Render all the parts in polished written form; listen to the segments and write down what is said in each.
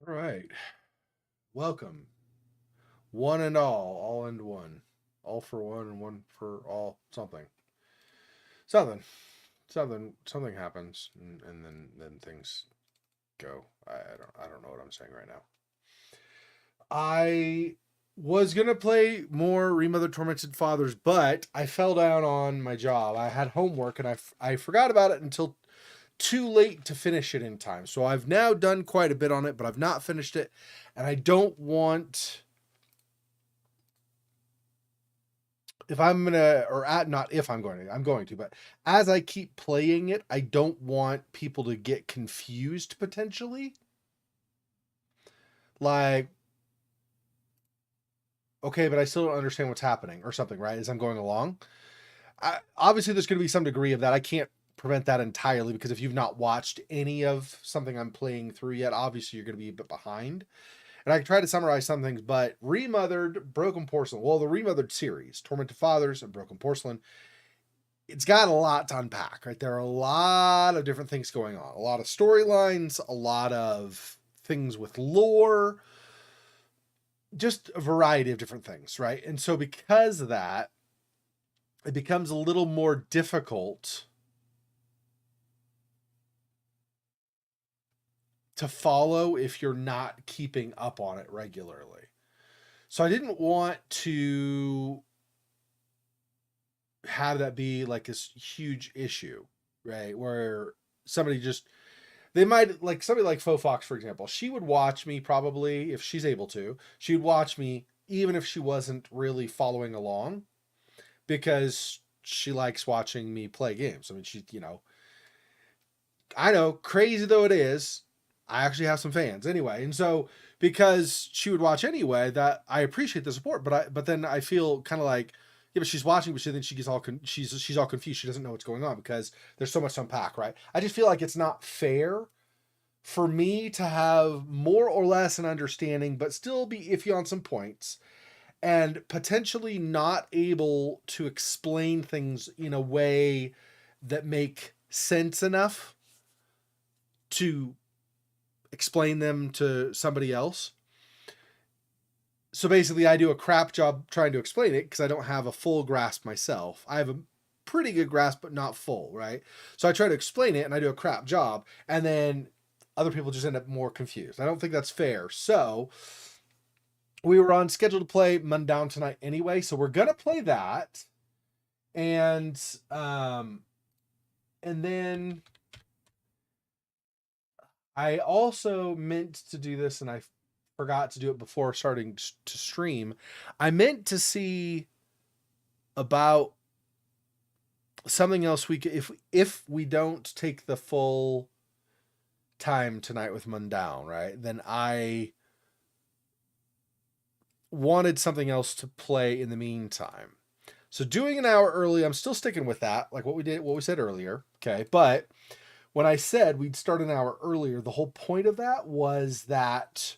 All right. Welcome. One and all in one. All for one and one for all. Something. Something. Something happens and then things go. I don't know what I'm saying right now. I was gonna play more Remothered Tormented Fathers, but I fell down on my job. I had homework and I forgot about it until too late to finish it in time. So I've now done quite a bit on it, but I've not finished it, and I don't want if I'm gonna or at not if I'm going to, but as I keep playing it, I don't want people to get confused potentially. Like, okay, but I still don't understand what's happening or something, right? As I'm going along. Obviously there's going to be some degree of that. I can't prevent that entirely because if you've not watched any of something I'm playing through yet, obviously you're going to be a bit behind. And I try to summarize some things, but Remothered, Broken Porcelain, well, the Remothered series, Tormented Fathers and Broken Porcelain, it's got a lot to unpack, right? There are a lot of different things going on, a lot of storylines, a lot of things with lore, just a variety of different things, right? And so because of that, it becomes a little more difficult to follow if you're not keeping up on it regularly. So I didn't want to have that be like this huge issue, right? Where somebody just they might like somebody like Faux Fox, for example. She would watch me probably if she's able to. She would watch me even if she wasn't really following along because she likes watching me play games. I mean, I know, crazy though it is, I actually have some fans anyway. And so because she would watch anyway, that I appreciate the support, but then I feel kind of like yeah, but she's watching, but then she gets she's all confused. She doesn't know what's going on because there's so much to unpack, right? I just feel like it's not fair for me to have more or less an understanding, but still be iffy on some points and potentially not able to explain things in a way that make sense enough to explain them to somebody else. So basically, I do a crap job trying to explain it because I don't have a full grasp myself. I have a pretty good grasp, but not full, right? So I try to explain it and I do a crap job. And then other people just end up more confused. I don't think that's fair. So we were on schedule to play Mundaun tonight anyway. So we're going to play that. And, um, and then I also meant to do this and I forgot to do it before starting to stream. I meant to see about something else we could if we don't take the full time tonight with Mundaun, right? Then I wanted something else to play in the meantime. So doing an hour early, I'm still sticking with that, like what we said earlier. Okay. But when I said we'd start an hour earlier, the whole point of that was that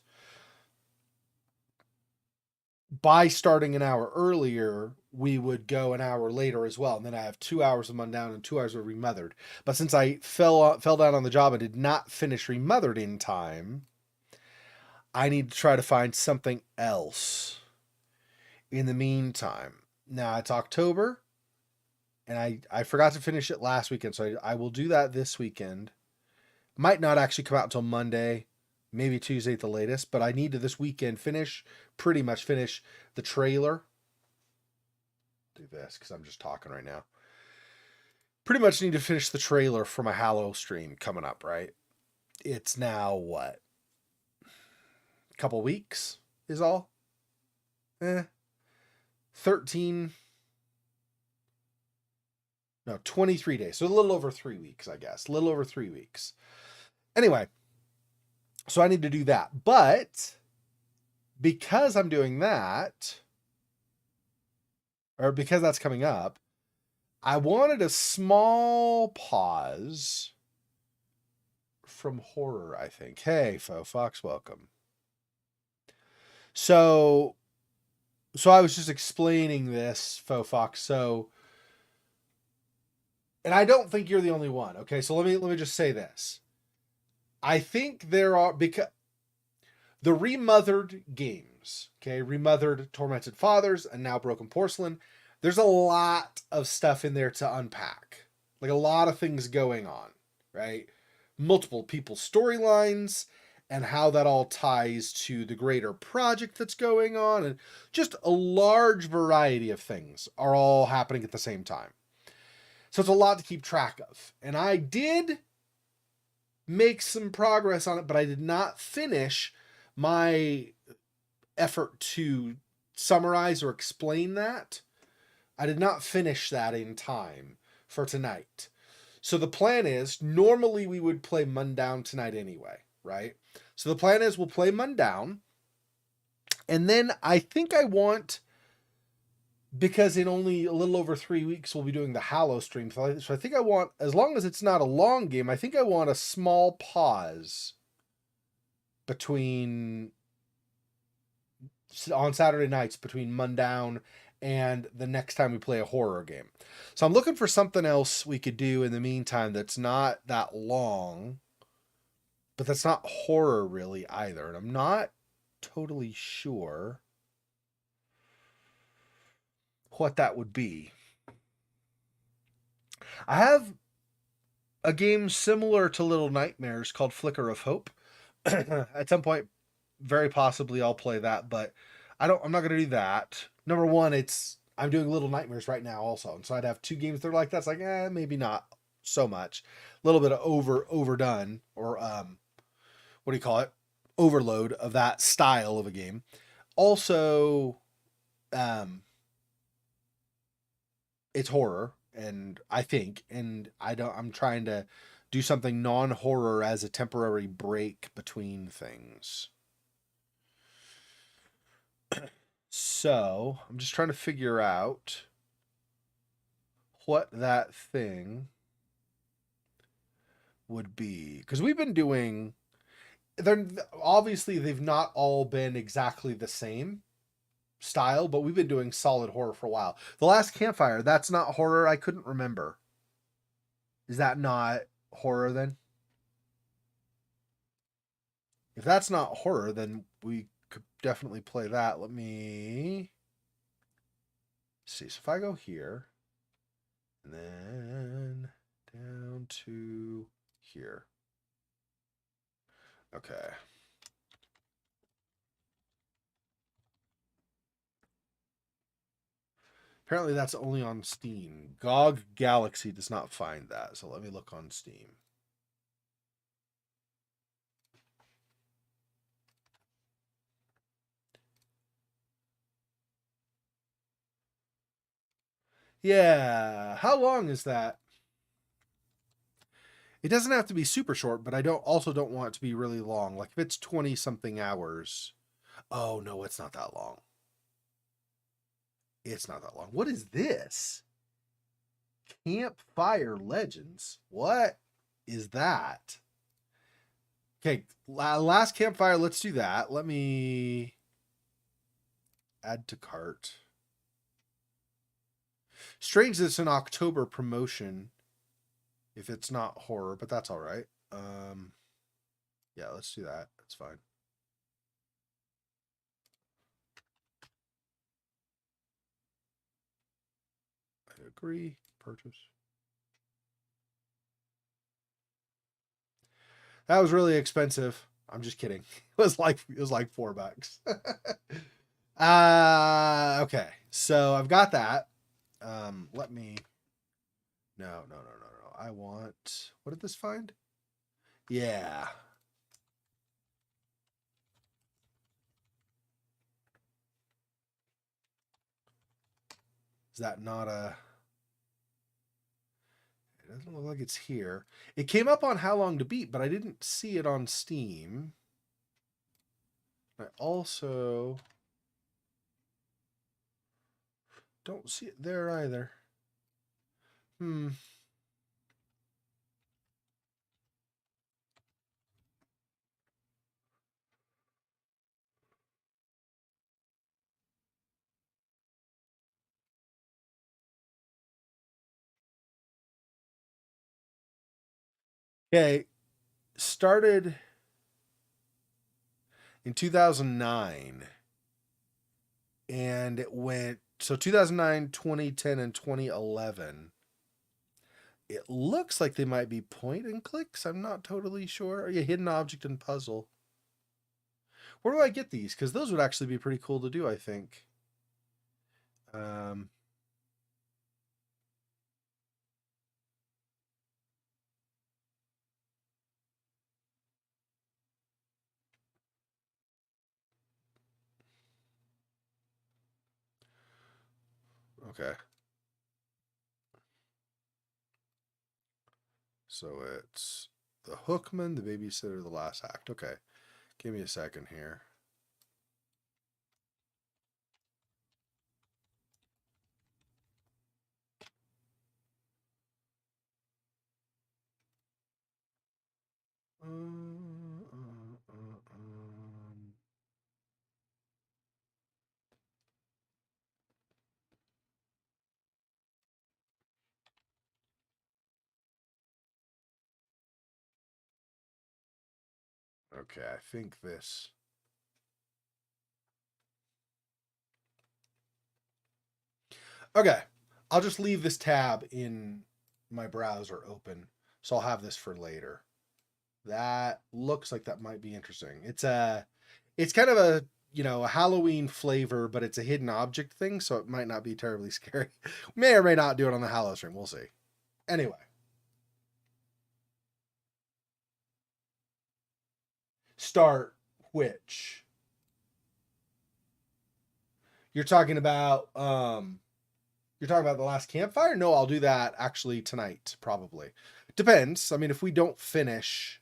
by starting an hour earlier, we would go an hour later as well. And then I have 2 hours of Mundaun and 2 hours of Remothered. But since I fell down on the job and did not finish Remothered in time, I need to try to find something else in the meantime. Now it's October, and I forgot to finish it last weekend, so I will do that this weekend. Might not actually come out until Monday, maybe Tuesday at the latest, but I need to this weekend pretty much finish the trailer. Do this because I'm just talking right now. Pretty much need to finish the trailer for my Hallow stream coming up, right? It's now what? A couple weeks is all? 13 no 23 days, so a little over 3 weeks, I guess, a little over 3 weeks. Anyway, so I need to do that, but because I'm doing that, or because that's coming up, I wanted a small pause from horror, I think. Hey, Faux Fox, welcome. So I was just explaining this, Faux Fox. So, and I don't think you're the only one. Okay, so let me just say this. I think there are The Remothered games, okay, Remothered, Tormented Fathers, and now Broken Porcelain. There's a lot of stuff in there to unpack, like a lot of things going on, right? Multiple people's storylines and how that all ties to the greater project that's going on, and just a large variety of things are all happening at the same time. So it's a lot to keep track of. And I did make some progress on it, but I did not finish my effort to summarize or explain that. I did not finish that in time for tonight. So the plan is, normally we would play Mundaun tonight anyway, right? So the plan is we'll play Mundaun, and then I think I want, because in only a little over 3 weeks we'll be doing the Hallow stream, so I think I want, as long as it's not a long game, I think I want a small pause between, on Saturday nights, between Mundaun and the next time we play a horror game. So I'm looking for something else we could do in the meantime that's not that long, but that's not horror really either. And I'm not totally sure what that would be. I have a game similar to Little Nightmares called Flicker of Hope. At some point, very possibly I'll play that, but I'm not gonna do that. Number one, I'm doing Little Nightmares right now also, and so I'd have two games that are like that. It's like, maybe not so much. A little bit of overdone, or what do you call it? Overload of that style of a game. Also, it's horror, and I'm trying to do something non-horror as a temporary break between things. So I'm just trying to figure out what that thing would be, because we've been doing, they're obviously, they've not all been exactly the same style, but we've been doing solid horror for a while. The Last Campfire, that's not horror. I couldn't remember. Is that not horror then? If that's not horror, then we could definitely play that. Let me see. So if I go here and then down to here. Okay. Apparently that's only on Steam. GOG Galaxy does not find that. So let me look on Steam. Yeah. How long is that? It doesn't have to be super short, but I don't want it to be really long. Like if it's 20 something hours. Oh no, it's not that long. It's not that long. What is this? Campfire Legends. What is that? Okay, Last Campfire, let's do that. Let me add to cart. Strange it's an October promotion if it's not horror, but that's all right. Yeah, let's do that. That's fine. I agree. Purchase. That was really expensive. I'm just kidding. It was like $4. Okay. So I've got that. Let me. No. I want. What did this find? Yeah. Is that not a? It doesn't look like it's here. It came up on How Long to Beat, but I didn't see it on Steam. I also don't see it there either. Okay. Started. in 2009. And it went, so 2009, 2010, and 2011. It looks like they might be point and clicks. I'm not totally sure. Are you hidden object and puzzle? Where do I get these? Because those would actually be pretty cool to do, I think. Okay. So it's the Hookman, the babysitter, the last act. Okay. Give me a second here. Okay, I think this. Okay, I'll just leave this tab in my browser open, so I'll have this for later. That looks like that might be interesting. It's kind of a, you know, a Halloween flavor, but it's a hidden object thing, so it might not be terribly scary. May or may not do it on the Hallow stream. We'll see. Anyway. Start which? You're talking about the last campfire? No, I'll do that actually tonight, probably. Depends. I mean, if we do not finish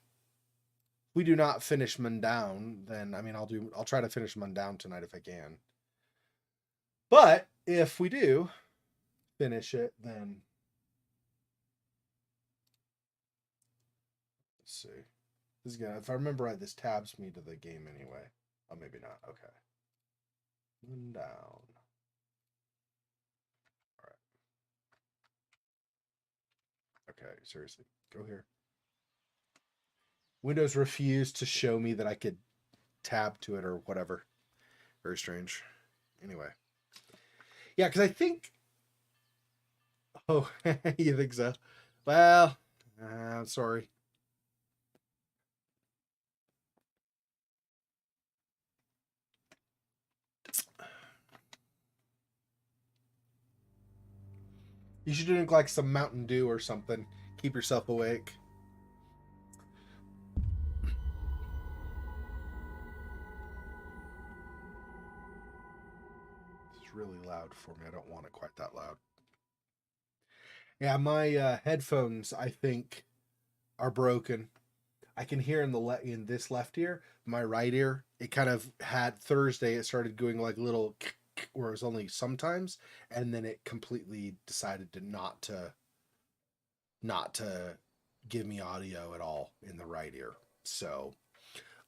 Mundaun, then I mean I'll try to finish Mundaun tonight if I can. But if we do finish it, then let's see. This is gonna, if I remember right, this tabs me to the game anyway. Oh, maybe not. Okay. Mundaun. Alright. Okay, seriously. Go here. Windows refused to show me that I could tab to it or whatever. Very strange. Anyway. Yeah, because I think... Oh, you think so? Well, I'm sorry. You should drink like some Mountain Dew or something. Keep yourself awake. It's really loud for me. I don't want it quite that loud. Yeah, my headphones, I think, are broken. I can hear in this left ear, my right ear. It kind of had Thursday. It started going like little, where it was only sometimes, and then it completely decided to not to give me audio at all in the right ear. So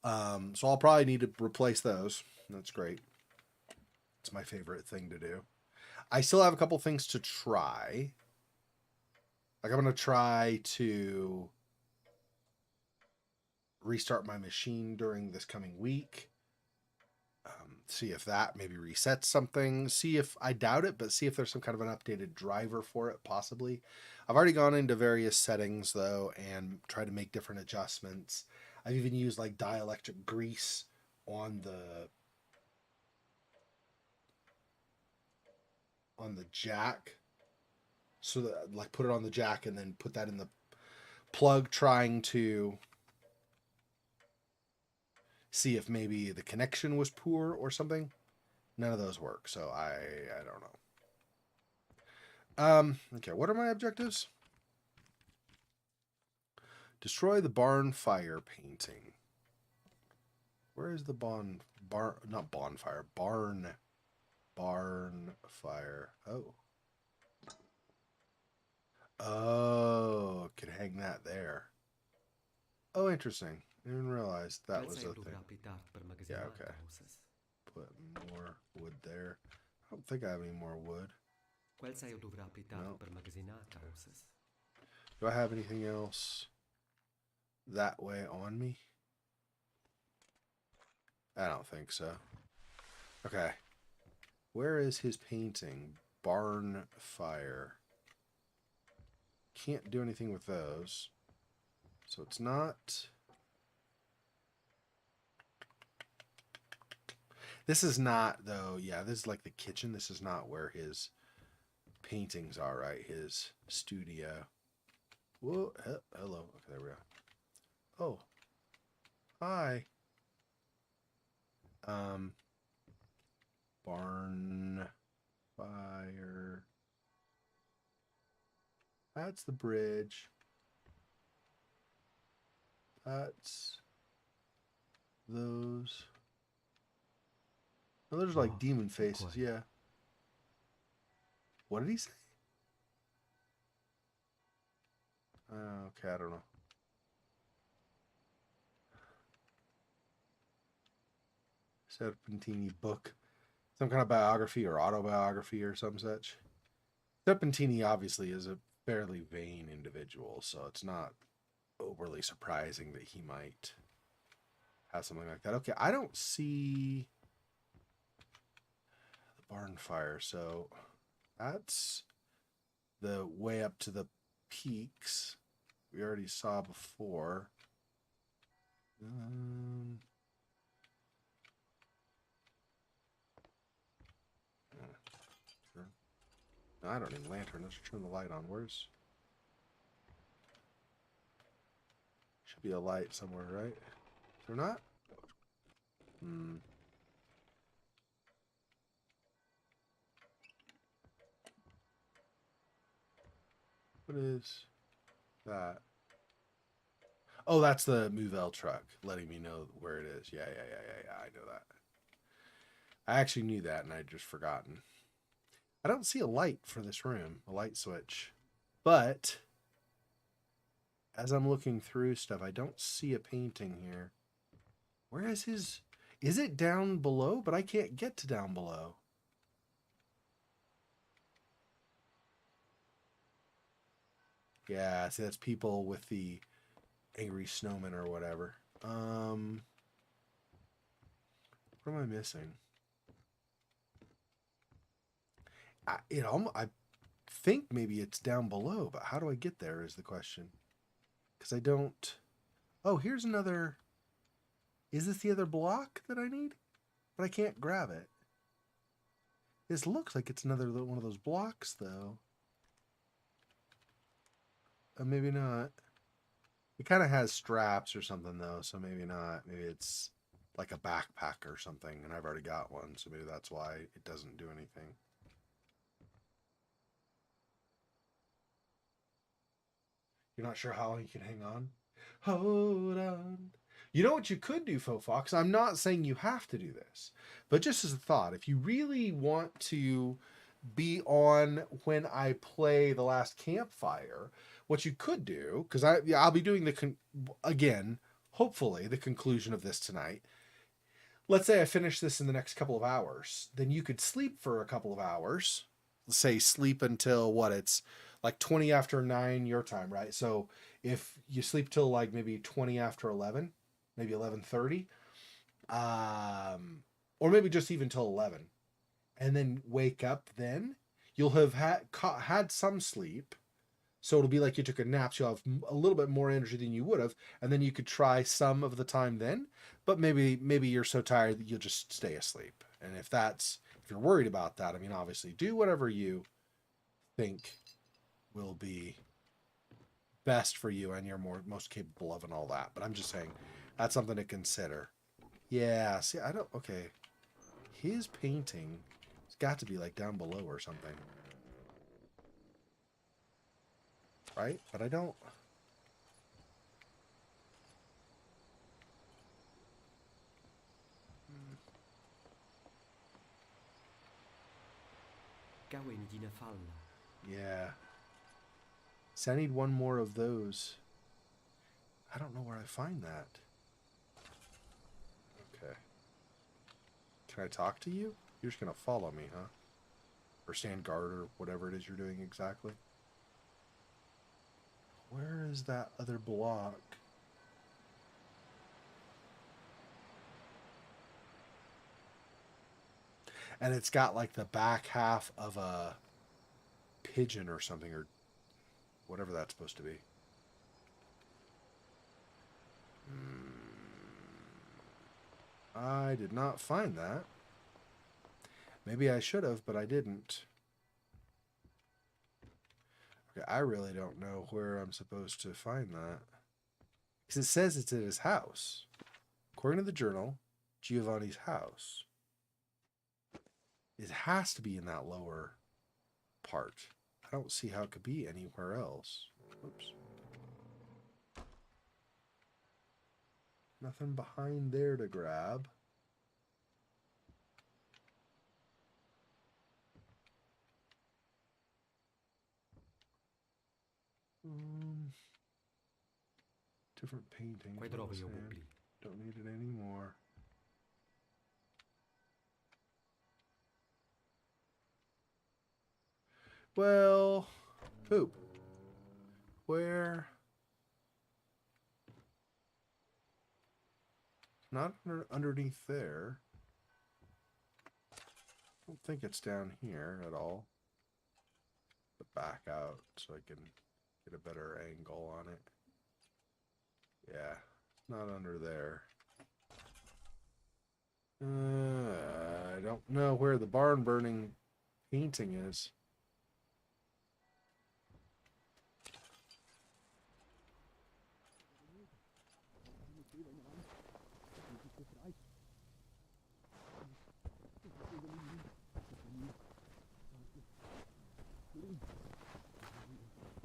I'll probably need to replace those. That's great. It's my favorite thing to do. I still have a couple things to try. Like I'm going to try to restart my machine during this coming week. See if that maybe resets something. See if, I doubt it, but see if there's some kind of an updated driver for it, possibly. I've already gone into various settings, though, and tried to make different adjustments. I've even used, like, dielectric grease on the jack. So, that, like, put it on the jack and then put that in the plug, trying to see if maybe the connection was poor or something. None of those work, so I don't know. Okay, what are my objectives? Destroy the barn fire painting. Where is the barn fire. Oh. Oh, could hang that there. Oh, interesting. I didn't realize that was a thing. Yeah, okay. Put more wood there. I don't think I have any more wood. No. Do I have anything else that way on me? I don't think so. Okay. Where is his painting? Barn fire. Can't do anything with those. So it's not... This is not, though, yeah, this is like the kitchen. This is not where his paintings are, right? His studio. Whoa, hello. Okay, there we go. Oh. Hi. Barn fire. That's the bridge. That's those. Oh, there's like demon faces, yeah. What did he say? Okay, I don't know. Serpentini book. Some kind of biography or autobiography or some such. Serpentini obviously is a fairly vain individual, so it's not overly surprising that he might have something like that. Okay, I don't see the barn fire, so that's the way up to the peaks we already saw before. Sure. No, I don't need a lantern. Let's turn the light on. Where's... Should be a light somewhere, right? Is there not? What is that? Oh, that's the Movell truck letting me know where it is. Yeah. I know that. I actually knew that and I'd just forgotten. I don't see a light for this room, a light switch. But as I'm looking through stuff, I don't see a painting here. Where is his... Is it down below? But I can't get to down below. Yeah, see, that's people with the angry snowman or whatever. What am I missing? I think maybe it's down below, but how do I get there is the question. Because I don't... Oh, here's another... Is this the other block that I need? But I can't grab it. This looks like it's another one of those blocks, though. Maybe not. It kind of has straps or something, though, so maybe not. Maybe it's like a backpack or something, and I've already got one, so maybe that's why it doesn't do anything. You're not sure how long you can hang on? Hold on. You know what you could do, Faux Fox? I'm not saying you have to do this, but just as a thought, if you really want to be on when I play the last campfire, what you could do, because I'll be doing again, hopefully the conclusion of this tonight. Let's say I finish this in the next couple of hours, then you could sleep for a couple of hours. Say sleep until what, it's like 20 after 9 your time, right? So if you sleep till like maybe 20 after 11, maybe 11:30, or maybe just even till 11, and then wake up, then you'll have had some sleep, so it'll be like you took a nap, so you'll have a little bit more energy than you would have, and then you could try some of the time then, but maybe you're so tired that you'll just stay asleep. And if you're worried about that, I mean, obviously do whatever you think will be best for you and you're most capable of and all that, but I'm just saying that's something to consider. Yeah, see, okay, his painting has got to be like down below or something, right? But I don't... Yeah. So I need one more of those. I don't know where I find that. Okay. Can I talk to you? You're just gonna follow me, huh? Or stand guard or whatever it is you're doing exactly. Where is that other block? And it's got like the back half of a pigeon or something, or whatever that's supposed to be. I did not find that. Maybe I should have, but I didn't. Okay, I really don't know where I'm supposed to find that. Because it says it's at his house. According to the journal, Giovanni's house. It has to be in that lower part. I don't see how it could be anywhere else. Oops. Nothing behind there to grab. Different painting. Don't need it anymore. Well, poop. Where? Not underneath there. I don't think it's down here at all. But back out so I can get a better angle on it. Yeah, not under there. I don't know where the barn burning painting is.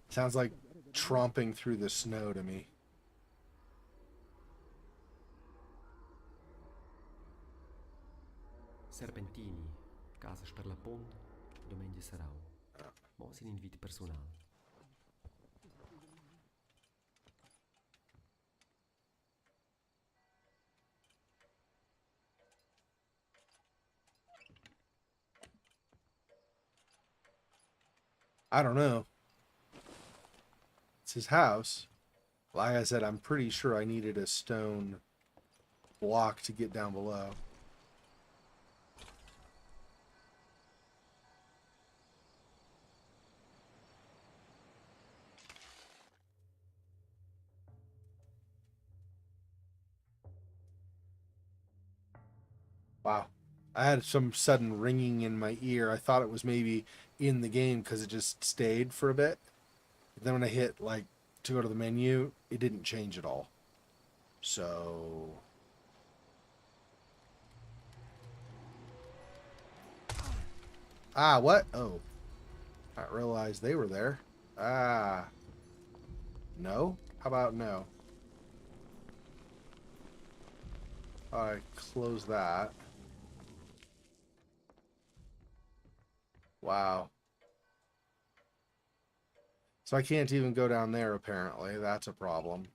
Sounds like tromping through the snow to me. Serpentini, casas per la pont, domein de sarau. Mo sin inviti personal. I don't know. It's his house. Like I said, I'm pretty sure I needed a stone block to get down below. Wow. I had some sudden ringing in my ear. I thought it was maybe in the game because it just stayed for a bit. But then when I hit, like, to go to the menu, it didn't change at all. So... Ah, what? Oh. I didn't realize they were there. Ah. No? How about no? I close that. Wow. So I can't even go down there, apparently. That's a problem.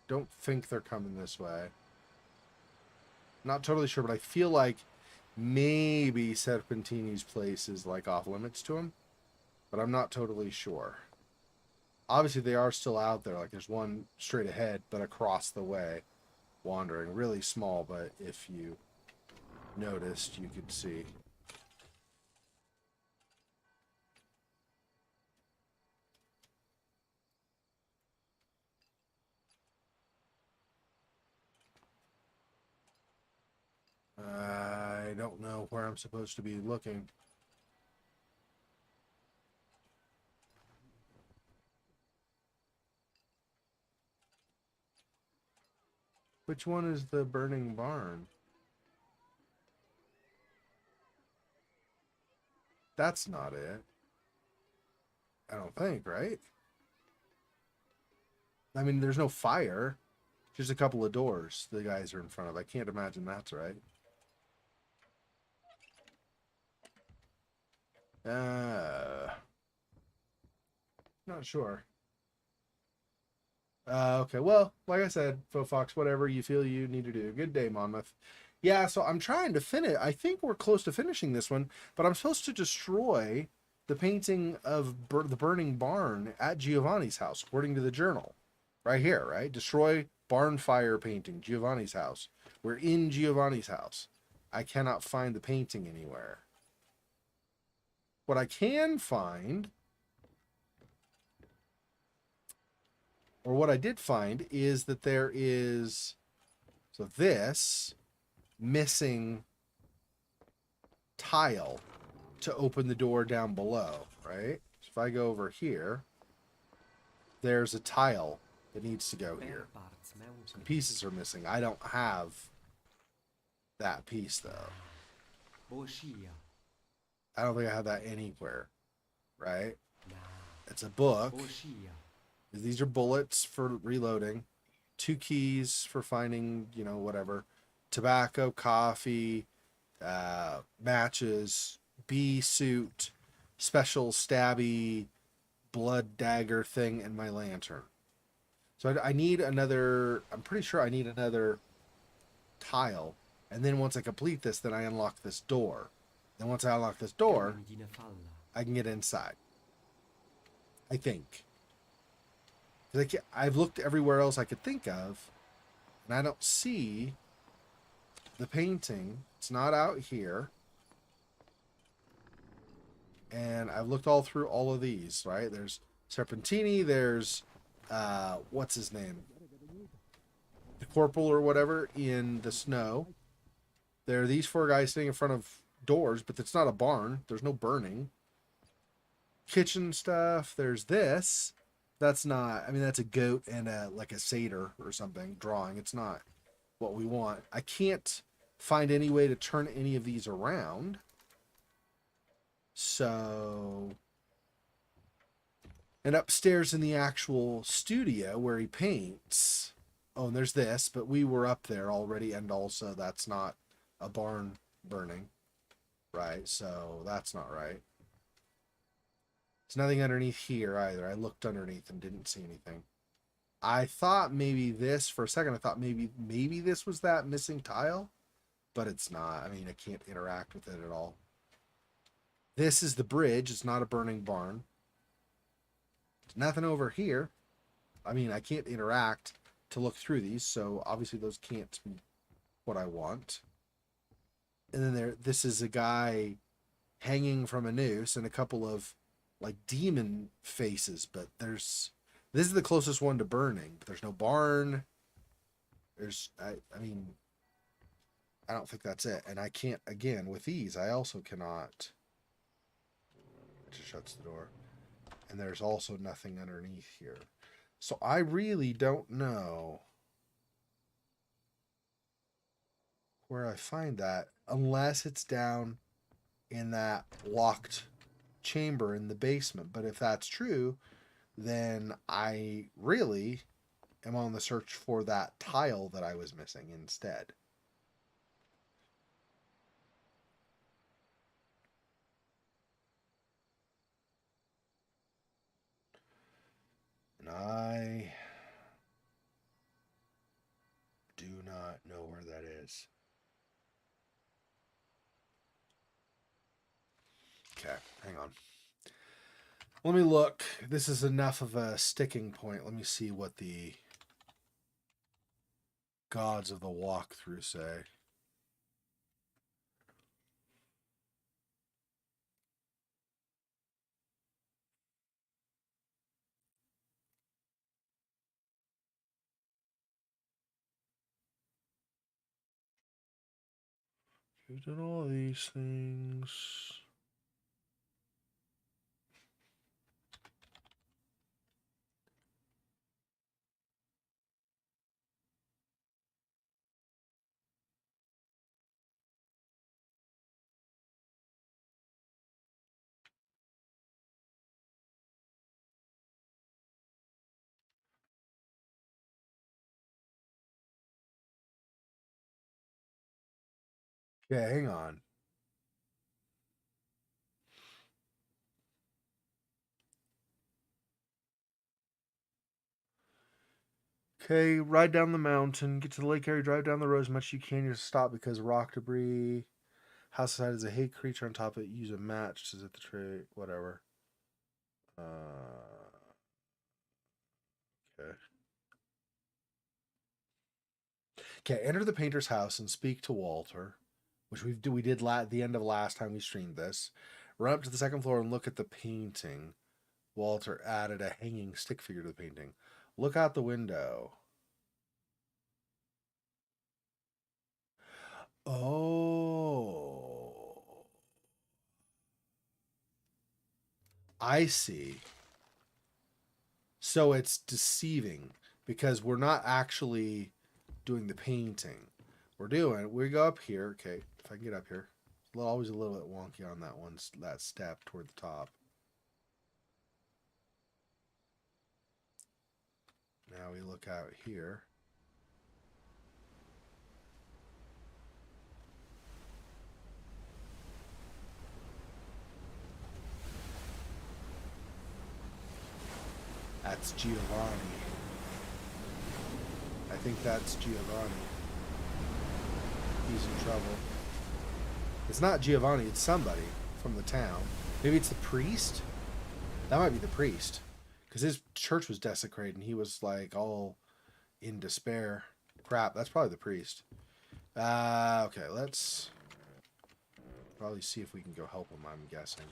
Don't think they're coming this way. Not totally sure, but I feel like maybe Serpentini's place is like off limits to him. But I'm not totally sure. Obviously, they are still out there. Like, there's one straight ahead, but across the way, wandering. Really small, but if you noticed, you could see. I don't know where I'm supposed to be looking. Which one is the burning barn? That's not it. I don't think, right? I mean, there's no fire. Just a couple of doors the guys are in front of. I can't imagine that's right. Not sure. Okay, well, like I said, Fox, whatever you feel you need to do. Good day, Monmouth. Yeah, so I'm trying to finish. I think we're close to finishing this one, but I'm supposed to destroy the painting of the burning barn at Giovanni's house, according to the journal. Right here, right? Destroy barn fire painting, Giovanni's house. We're in Giovanni's house. I cannot find the painting anywhere. What I can find, or what I did find, is that there is, so this missing tile to open the door down below, right? So if I go over here, there's a tile that needs to go here. Some pieces are missing. I don't have that piece, though. I don't think I have that anywhere, right? It's a book. These are bullets for reloading. 2 keys for finding, you know, whatever. Tobacco, coffee, matches, bee suit, special stabby blood dagger thing, and my lantern. So I need another, I'm pretty sure I need another tile. And then once I complete this, then I unlock this door. Then once I unlock this door, I can get inside. I think. I've looked everywhere else I could think of, and I don't see the painting. It's not out here. And I've looked all through all of these, right? There's Serpentini, there's, what's his name? The Corporal or whatever in the snow. There are these 4 guys sitting in front of doors, but it's not a barn. There's no burning. Kitchen stuff. There's this. That's not, I mean, that's a goat and like a satyr or something drawing. It's not what we want. I can't find any way to turn any of these around. So, and upstairs in the actual studio where he paints, oh, and there's this, but we were up there already, and also that's not a barn burning, right? So that's not right. There's nothing underneath here either. I looked underneath and didn't see anything. I thought maybe this, for a second, I thought maybe this was that missing tile, but it's not. I mean, I can't interact with it at all. This is the bridge. It's not a burning barn. There's nothing over here. I mean, I can't interact to look through these, so obviously those can't be what I want. And then this is a guy hanging from a noose and a couple of like demon faces, but this is the closest one to burning, but there's no barn. I mean, I don't think that's it. And I can't, again, with these, I also cannot. It just shuts the door. And there's also nothing underneath here. So I really don't know where I find that, unless it's down in that locked chamber in the basement. But if that's true, then I really am on the search for that tile that I was missing instead. And I do not know where that is. Okay, hang on. Let me look. This is enough of a sticking point. Let me see what the gods of the walkthrough say. You've done all these things. Okay, hang on. Okay, ride down the mountain, get to the lake area, drive down the road as much as you can. You just stop because rock debris. House side is a hate creature on top of it. Use a match to set the tray. Whatever. Okay. Okay. Enter the painter's house and speak to Walter, which we did the end of last time we streamed this. Run up to the second floor and look at the painting. Walter added a hanging stick figure to the painting. Look out the window. Oh. I see. So it's deceiving because we're not actually doing the painting. We go up here. Okay, if I can get up here. It's always a little bit wonky on that step toward the top. Now we look out here. That's Giovanni. I think that's Giovanni. He's in trouble. It's not Giovanni, it's somebody from the town. Maybe it's the priest? That might be the priest. Because his church was desecrated and he was like all in despair. Crap, that's probably the priest. Okay, let's probably see if we can go help him, I'm guessing.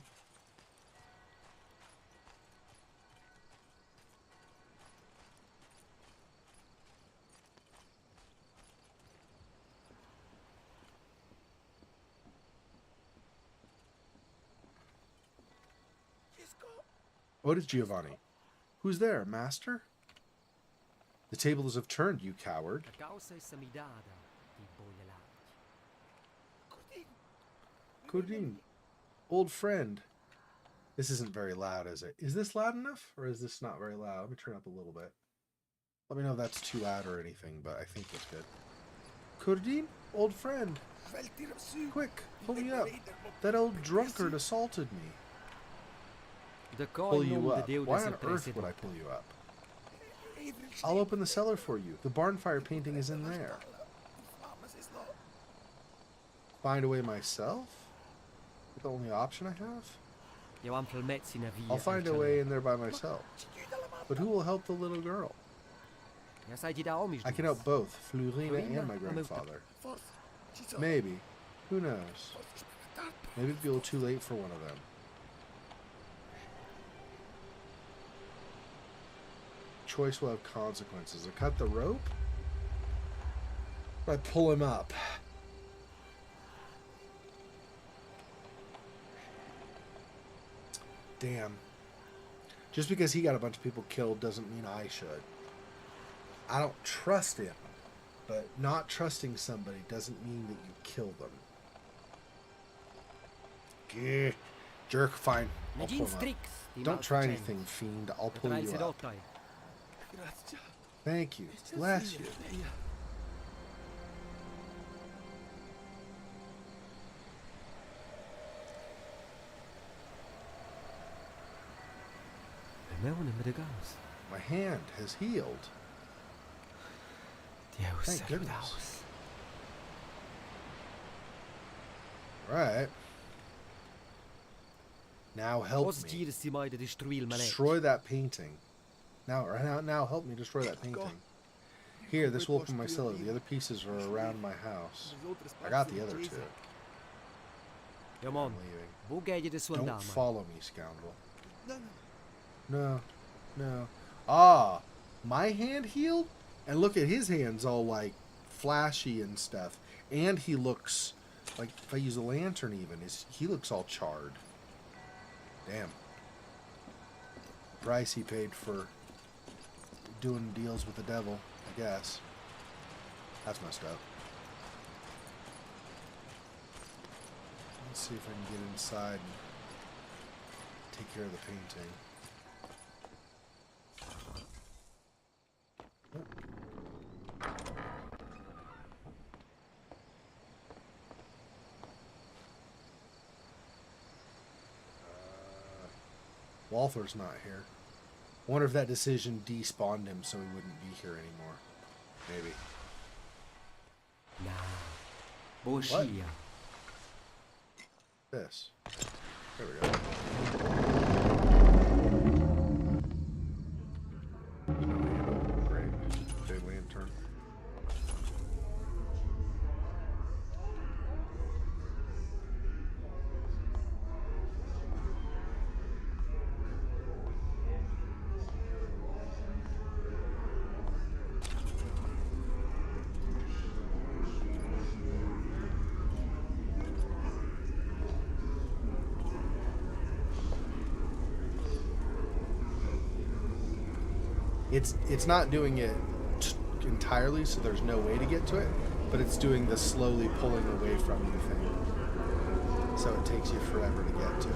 What is Giovanni? Who's there, master? The tables have turned, you coward. Cordine, old friend. This isn't very loud, is it? Is this loud enough? Or is this not very loud? Let me turn up a little bit. Let me know if that's too loud or anything, but I think it's good. Cordine, old friend. Quick, pull me up. That old drunkard assaulted me. Pull you up. Why on earth would I pull you up? I'll open the cellar for you. The barn fire painting is in there. Find a way myself? The only option I have? I'll find a way in there by myself. But who will help the little girl? I can help both, Florina and my grandfather. Maybe. Who knows? Maybe it'll be a little too late for one of them. Choice will have consequences. I cut the rope? Or I pull him up? Damn. Just because he got a bunch of people killed doesn't mean I should. I don't trust him. But not trusting somebody doesn't mean that you kill them. Gah. Jerk, fine. I'll pull him up. Don't try anything, fiend. I'll pull you up. Thank you. Bless you. My hand has healed. Thank goodness. Right. Now help me. Destroy that painting. Now help me destroy that painting. Here, this will open my cellar. The other pieces are around my house. I got the other two. I'm leaving. Don't follow me, scoundrel. No. Ah, my hand healed? And look at his hands all like flashy and stuff. And he looks like, if I use a lantern even, he looks all charred. Damn. Price he paid for doing deals with the devil, I guess. That's messed up. Let's see if I can get inside and take care of the painting. Walther's not here. I wonder if that decision despawned him so he wouldn't be here anymore. Maybe. What? This. There we go. No handle. Great. Big lantern. It's not doing it entirely, so there's no way to get to it, but it's doing the slowly pulling away from you thing. So it takes you forever to get to it.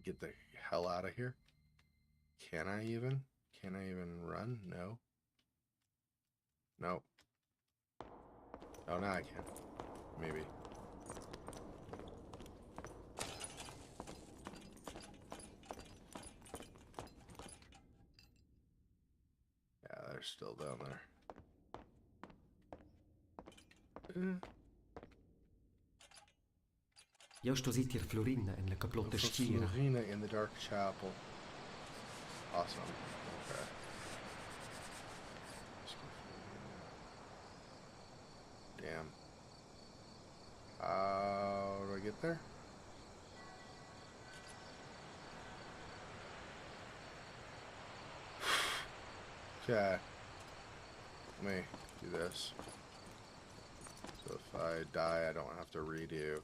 Get the hell out of here. Can I even run? No. Nope. Oh, now I can. Maybe. Yeah, they're still down there. Jo sto sitter Florina en la caplotta stiera. Florina in the dark chapel. Awesome. Okay. Damn. How do I get there? Okay. Let me do this. So if I die, I don't have to redo.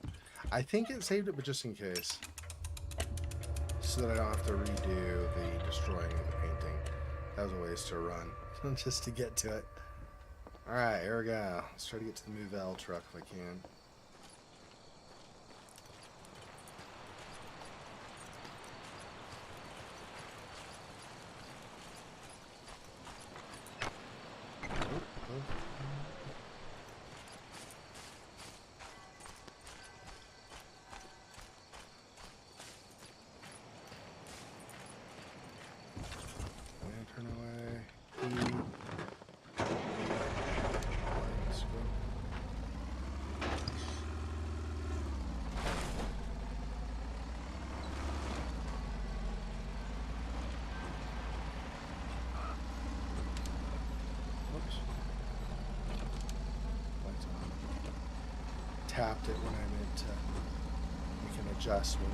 I think it saved it, but just in case. So that I don't have to redo the destroying of the painting. That was a ways to run. Just to get to it. Alright, here we go. Let's try to get to the Movell truck if I can. Tapped it when I meant to make an adjustment.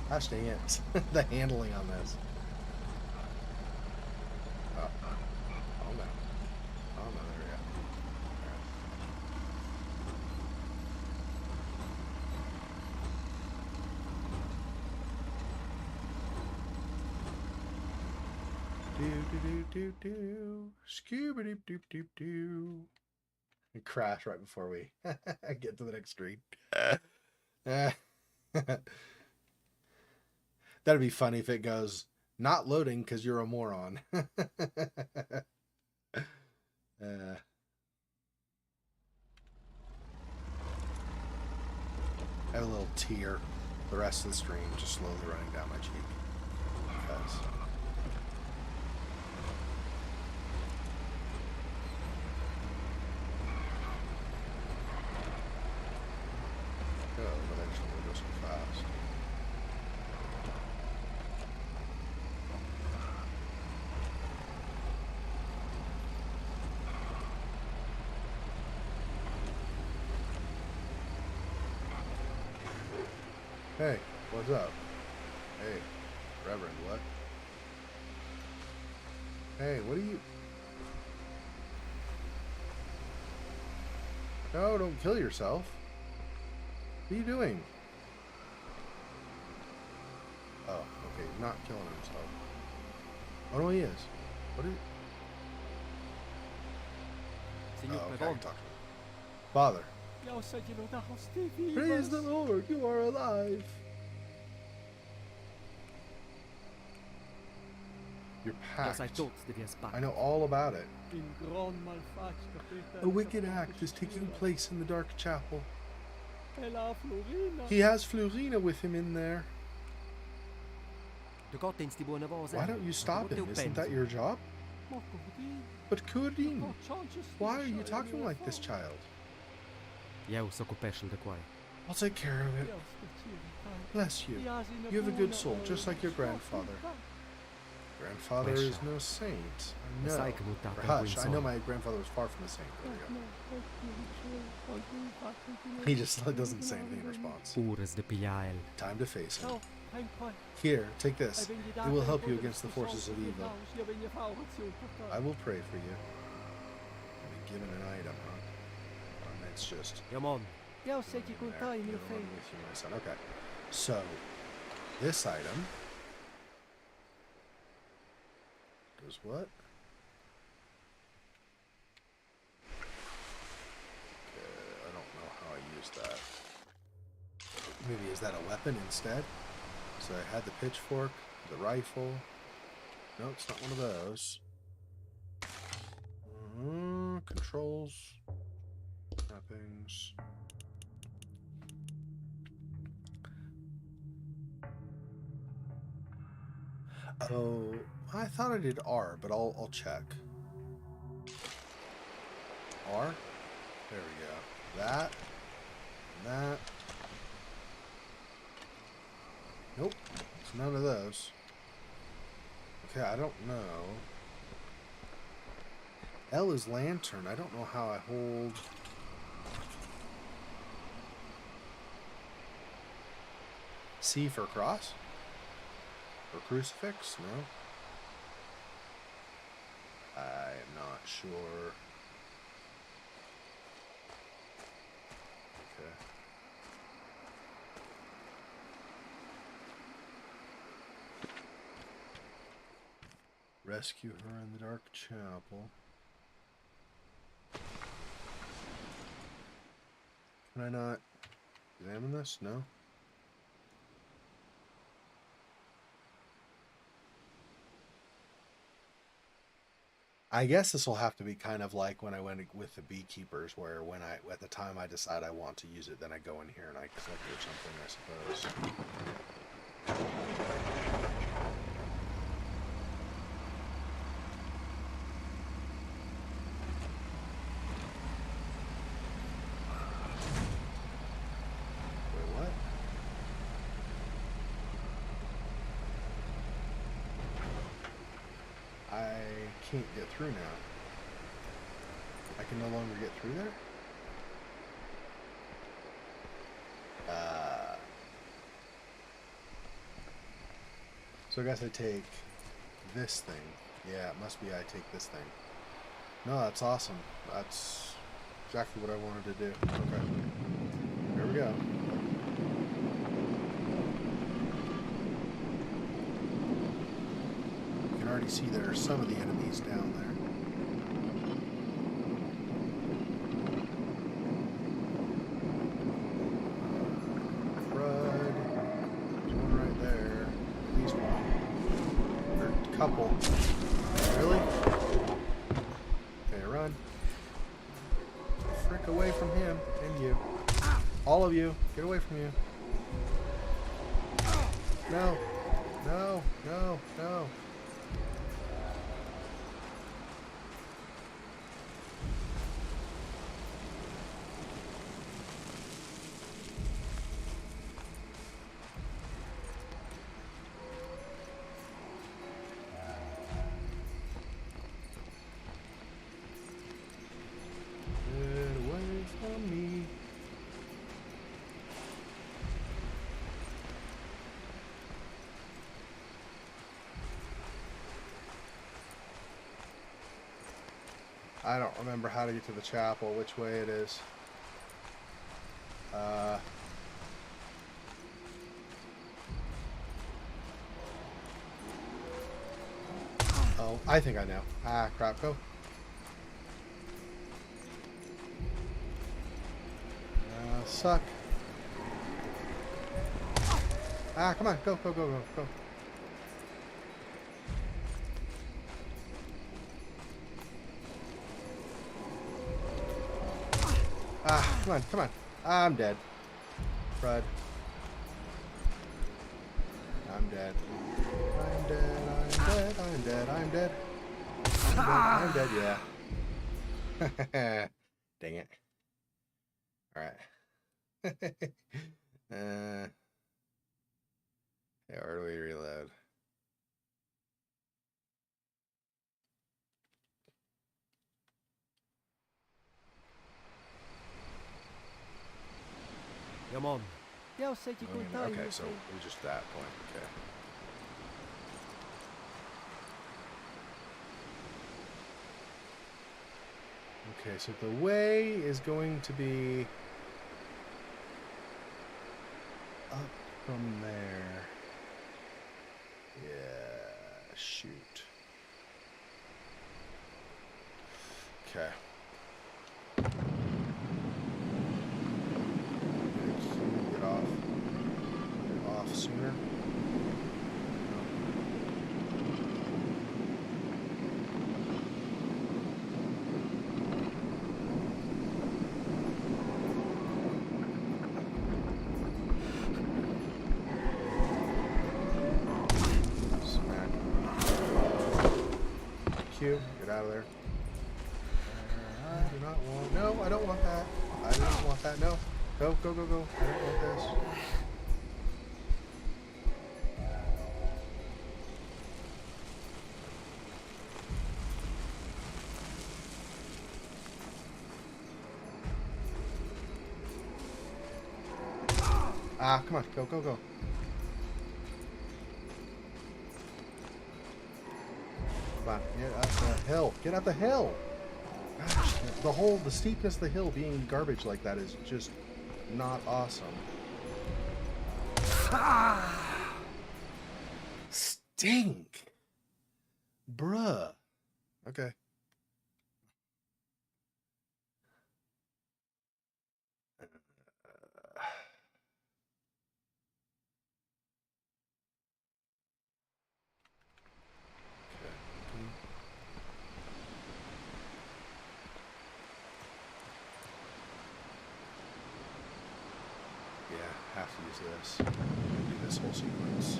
Gosh dang it, the handling on this. Scooby doop doop doop doo. And crash right before we get to the next screen. That'd be funny if it goes not loading because you're a moron. I have a little tear the rest of the stream just slowly running down my cheek. Because but actually we'll go so fast. Hey, what's up? Hey, Reverend, what? Hey, what are you... No, don't kill yourself. What are you doing? Oh, okay, he's not killing himself. Oh, no, he is. What is... Signor Oh, okay, I Perdon. can talk to him. Father, praise the Lord, you are alive. Your pact. I know all about it. A wicked act is taking place in the Dark Chapel. He has Florina with him in there. Why don't you stop him? Isn't that your job? But Kurdin, why are you talking like this, child? I'll take care of it. Bless you. You have a good soul, just like your grandfather. Grandfather is no saint. No. Or hush, I know my grandfather was far from a saint. There we go. He just doesn't say anything in response. Time to face him. Here, take this. It will help you against the forces of evil. I will pray for you. I'll be given an item, huh? It's just... Okay. So, this item... does what? I don't know how I use that. Maybe is that a weapon instead? So I had the pitchfork, the rifle. No, it's not one of those. Controls. Mappings. Oh, I thought I did R, but I'll check. R? There we go. That. And that. Nope. It's none of those. Okay, I don't know. L is lantern. I don't know how I hold... C for cross? Or crucifix? No. I am not sure. Okay. Rescue her in the Dark Chapel. Can I not examine this? No. I guess this will have to be kind of like when I went with the beekeepers, where at the time I decide I want to use it, then I go in here and I click or something, I suppose. Wait, what? I can't get through now. I can no longer get through there? So I guess I take this thing. Yeah, it must be I take this thing. No, that's awesome. That's exactly what I wanted to do. Okay. Here we go. You can already see there are some of the enemies down there. Crud. There's one right there. At least one. Or a couple. Really? Okay, run. Frick away from him. And you. All of you. Get away from you. No. No. No. No. I don't remember how to get to the chapel, which way it is. Oh, I think I know. Ah, crap, go. Suck. Ah, come on, go, go, go, go, go. Ah, come on, come on. I'm dead. Crud. I'm dead. I'm dead, I'm dead, I'm dead, I'm dead. I'm dead, yeah. Dang it. Alright. Yeah, where do we reload? Come on. Eu sei que contar. Okay, so it was just that point. Okay. Okay, so the way is going to be up from there. Yeah, shoot. Okay. Get off sooner. Get out of there. I do not want... No, I don't want that. I don't want that. No. Go, go, go, go. I don't want this. Ah, come on. Go, go, go. Come on, get up the hill. Get up the hill. Gosh, the steepness of the hill being garbage like that is just not awesome. Stink. Bruh. Okay. Have to use this. Do this whole sequence.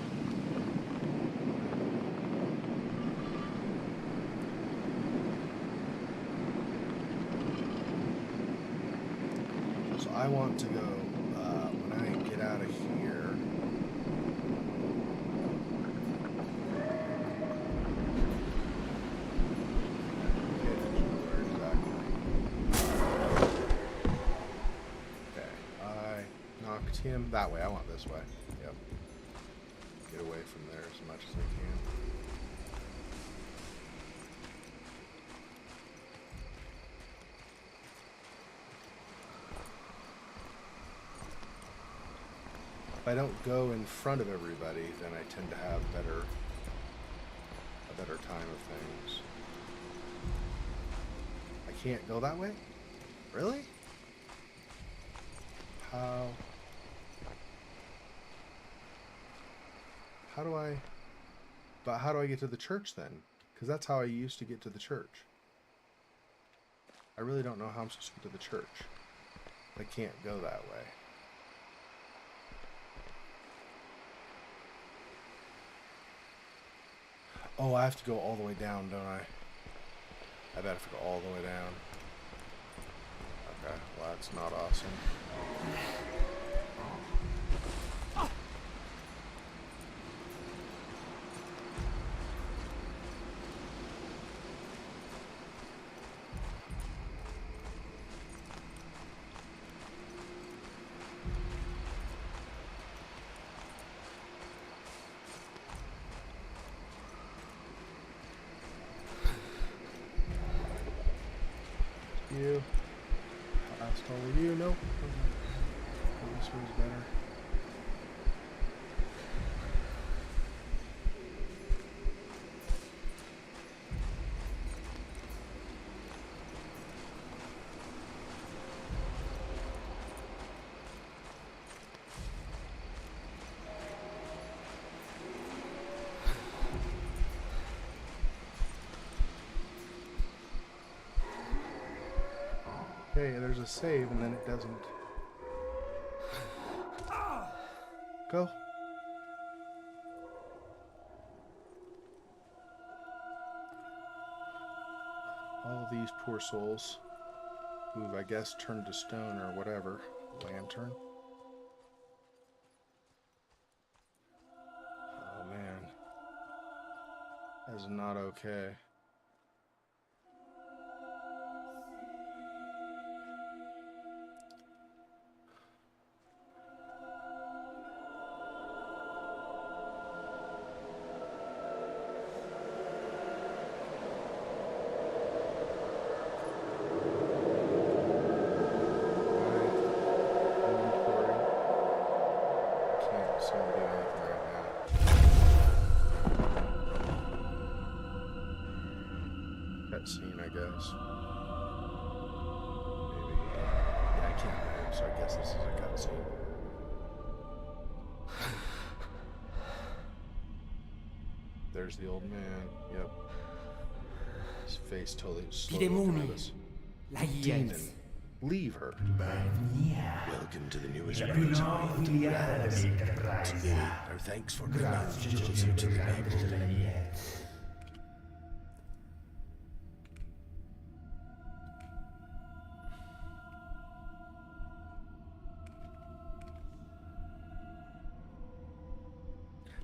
So I want to go when I get out of here. Him that way. I want this way. Yep. Get away from there as much as I can. If I don't go in front of everybody, then I tend to have a better time of things. I can't go that way? Really? How do I get to the church then? Because that's how I used to get to the church. I really don't know how I'm supposed to get to the church. I can't go that way. Oh, I have to go all the way down, don't I? I bet I have to go all the way down. Okay, well that's not awesome. you. Last all with you. Nope. This one's better. Okay, there's a save and then it doesn't. Go. All these poor souls who've, I guess, turned to stone or whatever. Lantern. Oh man. That's not okay. Scene, I guess. Maybe. Yeah, I can't move, so I guess this is a cutscene. There's the old man. Yep. His face totally slowed. Demon. Leave her. Welcome to the newest episode of Today, our thanks for coming closer to the people.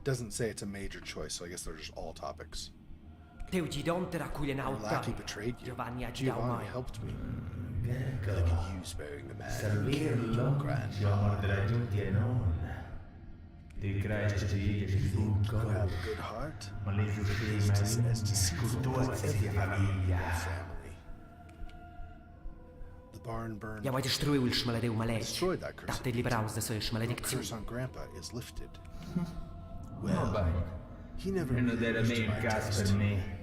Doesn't say it's a major choice, so I guess they're just all topics. Lackey betrayed you. Giovanni helped me. Look at you sparing the man who killed your grandfather. You have a good heart. As deceitful as everything in your family. The barn burned. Destroyed that curse. The curse on Grandpa is lifted. Well, he never really rose to my test.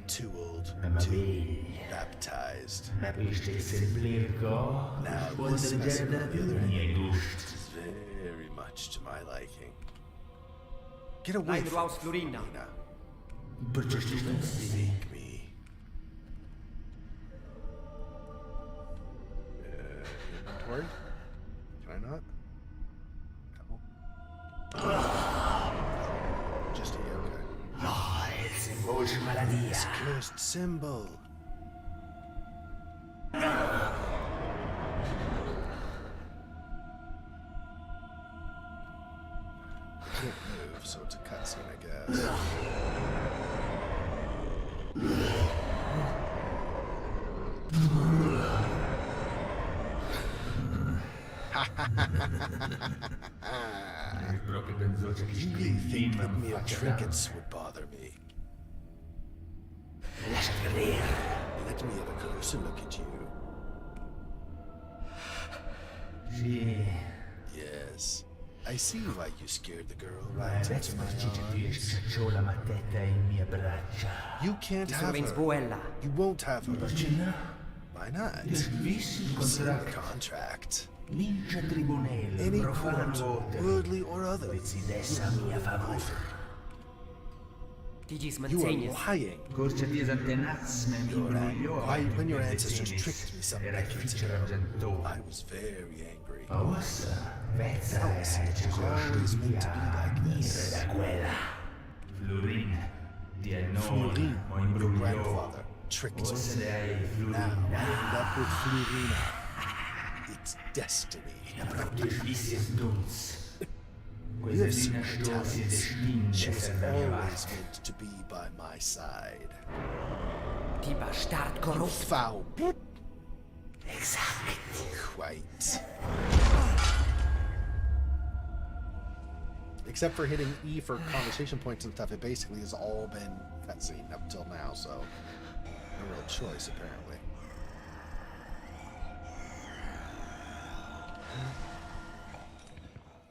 Too old, too baptized. Now this message, on the other hand, is very much to my liking. Get away from Florina. Make me. Inventory? Can I not? Just a okay. It's a cursed symbol. Can't move, so it's a cutscene, I guess. You really think that mere trinkets would bother me? Let me have a closer look at you. Yes. I see why you scared the girl right into my arms. You can't have her. You won't have her. Why not? It's in the contract. Any court, worldly or other. You are lying. When your ancestors tricked me some decades ago, I was very angry. Alice was always meant to be like this. Florine, your grandfather, tricked me. Now I end up with Florina. It's destiny. You have seen her talents. She was always meant to be by my side. You foul. Exactly. Quite. Except for hitting E for conversation points and stuff, it basically has all been cutscene up till now, so no real choice apparently.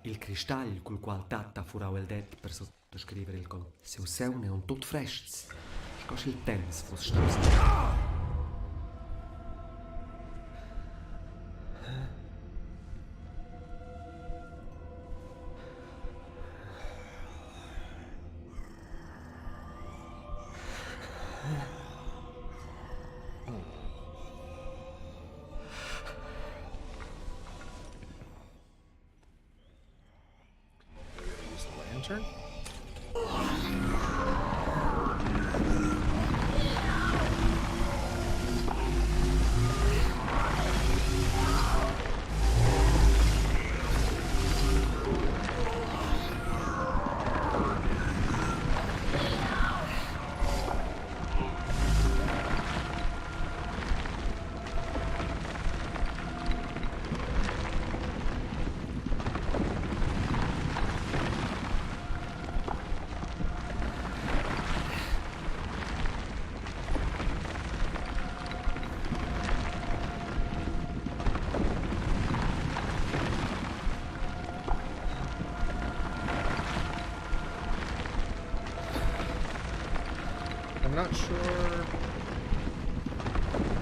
Il cristall col qual Tatta furau el det per sottoscrivere il con seu seune un tot frescs. Scos il temps fos staus. Lantern? I'm not sure.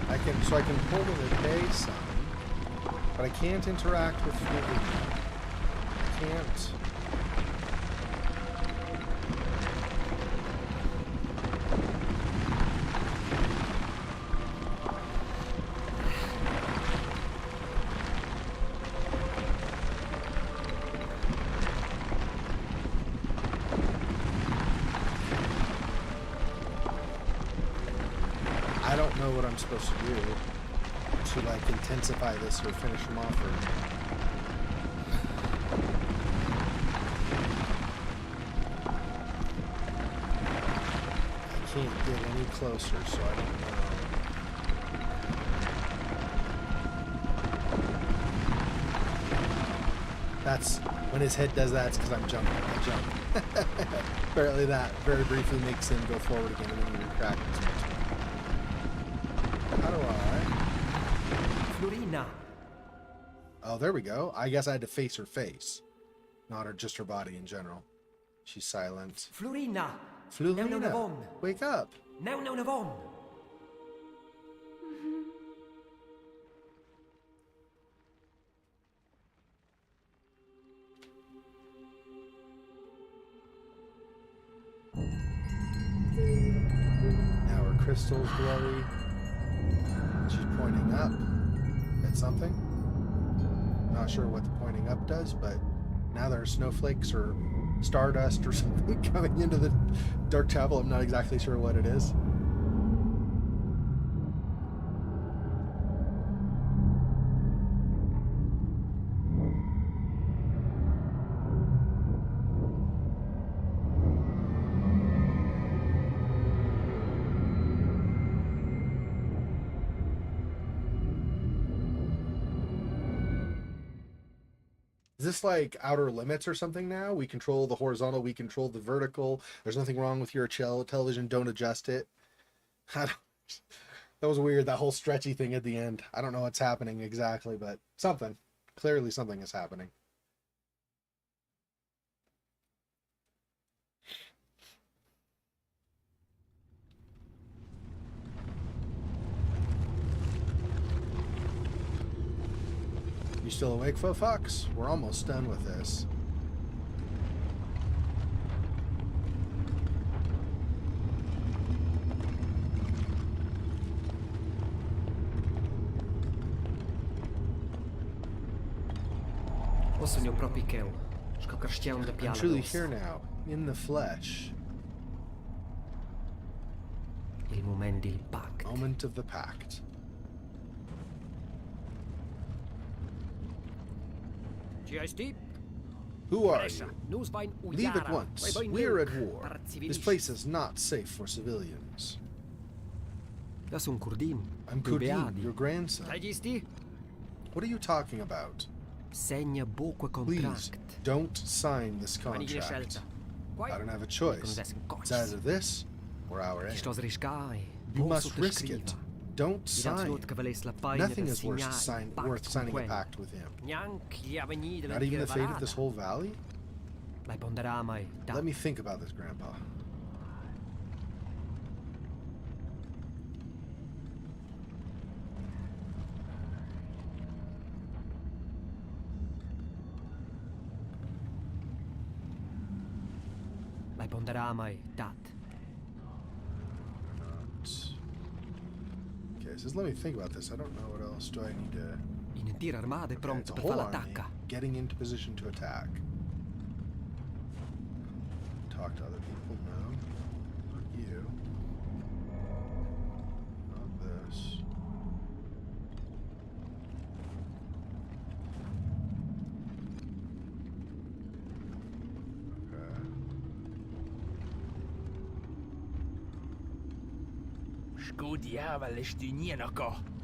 I can pull the day sign, but I can't interact with Fluid. I can't. I don't know what I'm supposed to do to like intensify this or finish him off or I can't get any closer, so I don't know. That's when his head does that, it's because I'm jumping. I jump. Apparently that very briefly makes him go forward again and then he retracts. How do I? Florina. Oh, there we go. I guess I had to face her face, not her, just her body in general. She's silent. Florina. Florina, wake up. Now, Navon. Now her crystals glowy. She's pointing up at something. Not sure what the pointing up does, but now there are snowflakes or stardust or something coming into the dark chapel. I'm not exactly sure what it is. Is this like Outer Limits or something now? We control the horizontal, we control the vertical. There's nothing wrong with your television, don't adjust it. That was weird, that whole stretchy thing at the end. I don't know what's happening exactly, but something. Clearly something is happening. You still awake, Fofox? We're almost done with this. I'm truly here now, in the flesh. Il moment del pact. Moment of the pact. Who are you? Leave at once. We're at war. This place is not safe for civilians. Das un Kurdin. I'm Kurdin, your grandson. What are you talking about? Segna boque Please, contract. don't sign this contract. I don't have a choice. It's either this or our end. Stos riscai. You must risk it. Don't sign. Nothing is worth signing a pact with him. Not even the fate of this whole valley? Let me think about this, Grandpa. Okay, it says let me think about this. I don't know what else do I need to... Okay, it's a whole army getting into position to attack. Talk to other people, no. Not you. Not this.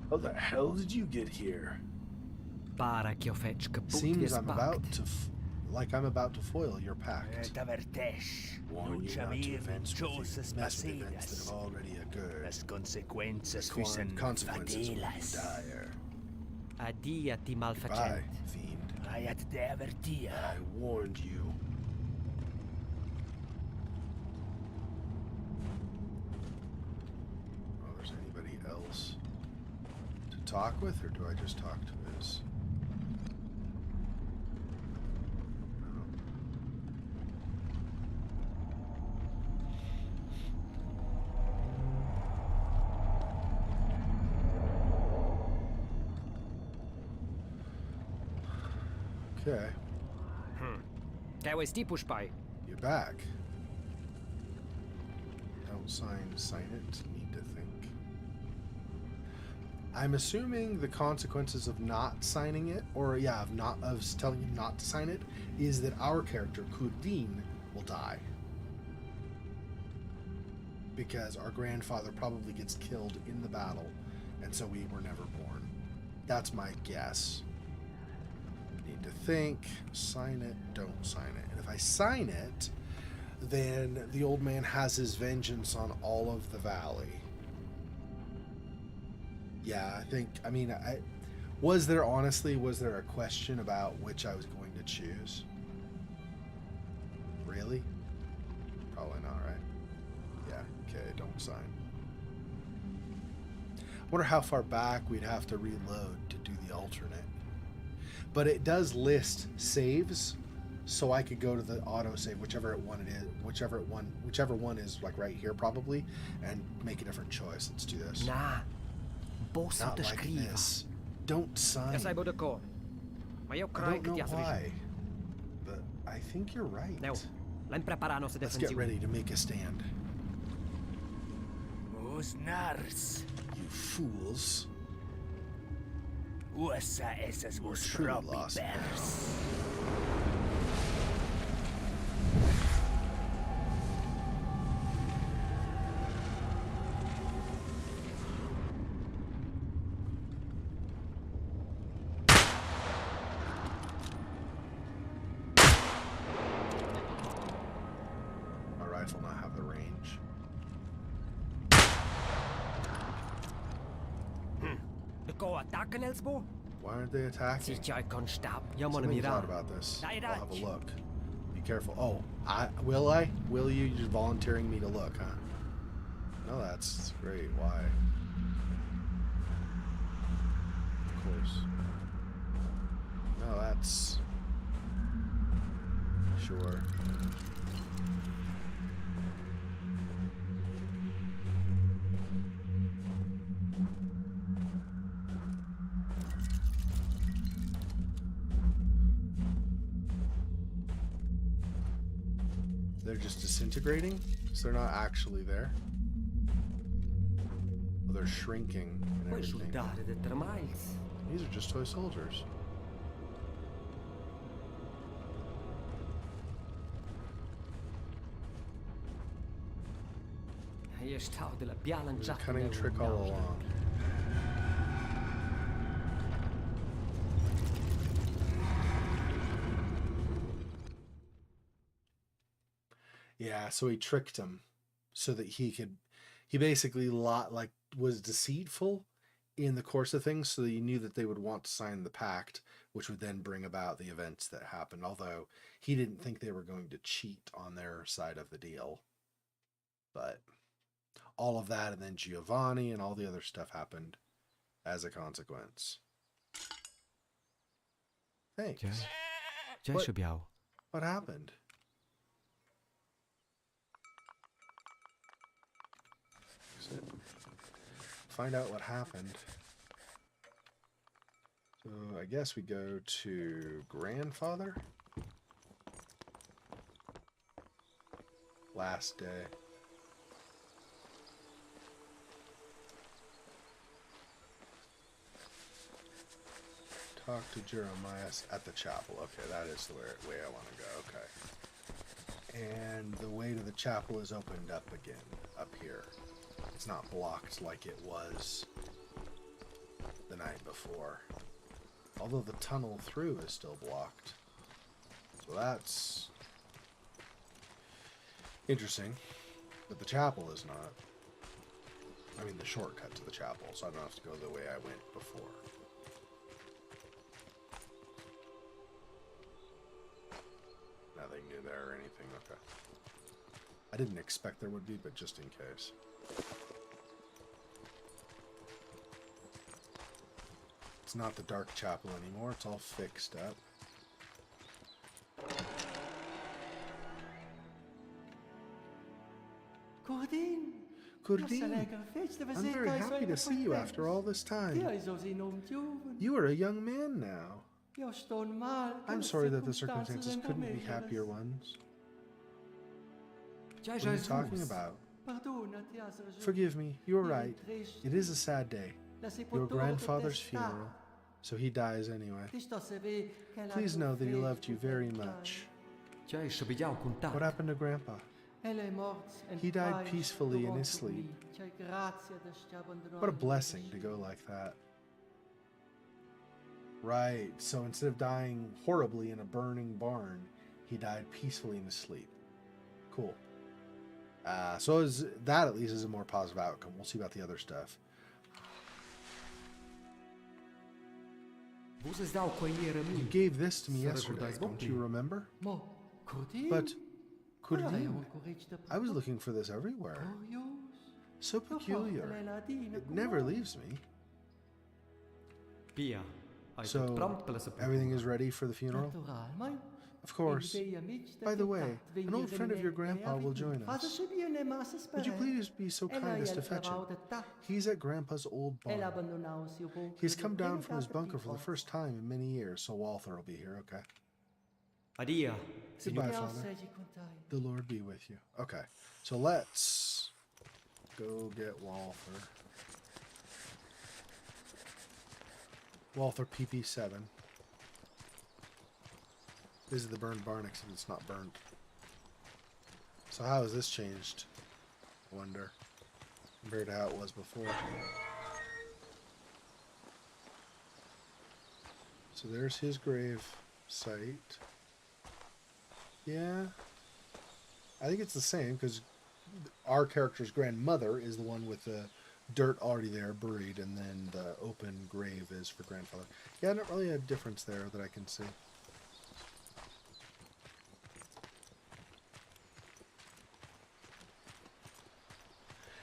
How the hell did you get here? Seems I'm about to foil your pact. Warn you not to mess with events that have already occurred. The consequences will be dire. Goodbye, fiend. I warned you. Oh, there's anybody else to talk with, or do I just talk to his? Okay. You're back. Don't sign it. Need to think. I'm assuming the consequences of not signing it, or yeah, of telling him not to sign it, is that our character, Kudin, will die. Because our grandfather probably gets killed in the battle, and so we were never born. That's my guess. Need to think, sign it, don't sign it. And if I sign it, then the old man has his vengeance on all of the valley. Yeah, was there a question about which I was going to choose? Really? Probably not, right? Yeah, okay, don't sign. I wonder how far back we'd have to reload to do the alternate. But it does list saves, so I could go to the autosave, whichever one is like right here probably, and make a different choice. Let's do this. Not like this. Don't sign. I don't know why, but I think you're right. Let's get ready to make a stand. You fools. We're truly lost now. My rifle not have the range. Why aren't they attacking? Something thought about this. I'll have a look. Be careful. Oh, will I? Will you? Just volunteering me to look, huh? No, that's great. Why? Of course. No, that's... Sure. They're just disintegrating, so they're not actually there. Well, they're shrinking and everything. These are just toy soldiers. There's a cunning trick all along. Yeah, so he tricked him so that he could he basically was deceitful in the course of things, so that you knew that they would want to sign the pact, which would then bring about the events that happened. Although he didn't think they were going to cheat on their side of the deal, but all of that, and then Giovanni and all the other stuff happened as a consequence. Thanks. Cześć, Biał. What happened? Find out what happened. So I guess we go to grandfather. Last day. Talk to Jeremiah at the chapel. Okay, that is the way I want to go. Okay. And the way to the chapel is opened up again, up here. It's not blocked like it was the night before. Although the tunnel through is still blocked. So that's interesting. But the chapel is not. I mean, the shortcut to the chapel, so I don't have to go the way I went before. Nothing new there or anything, okay. I didn't expect there would be, but just in case. It's not the dark chapel anymore, it's all fixed up. Cordine, I'm very happy to see you after all this time. You are a young man now. I'm sorry that the circumstances couldn't be happier ones. What are you talking about? Forgive me, you're right. It is a sad day. Your grandfather's funeral, so he dies anyway. Please know that he loved you very much. What happened to Grandpa? He died peacefully in his sleep. What a blessing to go like that. Right, so instead of dying horribly in a burning barn, he died peacefully in his sleep. Cool. So that at least is a more positive outcome. We'll see about the other stuff. You gave this to me yesterday, don't you remember? But, Cordine, I was looking for this everywhere. So peculiar. It never leaves me. So, everything is ready for the funeral? Of course. By the way, an old friend of your grandpa will join us. Would you please be so kind as to fetch him? He's at Grandpa's old barn. He's come down from his bunker for the first time in many years, so Walther will be here, okay? Goodbye, Father. The Lord be with you. Okay, so let's go get Walther. Walther PP7. This is the burned barn, except it's not burnt. So how has this changed? I wonder. Compared to how it was before. So there's his grave site. Yeah. I think it's the same, because our character's grandmother is the one with the dirt already there, buried, and then the open grave is for grandfather. Yeah, not really a difference there that I can see.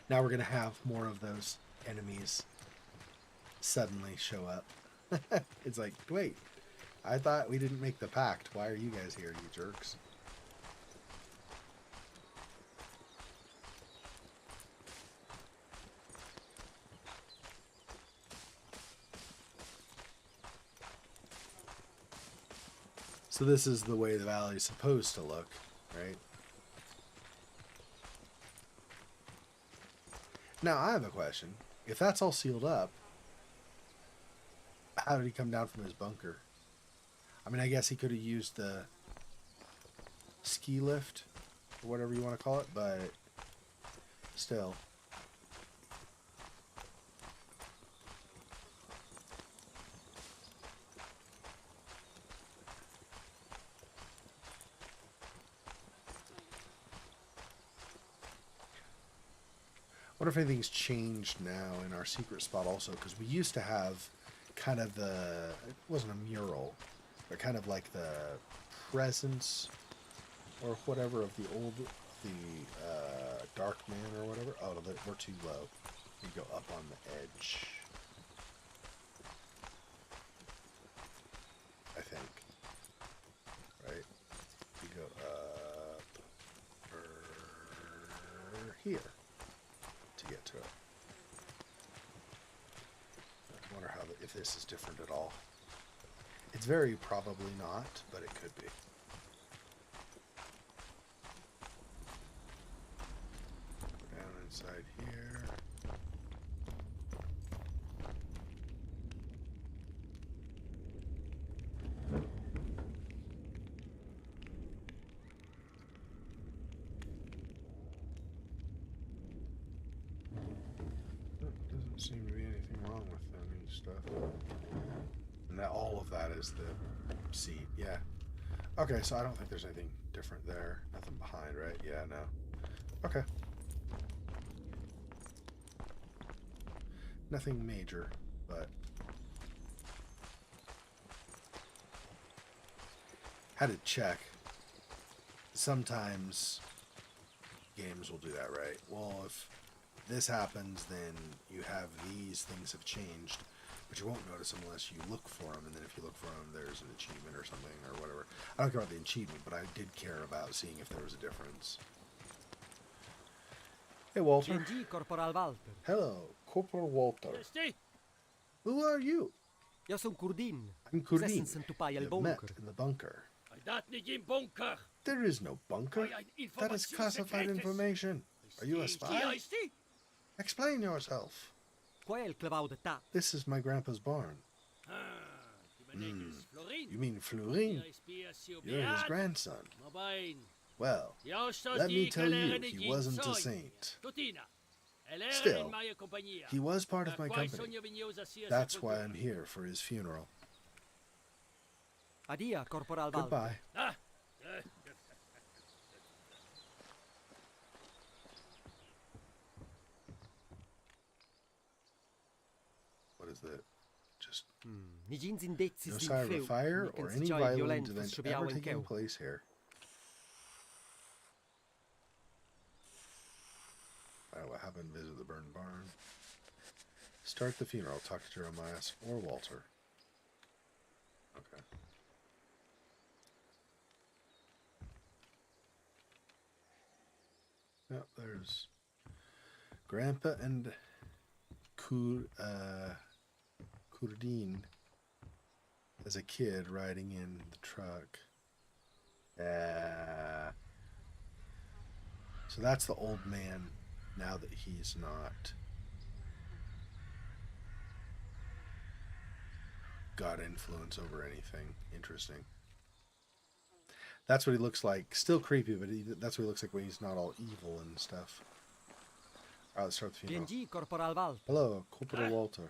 Now we're going to have more of those enemies suddenly show up. It's like, wait, I thought we didn't make the pact. Why are you guys here, you jerks? So this is the way the valley is supposed to look, right? Now, I have a question. If that's all sealed up, how did he come down from his bunker? I mean, I guess he could have used the ski lift, or whatever you want to call it, but still. wonder if anything's changed now in our secret spot also, because we used to have kind of it wasn't a mural, but kind of like the presence or whatever of the dark man or whatever. Oh, no, we're too low. We go up on the edge, I think. Right? We go up here to get to it. I wonder if this is different at all. It's very probably not, but it could be. Go down inside here. Doesn't seem to be anything wrong with any stuff. And that all of that is the seat, yeah. Okay, so I don't think there's anything different there. Nothing behind, right? Yeah, no. Okay. Nothing major, but had to check. Sometimes games will do that, right? Well, if this happens, then you have these things have changed, but you won't notice them unless you look for them, and then if you look for them, there's an achievement or something, or whatever. I don't care about the achievement, but I did care about seeing if there was a difference. Hey, Walter. PNG, Corporal Walter. Hello, Corporal Walter. Who are you? Jag som Kurdin. I'm Kurdin. Zessen sen tupai el We met bunker. in the bunker. Dat niet in bunker. There is no bunker. That is classified information. Are you a spy? Explain yourself. Qua el clavau de tat. This is my grandpa's barn. You mean Florin? You're his grandson. Well, let me tell you, he wasn't a saint. Still, he was part of my company. That's why I'm here for his funeral. Adia, Corporal Walter. Goodbye. What is that? Just Ni gins indezzi no sin sign of a feu, fire ni or cans any giai violent violent event schubiau ever en taking keu. place here. Alright, what happened? Visit the burned barn. Start the funeral. Talk to Jeremiah or Walter. Okay. Yep, there's Grandpa and Kurdin as a kid riding in the truck. So that's the old man now that he's not got influence over anything. Interesting. That's what he looks like. Still creepy, but that's what he looks like when he's not all evil and stuff. All right, let's start the funeral. PNG, Corporal Walter. Hello, Corporal Walter.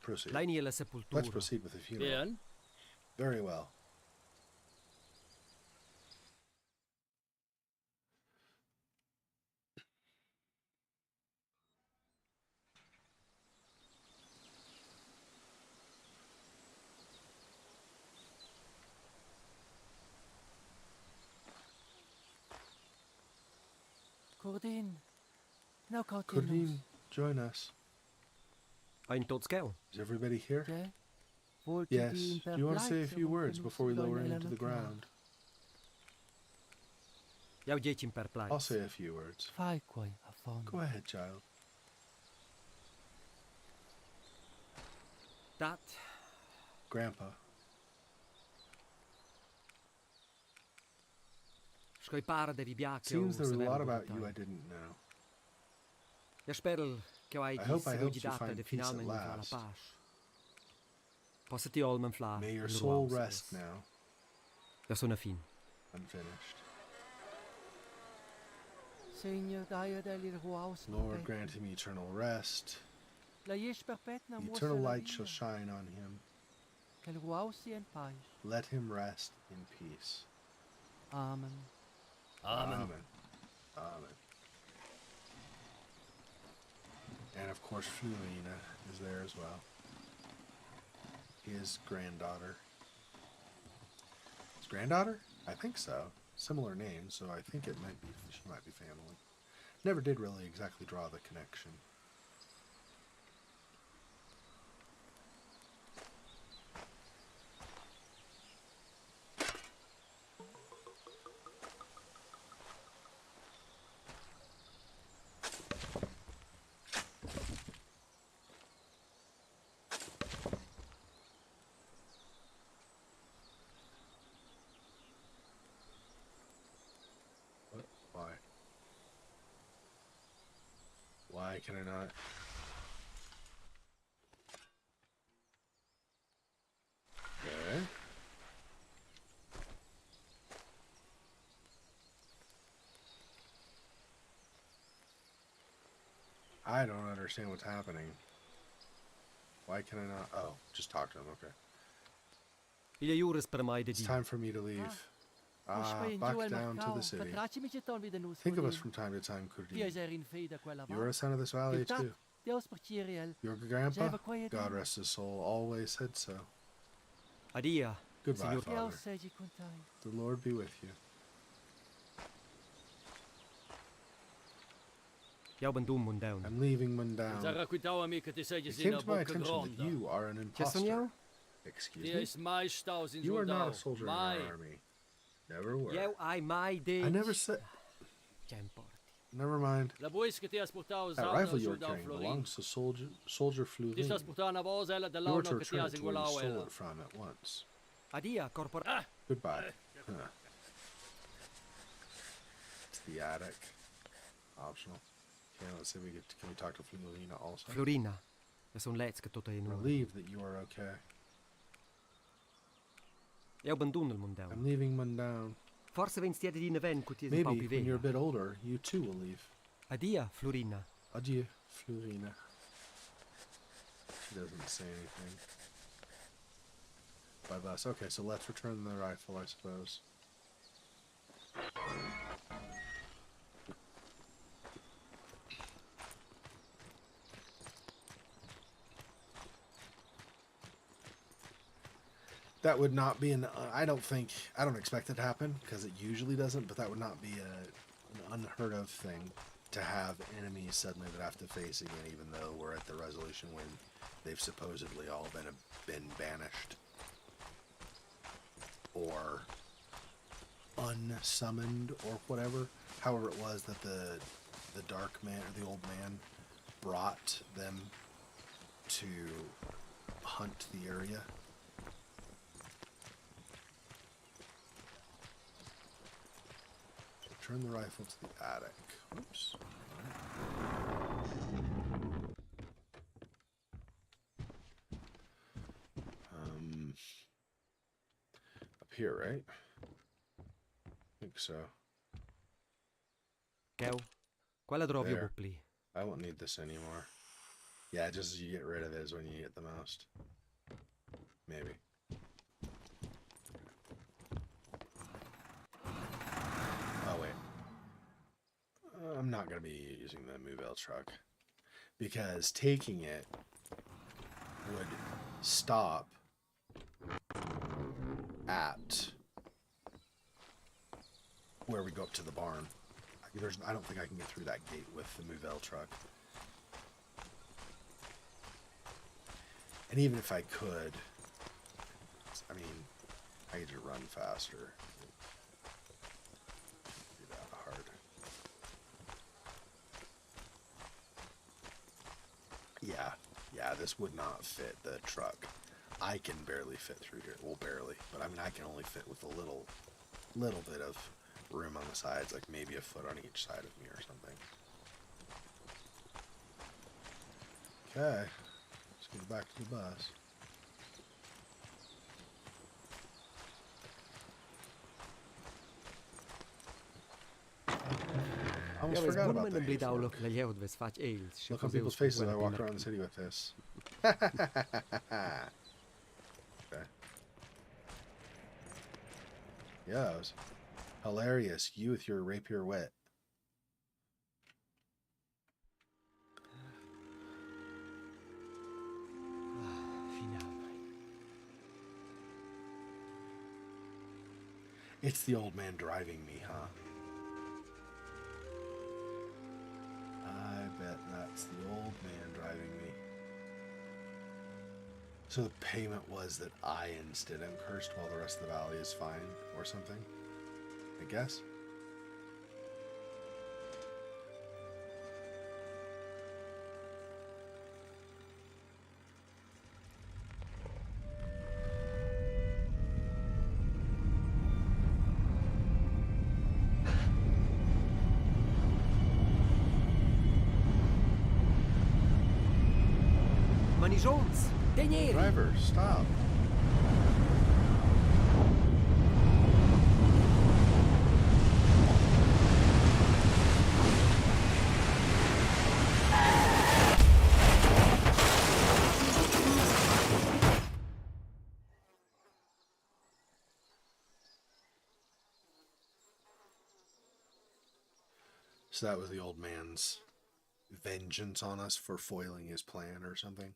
Proceed. Laini la Let's sepultura. proceed with the funeral. Very well. Kurdin. No Kurdin, join us. Untold Sker. Is everybody here? Yes. Do you want to say a few words before we lower him into the ground? Jau djecim per plats. I'll say a few words. Go ahead, child. Dat. Grandpa. Scoi para de vibiac. Seems there was a lot about you I didn't know. Ja sperel che ai I hope I helped you data find de peace at finalmente la last. paz. Possa ti olmen fla. May your soul rest now, Ja sono fin. unfinished. Lord Lord, grant him eternal rest. The eternal light shall shine on him. Let him rest in peace. Amen. Amen. Amen. Amen. And of course, Florina is there as well. His granddaughter. His granddaughter? I think so. Similar name, so I think it might be. She might be family. Never did really exactly draw the connection. Why can I not? Okay. I don't understand what's happening. Why can I not? Oh, just talk to him. Okay. Il è juris per mai de It's di. time for me to leave. Back down to the city. Think of us from time to time, Kurdi. You are a son of this valley too. Your grandpa, God rest his soul, always said so. Adia. Goodbye, Signor- Father. The Lord be with you. Jou ben doen Mundaun. I'm leaving Mundaun. Sarà qui tau amica ti sei It sin came a to my bocca attention that gronda. you are an C'è son imposter. jou? Excuse Ti me? is mai staus in You are not a soldau. soldier in Mai. our army. Never were. Jou ai mai de. I never said... C'è importi. Never mind. La bois che ti has portau That salda rifle you're soldau carrying Florin. belongs to soldier Ti Flurine. stas portau na voz ela You are to dell'auno che ti return has it in to where you quell'au stole ela. it from at once. Adia, corpora. Goodbye. Huh. It's the attic. Optional. Okay, let's see if can we talk to Florina also? Florina. E son lets che tutto è in ora. Relieved that you are okay. Jou ben doen il Mundaun. I'm leaving Mundaun. Forse vens ti di neven cu ti un Maybe pau pi when you're a veglia. bit older, you too will leave. Adia, Florina. Adieu, Florina. She doesn't say anything. By bus. Okay, so let's return the rifle, I suppose. That would not be an... I don't expect it to happen, because it usually doesn't, but that would not be an unheard of thing to have enemies suddenly that have to face again, even though we're at the resolution when they've supposedly all been banished. Or unsummoned, or whatever. However it was that the dark man, or the old man, brought them to hunt the area. Turn the rifle to the attic. Oops. Up here, right? I think so. Jou. Quella drovio There. bupli. I won't need this anymore. Yeah, just as you get rid of it is when you need it the most. Maybe. Oh, wait. I'm not going to be using the Move-L truck. Because taking it would stop at where we go up to the barn. I don't think I can get through that gate with the Move-L truck. And even if I could, I mean, I could just run faster. Be that hard. Yeah, this would not fit the truck. I can barely fit through here. Well, barely, but I mean, I can only fit with a little bit of room on the sides, like maybe a foot on each side of me or something. Okay, let's get back to the bus. I almost Jou is forgot bun about men the bli dau hay look la jeud ves fac eils. Look on people's faces as I walk around the city with this. Okay. Yeah, it was hilarious. You with your rapier wit. It's the old man driving me, huh? I bet that's the old man driving me. So the payment was that I instead am cursed while the rest of the valley is fine, or something, I guess. Mani Jones, Denieri! Driver, stop. So that was the old man's vengeance on us for foiling his plan or something.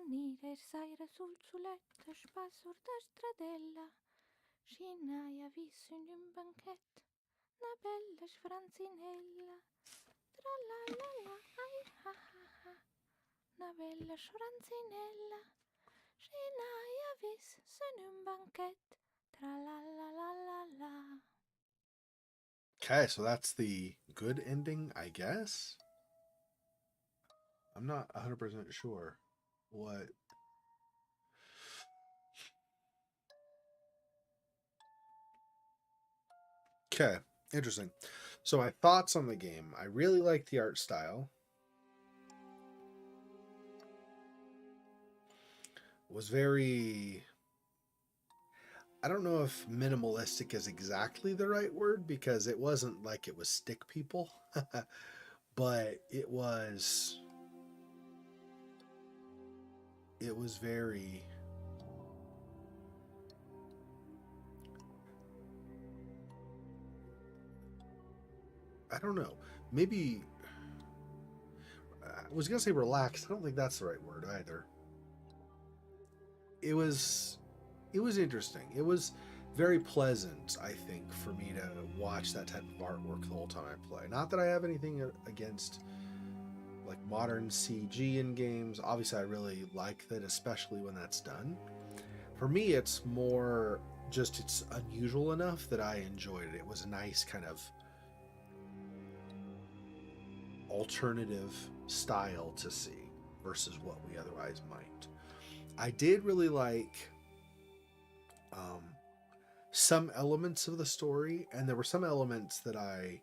Unire saira sul suletto, spassor da stradella. Scinaia visso in un banchet, una bella sfranzinella. Tra la la la, ai ha ha ha. Una bella sfranzinella. Scinaia visso in un banchet, tra la la la la la. Okay, so that's the good ending, I guess. I'm not 100% sure what. Okay, interesting. So my thoughts on the game. I really like the art style. It was very... I don't know if minimalistic is exactly the right word, because it wasn't like it was stick people. But it was very... I don't know. Maybe... I was going to say relaxed. I don't think that's the right word either. It was interesting. It was very pleasant, I think, for me to watch that type of artwork the whole time I play. Not that I have anything against like modern CG in games. Obviously, I really like that, especially when that's done. For me, it's more just it's unusual enough that I enjoyed it. It was a nice kind of alternative style to see versus what we otherwise might. I did really like some elements of the story, and there were some elements that I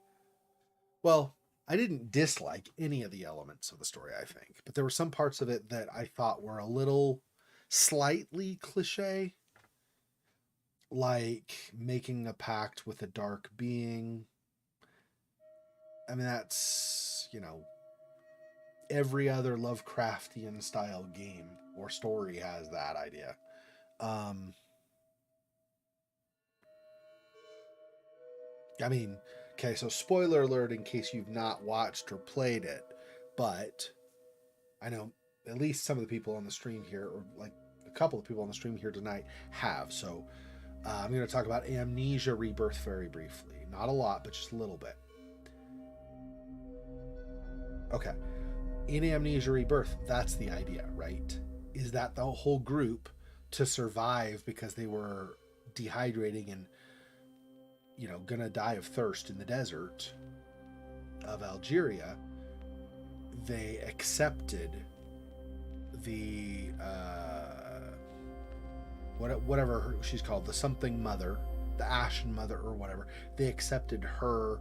didn't dislike any of the elements of the story, I think, but there were some parts of it that I thought were a little slightly cliche, like making a pact with a dark being. I mean, that's, every other Lovecraftian style game or story has that idea. I mean, okay, so spoiler alert in case you've not watched or played it, but I know at least some of the people on the stream here, or like a couple of people on the stream here tonight have. So I'm going to talk about Amnesia Rebirth very briefly. Not a lot, but just a little bit. Okay. In Amnesia Rebirth, that's the idea, right? Is that the whole group, to survive because they were dehydrating and gonna die of thirst in the desert of Algeria, they accepted the whatever she's called, the something mother, the Ashen Mother or whatever. They accepted her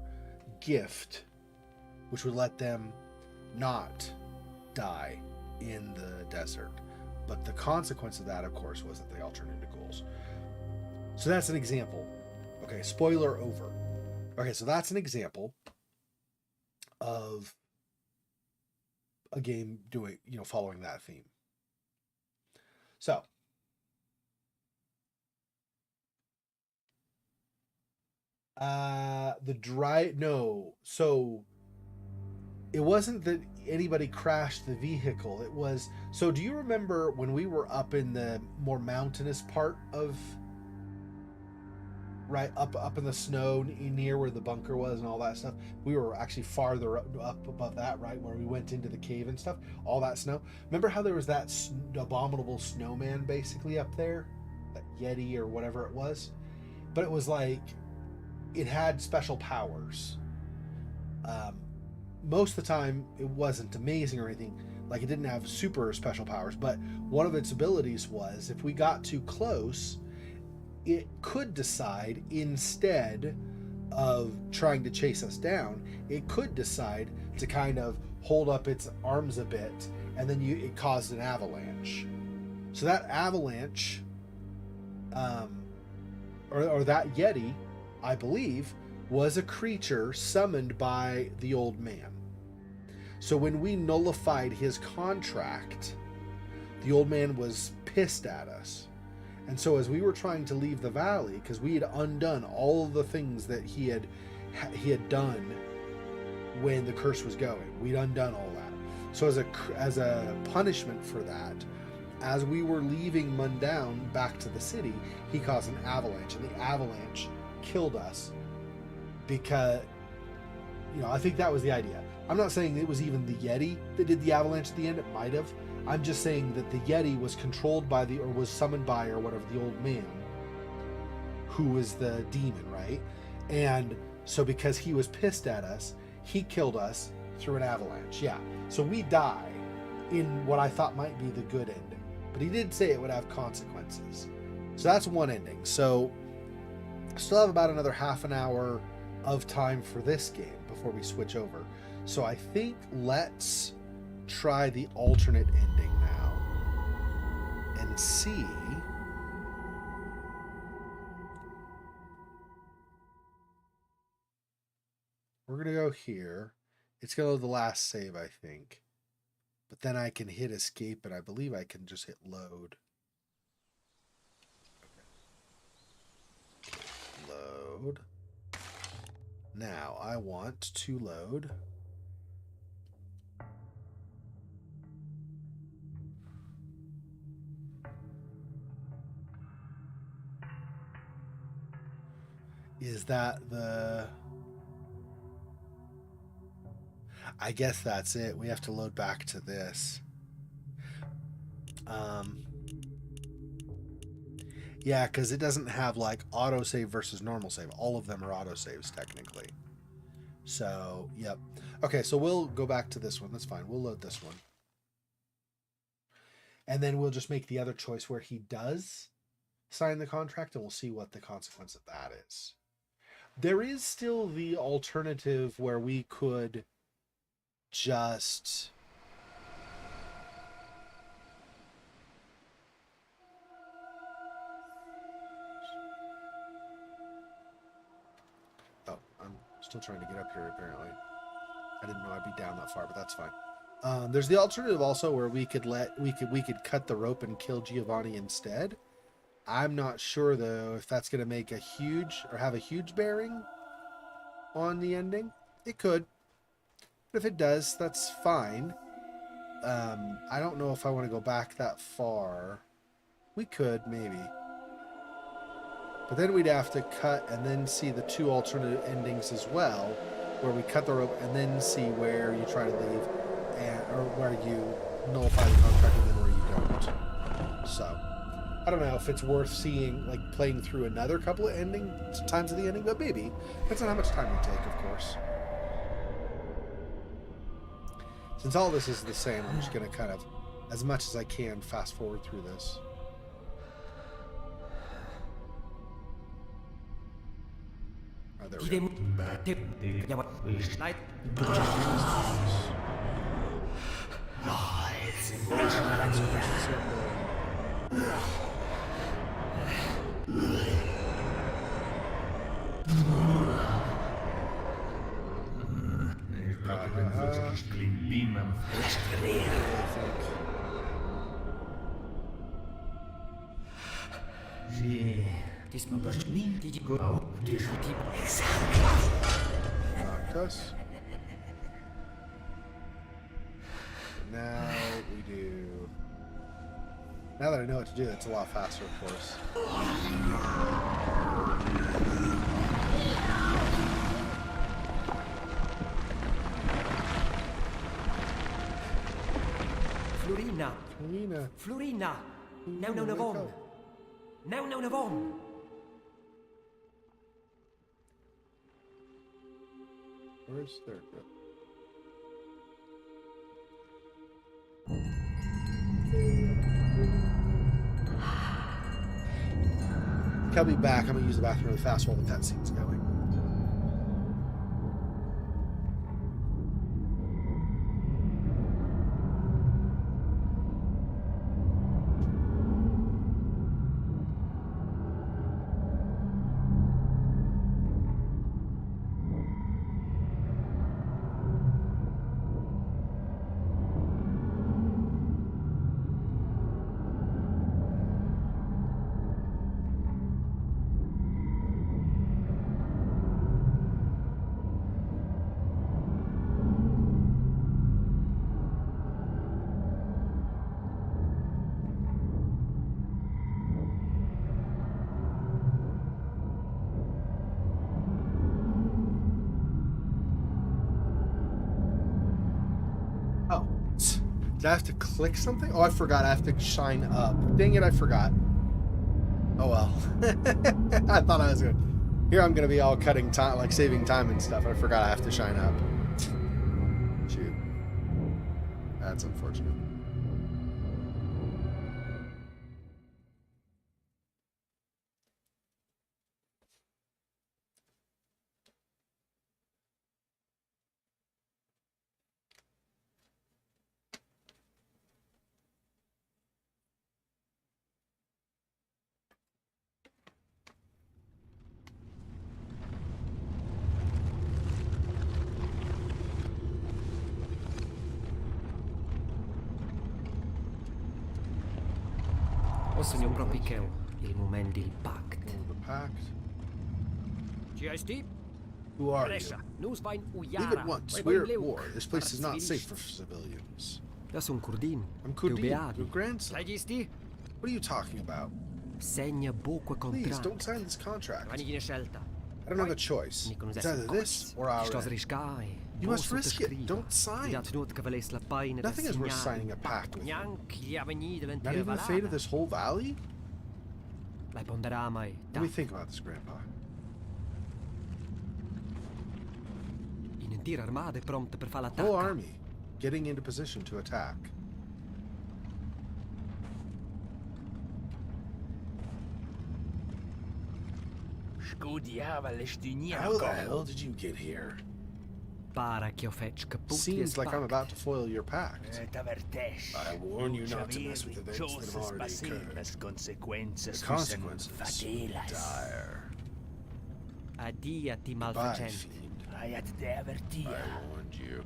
gift, which would let them not die in the desert. But the consequence of that, of course, was that they all turned into ghouls. So that's an example. Okay, spoiler over. Okay, so that's an example of a game doing, following that theme. So, so it wasn't that anybody crashed the vehicle. It was, so do you remember when we were up in the more mountainous part of right up in the snow near where the bunker was and all that stuff. We were actually farther up above that, right, where we went into the cave and stuff. All that snow. Remember how there was that abominable snowman basically up there, that Yeti or whatever it was, but it was like it had special powers. Most of the time it wasn't amazing or anything, like it didn't have super special powers, but one of its abilities was if we got too close, it could decide, instead of trying to chase us down, it could decide to kind of hold up its arms a bit, and then it caused an avalanche. So that avalanche, or that Yeti, I believe, was a creature summoned by the old man. So when we nullified his contract, the old man was pissed at us. And so as we were trying to leave the valley, because we had undone all of the things that he had done when the curse was going, we'd undone all that. So as a punishment for that, as we were leaving Mundaun back to the city, he caused an avalanche, and the avalanche killed us because, I think that was the idea. I'm not saying it was even the Yeti that did the avalanche at the end. It might have. I'm just saying that the Yeti was controlled by or was summoned by, or whatever, the old man, who was the demon, right? And so because he was pissed at us, he killed us through an avalanche. Yeah. So we die in what I thought might be the good ending. But he did say it would have consequences. So that's one ending. So still have about another half an hour of time for this game before we switch over. So I think let's try the alternate ending now and see we're gonna go here. It's gonna load the last save, I think, but then I can hit escape, and I believe I can just hit load. Okay. Load. Now I want to load is that the... I guess that's it. We have to load back to this. Yeah, because it doesn't have like autosave versus normal save. All of them are autosaves technically. So, yep. Okay, so we'll go back to this one. That's fine. We'll load this one. And then we'll just make the other choice where he does sign the contract, and we'll see what the consequence of that is. There is still the alternative where we could just... Oh, I'm still trying to get up here, apparently. I didn't know I'd be down that far, but that's fine. There's the alternative also where we could cut the rope and kill Giovanni instead. I'm not sure though if that's going to make have a huge bearing on the ending. It could, but if it does, that's fine. I don't know if I want to go back that far. We could maybe, but then we'd have to cut and then see the two alternate endings as well, where we cut the rope and then see where you try to leave, or where you nullify the contract and then where you don't. So I don't know if it's worth seeing, like playing through another couple of times of the ending, but maybe. Depends on how much time we take, of course. Since all this is the same, I'm just going to kind of, as much as I can, fast forward through this. Oh, there we go. Knocked us. Now we do. Now that I know what to do, it's a lot faster, of course. Florina! Nina. Florina! Now wake Navon! up. Now Navon! Where's there? I'll be back. I'm gonna use the bathroom really fast while the cutscene's going. Oh, did I have to click something? Oh, I forgot. I have to shine up. Dang it, I forgot. Oh well. I thought I was gonna. Here I'm gonna be all cutting time, like saving time and stuff. I forgot I have to shine up. Shoot. That's unfortunate. O sogno proprio che ho il momento del pact. The pact. GST? Who are you? Brescia, Newsvine Leave Ujara. it once. We're at war. This place is not safe for civilians. Ja son Kurdin. I'm Kurdin, beadi. your grandson. Registi? What are you talking about? Segna buco Please, contract. don't sign this contract. Ani gine scelta. I don't have a choice. Ni It's either this or our Stos end. riscai. You must risk it. Don't sign. Dat not che valesse la paina Nothing is worth signing a pact with. Neanche gli avvenì Not diventare even the fate of this whole valley? La ponderà mai. Let me think about this, Grandpa. In intera armata è pronta per fare Whole l'attacco. army getting into position to attack. How the hell did you get here? Para che ho fetch caputi Seems like I'm about to foil your pact. T'averteix. I warn you not to mess with events that have already occurred. Les consequences The consequences fatelas. dire. Addia ti Bye, malfacenti. fiend. Raiat te avertia. I warned you.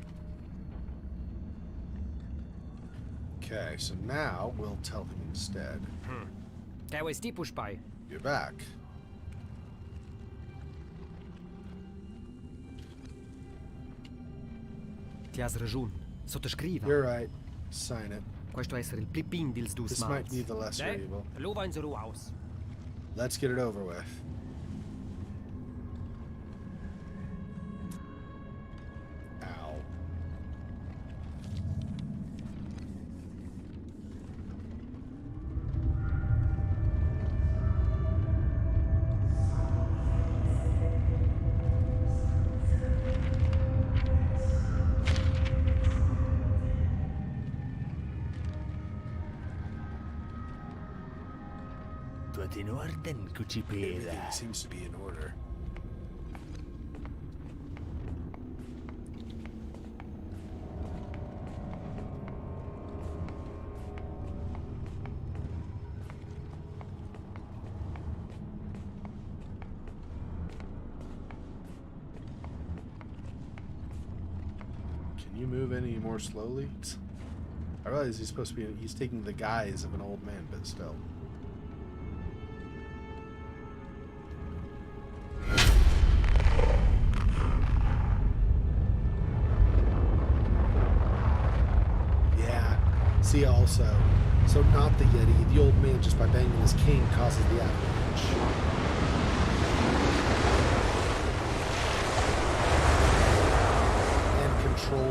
Okay, so now we'll tell him instead. Te vuoi sti pushpai? You're back. Ti has ragione. Sottoscriva. You're right. Sign it. Questo essere il plipin dils dus This might be the lesser Ne? evil. Luva in zero house. Let's get it over with. Ow. Tuot in orden, cucipeda. Everything seems to be in order. Can you move any more slowly? I realize he's supposed to be. He's taking the guise of an old man, but still. Yeah. See also. So not the Yeti. The old man, just by banging his cane, causes the avalanche.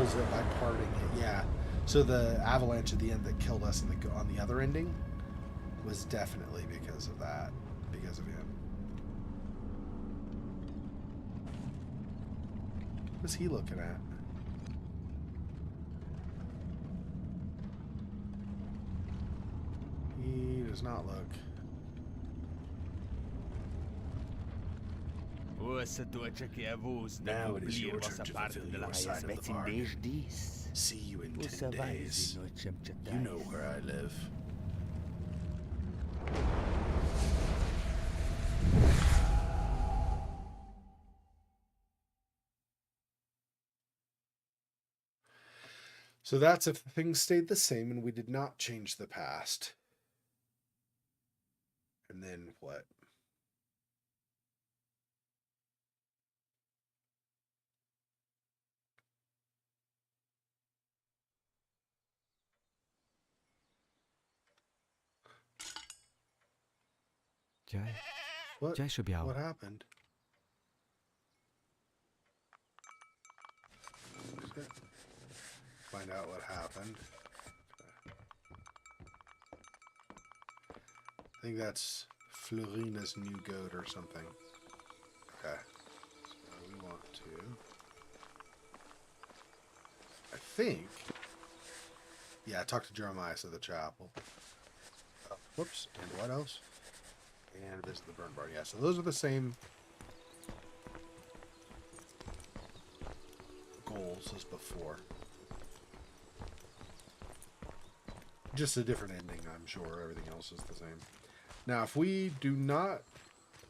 kills it by parting it. Yeah. So the avalanche at the end that killed us on the other ending was definitely because of that, because of him. What's he looking at? He does not look. Ouça tu que a voz de Now it is cumprir your vossa turn to parte fulfill de la your side of the in bargain. 10 dias. See you in Ouça 10 vais days. e noite You know where I live. So that's if things stayed the same and we did not change the past. And then what? What? Jai Shabiao. What happened? Find out what happened. I think that's Florina's new goat or something. Okay. So we want to... I think... Yeah, talk to Jeremiah at the chapel. Oh, whoops. And what else? And visit the burn barn. Yeah, so those are the same goals as before. Just a different ending, I'm sure. Everything else is the same. Now, if we do not...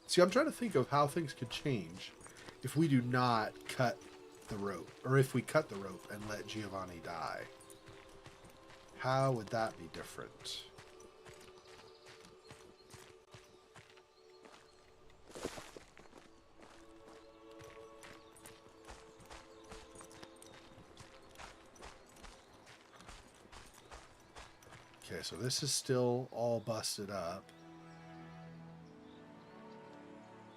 See, I'm trying to think of how things could change if we do not cut the rope. Or if we cut the rope and let Giovanni die. How would that be different? Okay, so this is still all busted up.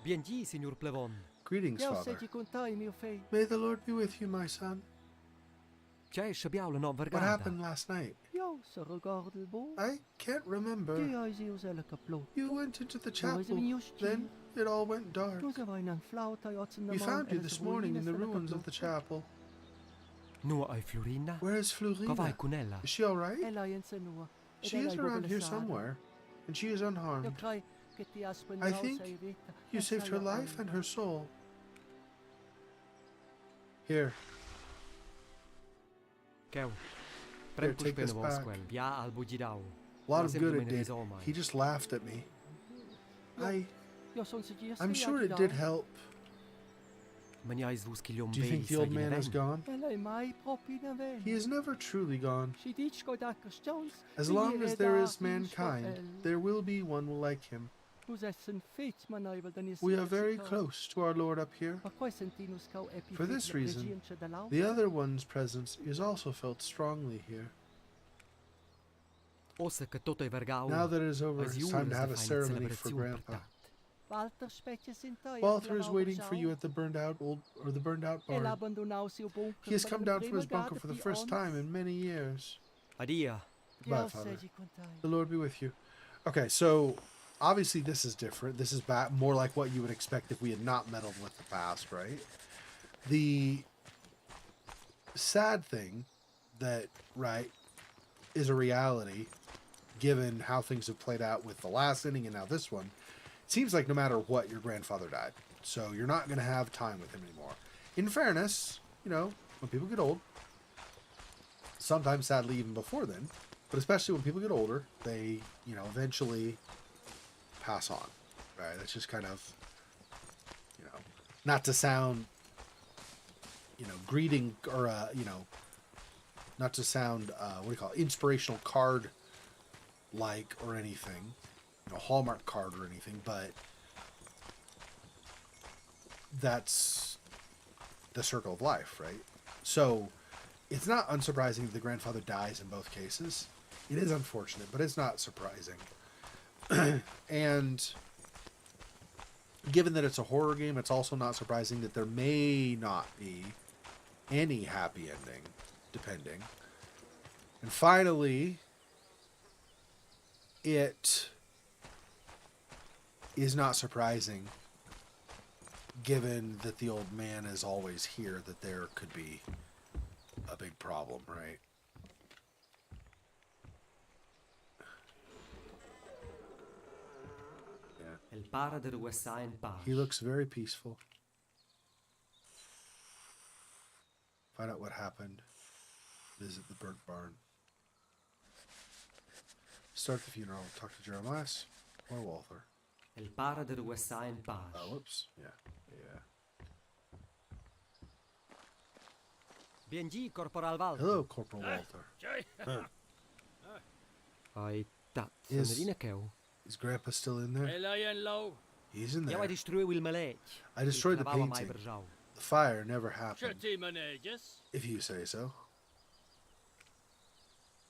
Bien signor Plevon. Greetings, Io Father. sei contai, mio fei. May the Lord be with you, my son. Jai Shabiao la non What vergata. happened last night? Io so regarde il beau. I can't remember. Che hai usato la caplo. You went into the Dove chapel, sei venuto? then it all went dark. Dove vai nan flauta io in We found you this morning in the ruins of the chapel. Nu ai Florina. Where is Go vai Florina? con ella. Is she all right? Ella è insenua. She is around here somewhere, and she is Io unharmed. crei che ti ha I think you saved her life and her soul. Here, Keu. Here, take this Prem back. puspene via al bugidau. a lot of good it did. He just laughed at me. I'm sure it did help. Do you think the old man is gone? He is never truly gone. As long as there is mankind, there will be one like him. We are very close to our Lord up here. For this reason, the other one's presence is also felt strongly here. Now that it is over, it's time to have a ceremony for Grandpa. Walter is waiting for you at the burned out barn. He has come down from his bunker for the first time in many years. Adia. Goodbye, Father. The Lord be with you. Okay, so obviously this is different. This is more like what you would expect if we had not meddled with the past, right? The sad thing that, right, is a reality, given how things have played out with the last inning and now this one, it seems like no matter what, your grandfather died. So you're not going to have time with him anymore. In fairness, you know, when people get old, sometimes sadly even before then, but especially when people get older, they, you know, eventually pass on, right? That's just kind of, you know, not to sound, you know, greeting or, you know, not to sound, what do you call it, inspirational card like or anything, you know, Hallmark card or anything, but that's the circle of life, right? So it's not unsurprising that the grandfather dies in both cases. It is unfortunate, but it's not surprising. And given that it's a horror game, it's also not surprising that there may not be any happy ending, depending. And finally, it is not surprising, given that the old man is always here, that there could be a big problem, right? El para de ruessa en paz. He looks very peaceful. Find out what happened. Visit the burnt barn. Start the funeral. Talk to Jeremiah or Walther. El para de ruessa en paz. Oh, whoops. Yeah. Bienji, Corporal Walter. Hello, Corporal Walter. Ai, dat. Is- Samarina keu. Is Grandpa still in there? Elian Low. He's in Ja, there. hij destruiu il malech. I destroyed the Travava mai painting. berjau. The fire never happened, Shirty manages. if you say so.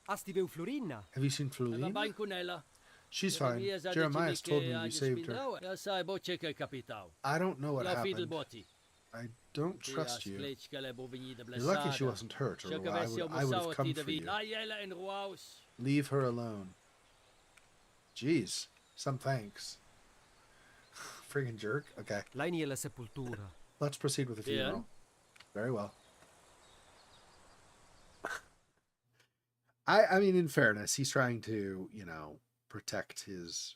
Asti veu Florina. Have you seen La Florina? Bankunella. She's fine. Jeremiah told me you saved her. Ja sai boche che capitao. I don't know what La fidel happened. boti. I don't trust you. You're You're lucky she wasn't hurt, or I would have come for you. Leave her alone. Jeez. Some thanks. Friggin' jerk. Okay. Laini la sepultura. Let's proceed with the funeral. Very well. I mean, in fairness, he's trying to, protect his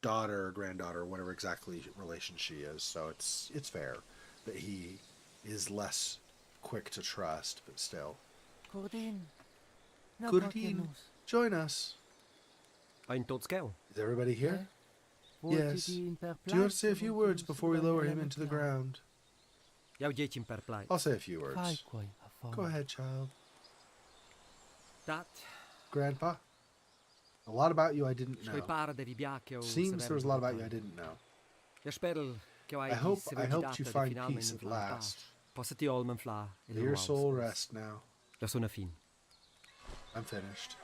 daughter or granddaughter, whatever exactly relation she is. So it's fair that he is less quick to trust, but still. Cordin. Cordin, join us. Untold skeu. Is everybody here? Yes. Do you want to say a few words before we lower him into the ground? Jau jeetjin per pleit. I'll say a few words. Go ahead, child. Dat. Grandpa, a lot about you I didn't Scoi know. para de vi biacchio. Seems there was a lot about you I didn't know. Ja spero che I hope you find peace at last. Possa ti olmen fla. May your soul rest now. Ja sono fin. I'm finished.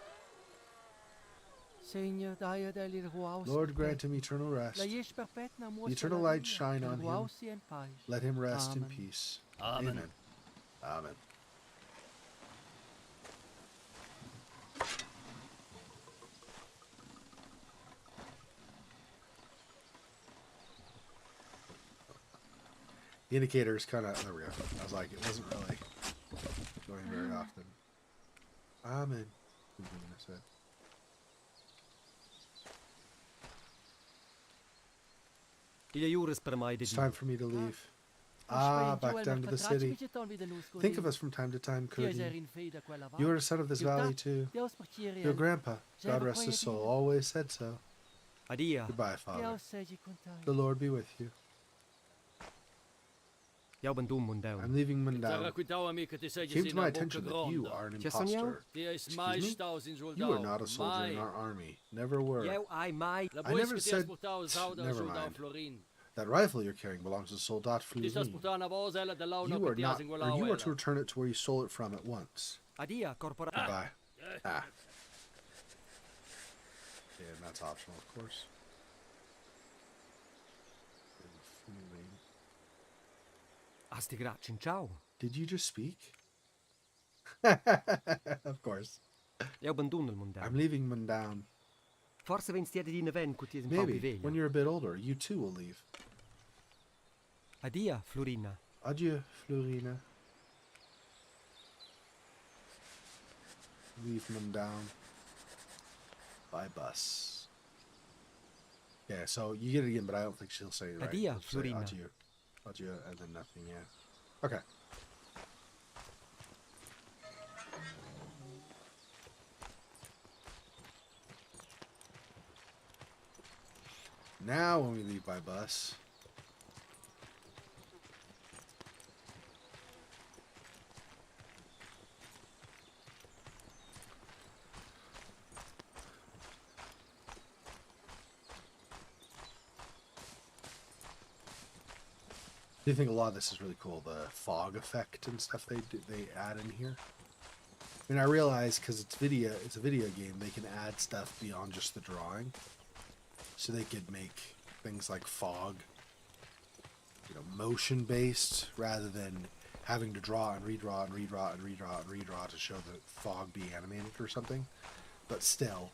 Seigneur, daia deli ruaus. Lord, grant him eternal rest. La yesh perpetna The eternal light shine on him. Ruausi en paz. Let him rest in Amen. peace. Amen. Amen. Amen. The indicator is kind of, there we go. I was like, it wasn't really going very often. Amen. That's it. Il juris per mai de It's time for me to leave. Back down to the city. Think of us from time to time, Cody. You are a son of this valley too. Your grandpa, God rest his soul, always said so. Adia. Goodbye, Father. The Lord be with you. Jau ben dum Mundaun. I'm leaving Mundaun. It came to my attention that you are an impostor. Excuse me? You are not a soldier in our army. Never were. Jau ai mai. I never said... Never mind. That rifle you're carrying belongs to Soldat Florin. You are not... Or you are to return it to where you stole it from at once. Adia, corporal. Goodbye. Ah. Yeah, and that's optional, of course. Asti gracin, ciao. Did you just speak? Of course. Jau ben dum nel Mundaun. I'm leaving Mundaun. Forse vens tiede di neven cu ti un po' Maybe, veglia. when you're a bit older, you too will leave. Adia, Florina. Adieu, Florina. Leave Mundaun by bus. Yeah, so you get it again, but I don't think she'll say it right. Adia, She'll say Florina. Adieu. Adieu, and then nothing, yeah. Okay. Now when we leave by bus... I do think a lot of this is really cool. The fog effect and stuff they add in here. I mean, I realize because it's a video game, they can add stuff beyond just the drawing. So they could make things like fog, motion based rather than having to draw and redraw and redraw and redraw and redraw to show the fog be animated or something. But still,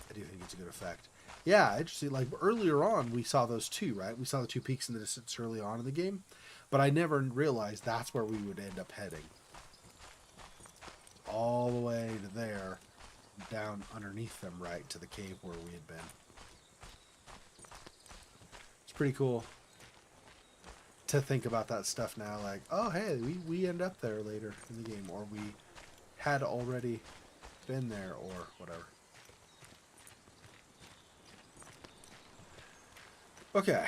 I do think it's a good effect. Yeah, interesting. Like earlier on, we saw those two, right? We saw the two peaks in the distance early on in the game, but I never realized that's where we would end up heading. All the way to there, down underneath them, right to the cave where we had been. It's pretty cool to think about that stuff now. Like, oh, hey, we end up there later in the game, or we had already been there, or whatever. Okay.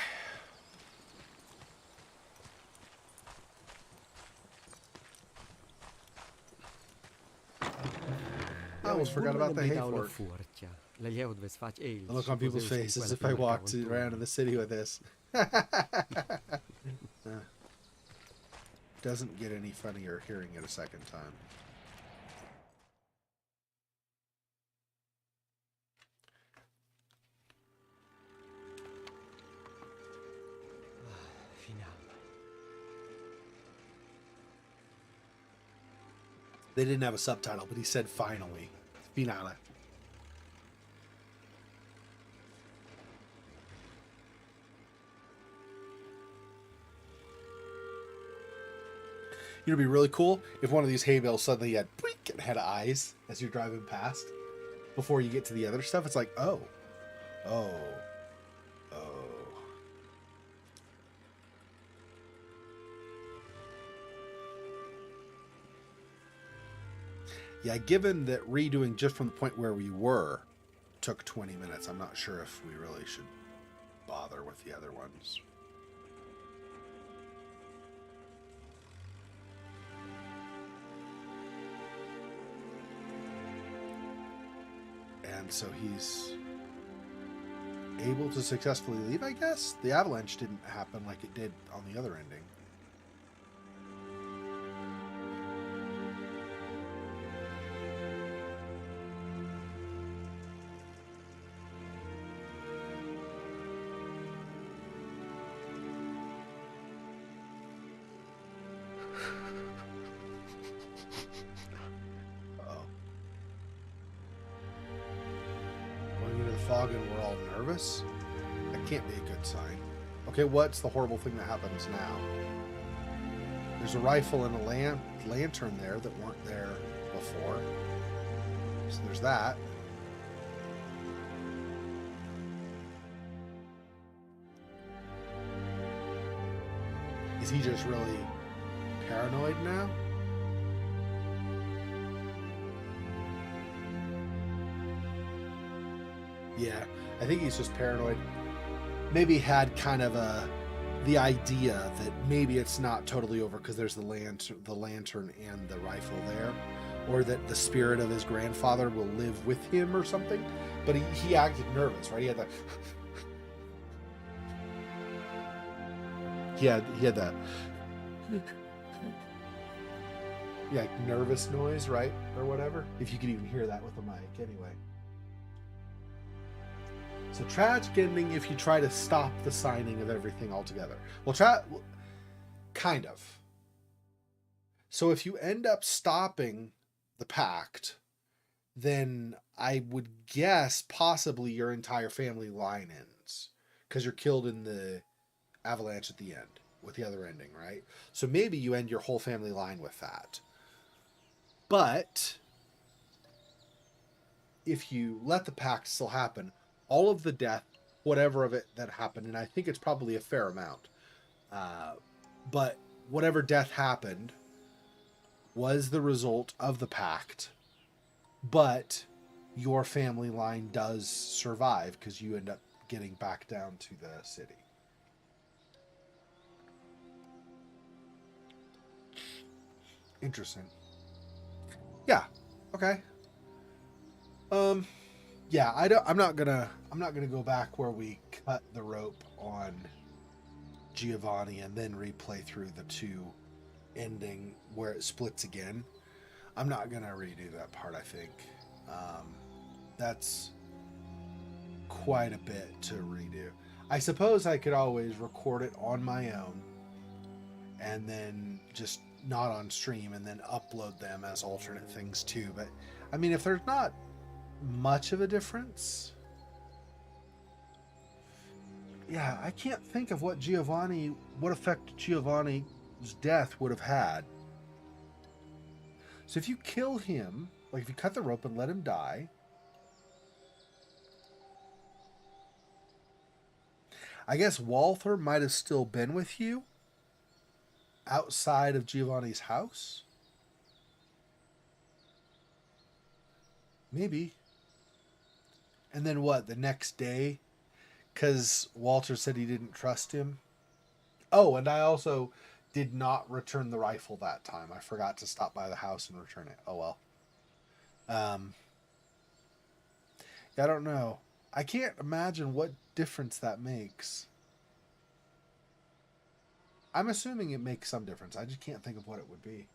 I almost forgot about the hay fork. The look on people's faces if I walked around in the city with this. Doesn't get any funnier hearing it a second time. They didn't have a subtitle, but he said finally. Finale. You know, it'd be really cool if one of these hay bales suddenly had blink and had eyes as you're driving past. Before you get to the other stuff, it's like, oh. Oh. Oh. Yeah, given that redoing just from the point where we were took 20 minutes, I'm not sure if we really should bother with the other ones. And so he's able to successfully leave, I guess? The avalanche didn't happen like it did on the other ending. Fog and we're all nervous? That can't be a good sign. Okay, what's the horrible thing that happens now? There's a rifle and a lantern there that weren't there before. So there's that. Is he just really paranoid now? Yeah, I think he's just paranoid. Maybe had kind of the idea that maybe it's not totally over because there's the lantern and the rifle there, or that the spirit of his grandfather will live with him or something. But he acted nervous, right? He had that yeah, nervous noise, right, or whatever. If you could even hear that with the mic, anyway. So tragic ending if you try to stop the signing of everything altogether. Well, kind of. So if you end up stopping the pact, then I would guess possibly your entire family line ends. Because you're killed in the avalanche at the end with the other ending, right? So maybe you end your whole family line with that. But if you let the pact still happen, all of the death, whatever of it that happened, and I think it's probably a fair amount, but whatever death happened was the result of the pact, but your family line does survive because you end up getting back down to the city. Interesting. Yeah. Okay. Yeah, I'm not gonna go back where we cut the rope on Giovanni and then replay through the two ending where it splits again. I'm not gonna redo that part. I think that's quite a bit to redo. I suppose I could always record it on my own and then just not on stream, and then upload them as alternate things too. But I mean, if there's not much of a difference, yeah, I can't think of what effect Giovanni's death would have had. So if you kill him, like if you cut the rope and let him die, I guess Walther might have still been with you outside of Giovanni's house. Maybe. And then what, the next day? Because Walter said he didn't trust him. Oh, and I also did not return the rifle that time. I forgot to stop by the house and return it. Oh, well. I don't know. I can't imagine what difference that makes. I'm assuming it makes some difference. I just can't think of what it would be.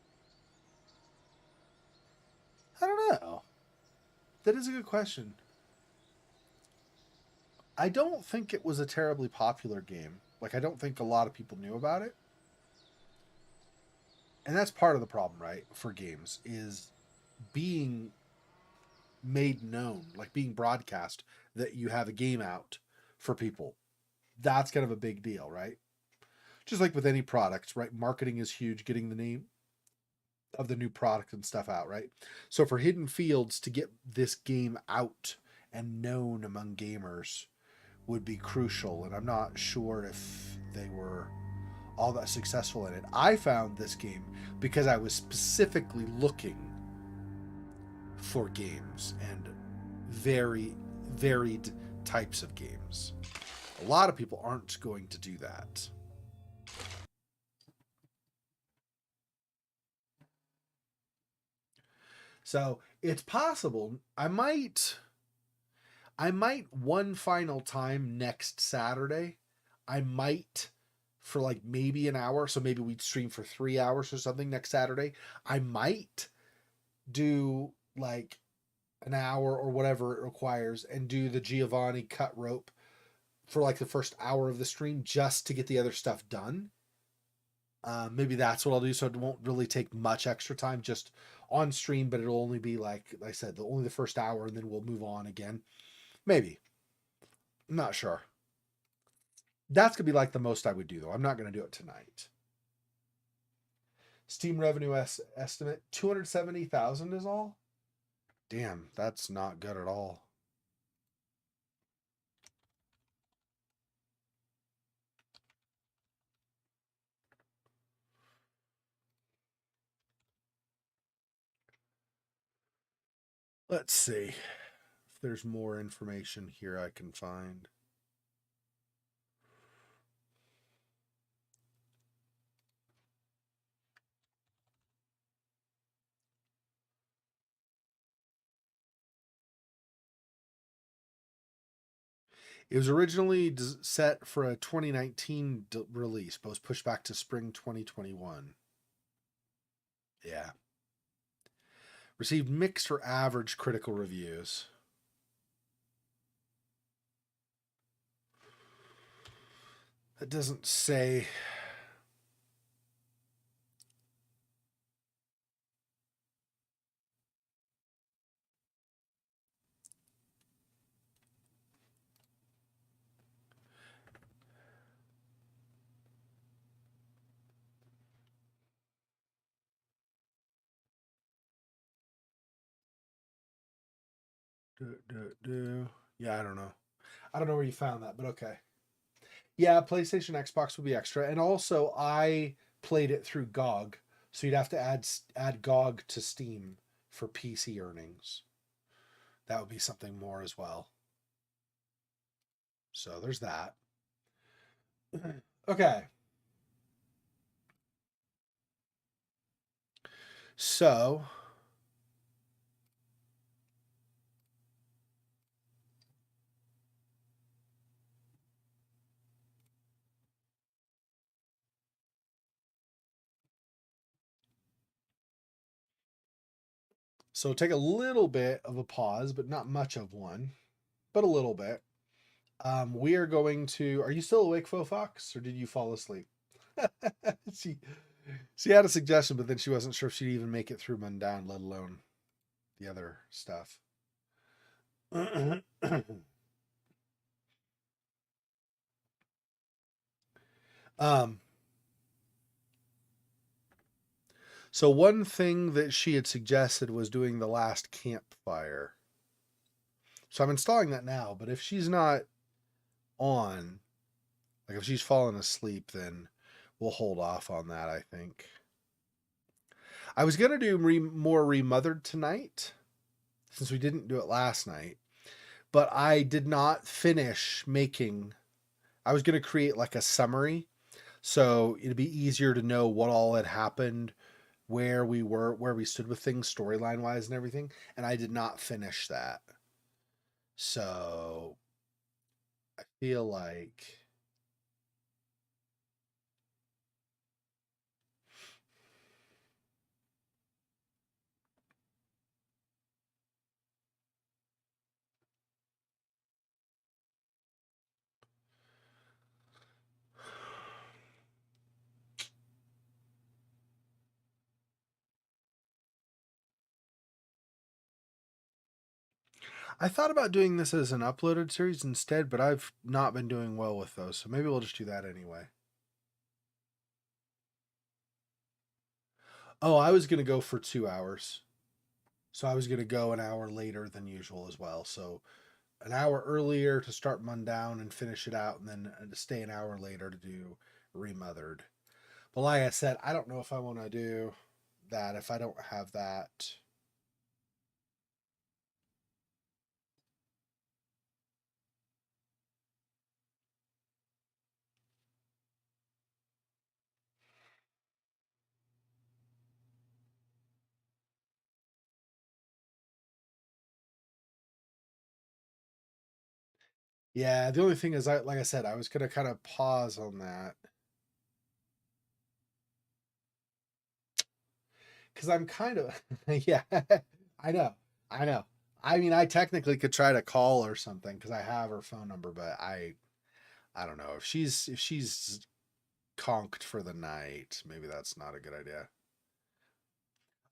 I don't know. That is a good question. I don't think it was a terribly popular game. Like, I don't think a lot of people knew about it. And that's part of the problem, right, for games, is being made known, like being broadcast that you have a game out for people. That's kind of a big deal, right? Just like with any products, right? Marketing is huge, getting the name of the new product and stuff out, right? So for Hidden Fields to get this game out and known among gamers would be crucial, and I'm not sure if they were all that successful in it. I found this game because I was specifically looking for games and very varied types of games. A lot of people aren't going to do that. So it's possible I might one final time next Saturday, I might, for like maybe an hour, so maybe we'd stream for 3 hours or something next Saturday, I might do like an hour or whatever it requires and do the Giovanni cut rope for like the first hour of the stream just to get the other stuff done. Maybe that's what I'll do, so it won't really take much extra time just on stream, but it'll only be, like I said, only the first hour, and then we'll move on again. Maybe. I'm not sure. That's going to be like the most I would do, though. I'm not going to do it tonight. Steam revenue estimate, 270,000 is all? Damn, that's not good at all. Let's see if there's more information here I can find. It was originally set for a 2019 release, but was pushed back to spring 2021. Yeah. Received mixed or average critical reviews. That doesn't say. Yeah, I don't know. I don't know where you found that, but okay. Yeah, PlayStation, Xbox would be extra. And also, I played it through GOG, so you'd have to add GOG to Steam for PC earnings. That would be something more as well. So there's that. Okay. So take a little bit of a pause, but not much of one, but a little bit. We are going to. Are you still awake, Faux Fox, or did you fall asleep? she had a suggestion, but then she wasn't sure if she'd even make it through Mundaun, let alone the other stuff. um so one thing that she had suggested was doing the last campfire. So I'm installing that now, but if she's not on, like if she's fallen asleep, then we'll hold off on that, I think. I was going to do more Remothered tonight, since we didn't do it last night, but I did not finish making. I was going to create like a summary, so it'd be easier to know what all had happened, where we were, where we stood with things storyline wise and everything, and I did not finish that. So I feel like I thought about doing this as an uploaded series instead, but I've not been doing well with those, so maybe we'll just do that anyway. Oh, I was going to go for 2 hours. So I was going to go an hour later than usual as well. So an hour earlier to start Mundaun and finish it out, and then to stay an hour later to do Remothered. But like I said, I don't know if I want to do that if I don't have that. Yeah, the only thing is, like I said, I was going to kind of pause on that. Because I'm kind of, yeah, I know, I know. I mean, I technically could try to call or something because I have her phone number, but I don't know if she's conked for the night. Maybe that's not a good idea.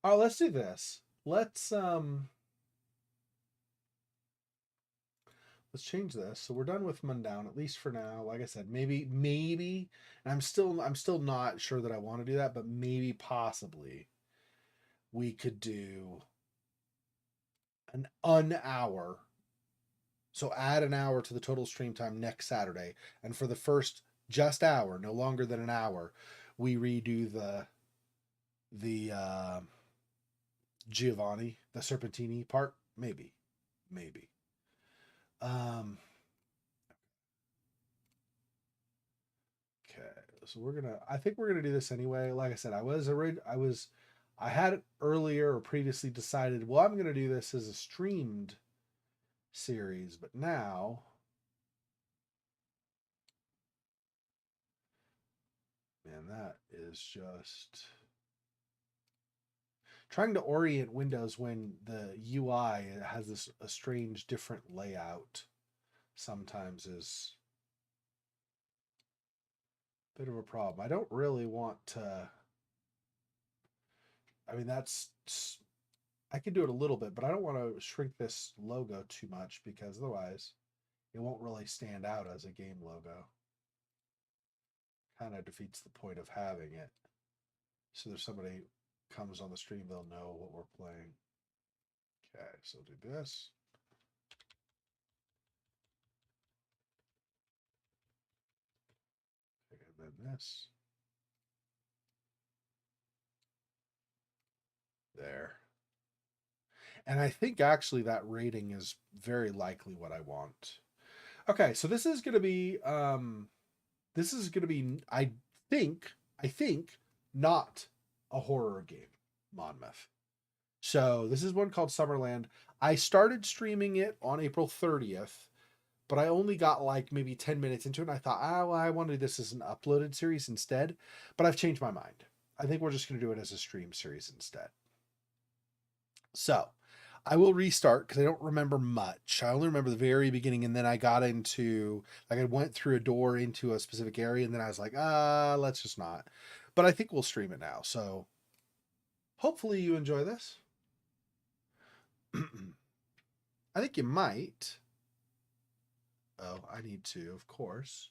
Oh, let's do this. Let's change this. So we're done with Mundaun, at least for now. Like I said, maybe, and I'm still not sure that I want to do that, but maybe possibly we could do an hour. So add an hour to the total stream time next Saturday. And for the first just hour, no longer than an hour, we redo the Giovanni, the Serpentini part. Maybe. Okay, so I think we're gonna do this anyway. Like I said, I had it earlier or previously decided, well, I'm gonna do this as a streamed series, but now man, that is just trying to orient Windows when the UI has a strange different layout sometimes is a bit of a problem. I don't really want to. I mean, I could do it a little bit, but I don't want to shrink this logo too much because otherwise it won't really stand out as a game logo. Kind of defeats the point of having it. So there's somebody comes on the stream, they'll know what we're playing. Okay, so do this. And then this. There. And I think actually that rating is very likely what I want. Okay, so this is going to be I think not a horror game, Monmouth. So this is one called Summerland. I started streaming it on April 30th, but I only got like maybe 10 minutes into it. And I thought, well, I want to do this as an uploaded series instead, but I've changed my mind. I think we're just going to do it as a stream series instead. So I will restart because I don't remember much. I only remember the very beginning, and then I got into, like, I went through a door into a specific area, and then I was like, let's just not. But I think we'll stream it now, so hopefully you enjoy this. I think you might. Oh, I need to, of course,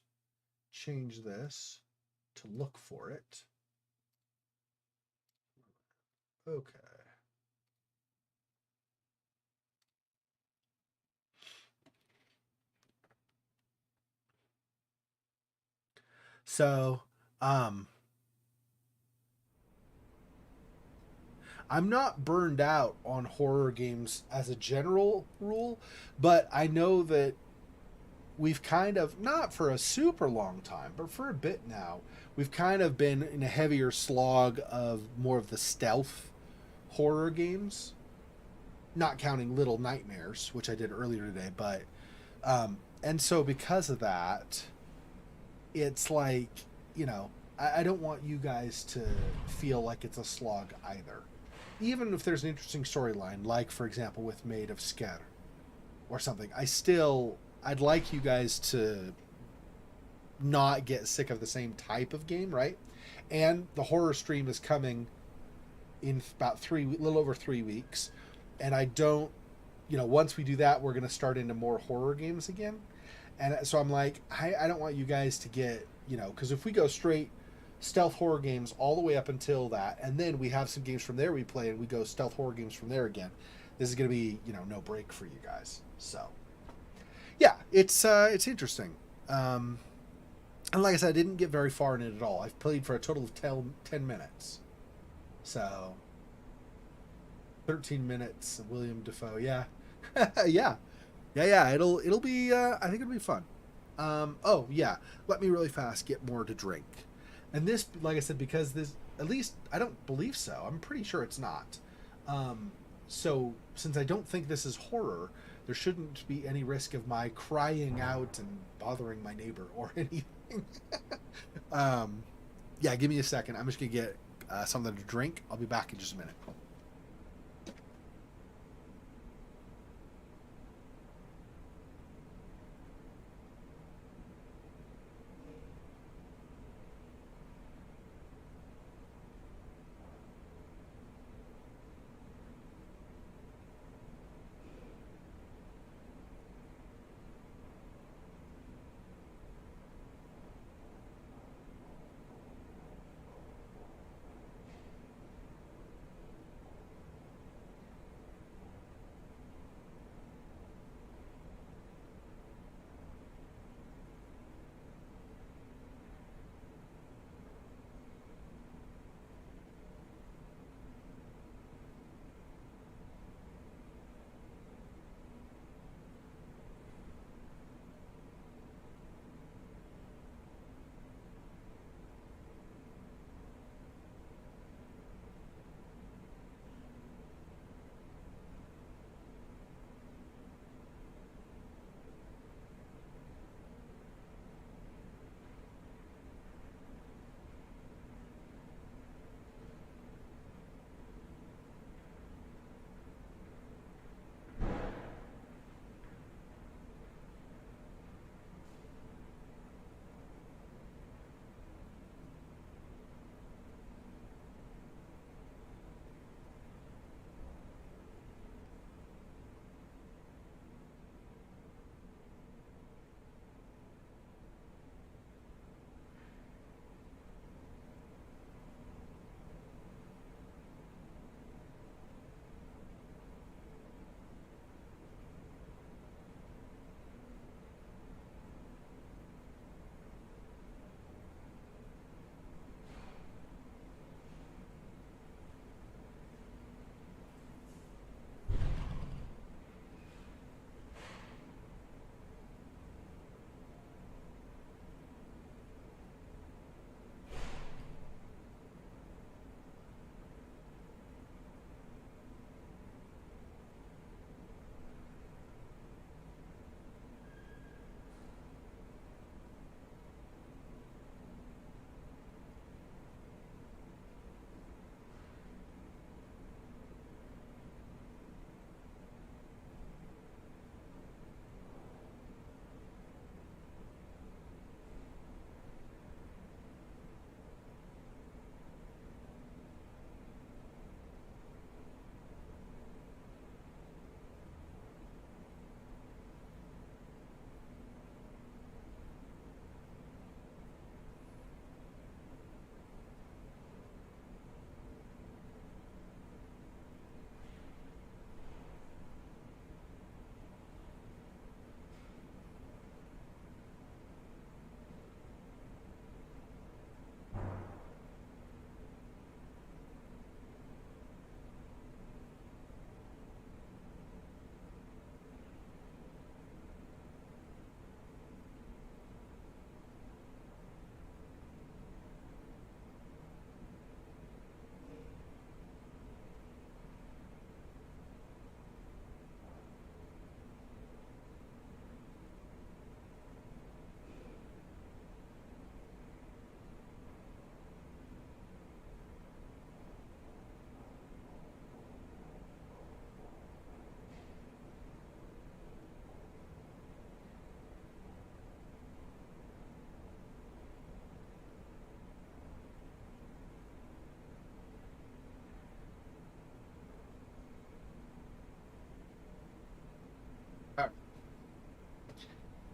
change this to look for it. Okay. So, I'm not burned out on horror games as a general rule, but I know that we've kind of, not for a super long time, but for a bit now, we've kind of been in a heavier slog of more of the stealth horror games, not counting Little Nightmares, which I did earlier today, but and so because of that, it's like, you know, I don't want you guys to feel like it's a slog either. Even if there's an interesting storyline, like for example with Maid of Sker or something, I'd like you guys to not get sick of the same type of game, right? And the horror stream is coming in about little over 3 weeks, and I don't, you know, once we do that, we're going to start into more horror games again. And so I'm like, I don't want you guys to get, you know, because if we go straight stealth horror games all the way up until that, and then we have some games from there we play, and we go stealth horror games from there again, this is going to be, you know, no break for you guys. So yeah, it's interesting. And like I said, I didn't get very far in it at all. I've played for a total of 10 minutes. So 13 minutes of William Dafoe. Yeah. yeah. It'll be I think it'll be fun. Oh yeah, let me really fast get more to drink. And this, like I said, because this, at least I don't believe so. I'm pretty sure it's not. So since I don't think this is horror, there shouldn't be any risk of my crying out and bothering my neighbor or anything. Yeah, give me a second. I'm just gonna get something to drink. I'll be back in just a minute.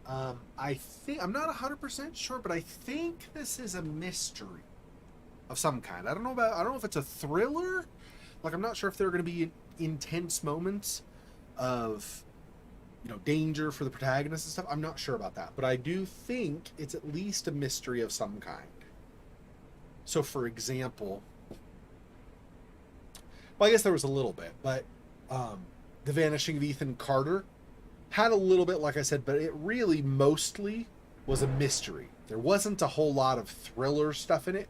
I'm not 100% sure, but I think this is a mystery of some kind. I don't know if it's a thriller. Like, I'm not sure if there are going to be intense moments of, danger for the protagonist and stuff. I'm not sure about that, but I do think it's at least a mystery of some kind. So, for example, well, I guess there was a little bit, but The Vanishing of Ethan Carter had a little bit, like I said, but it really mostly was a mystery. There wasn't a whole lot of thriller stuff in it,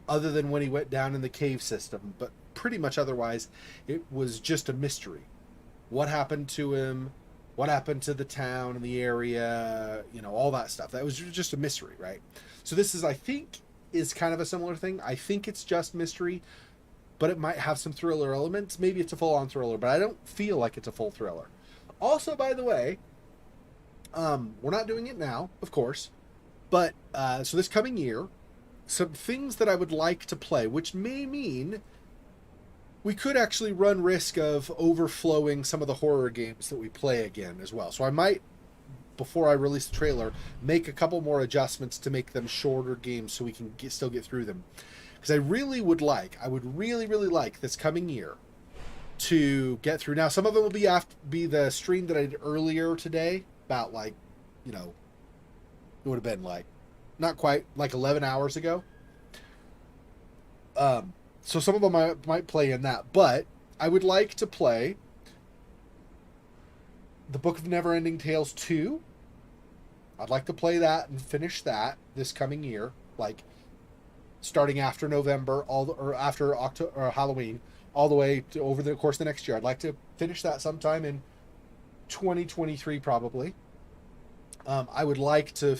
other than when he went down in the cave system, but pretty much otherwise, it was just a mystery. What happened to him? What happened to the town and the area? All that stuff. That was just a mystery, right? So this is, I think, is kind of a similar thing. I think it's just mystery, but it might have some thriller elements. Maybe it's a full-on thriller, but I don't feel like it's a full thriller. Also, by the way, we're not doing it now, of course, but so this coming year, some things that I would like to play, which may mean we could actually run risk of overflowing some of the horror games that we play again as well. So I might, before I release the trailer, make a couple more adjustments to make them shorter games so we can still get through them. Because I would really, really like this coming year to get through. Now, some of them will be the stream that I did earlier today, about it would have been not quite 11 hours ago. So some of them I might play in that, but I would like to play the Book of Neverending Tales 2. I'd like to play that and finish that this coming year, starting after November, after October or Halloween, all the way to over the course of the next year. I'd like to finish that sometime in 2023, probably. I would like to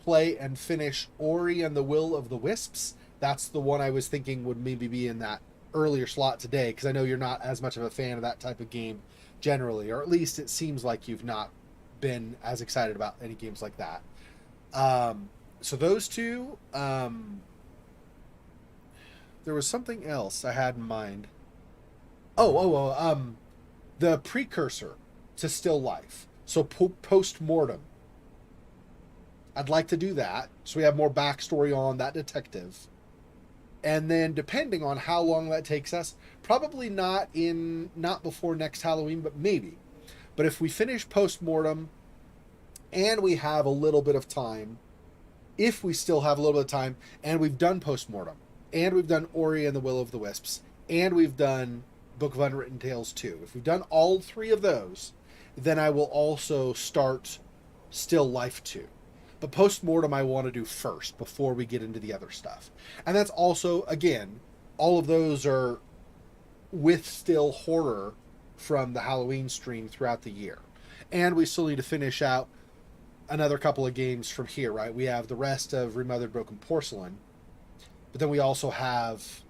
play and finish Ori and the Will of the Wisps. That's the one I was thinking would maybe be in that earlier slot today, because I know you're not as much of a fan of that type of game generally, or at least it seems like you've not been as excited about any games like that. So those two. There was something else I had in mind. The precursor to Still Life. So post-mortem. I'd like to do that, so we have more backstory on that detective. And then, depending on how long that takes us, probably not before next Halloween, but maybe. But if we finish post-mortem, and we have a little bit of time, if we still have a little bit of time, and we've done post-mortem, and we've done Ori and the Will of the Wisps, and we've done Book of Unwritten Tales 2. If we've done all three of those, then I will also start Still Life 2. But post-mortem I want to do first before we get into the other stuff. And that's also, again, all of those are with still horror from the Halloween stream throughout the year. And we still need to finish out another couple of games from here, right? We have the rest of Remothered Broken Porcelain. But then we also have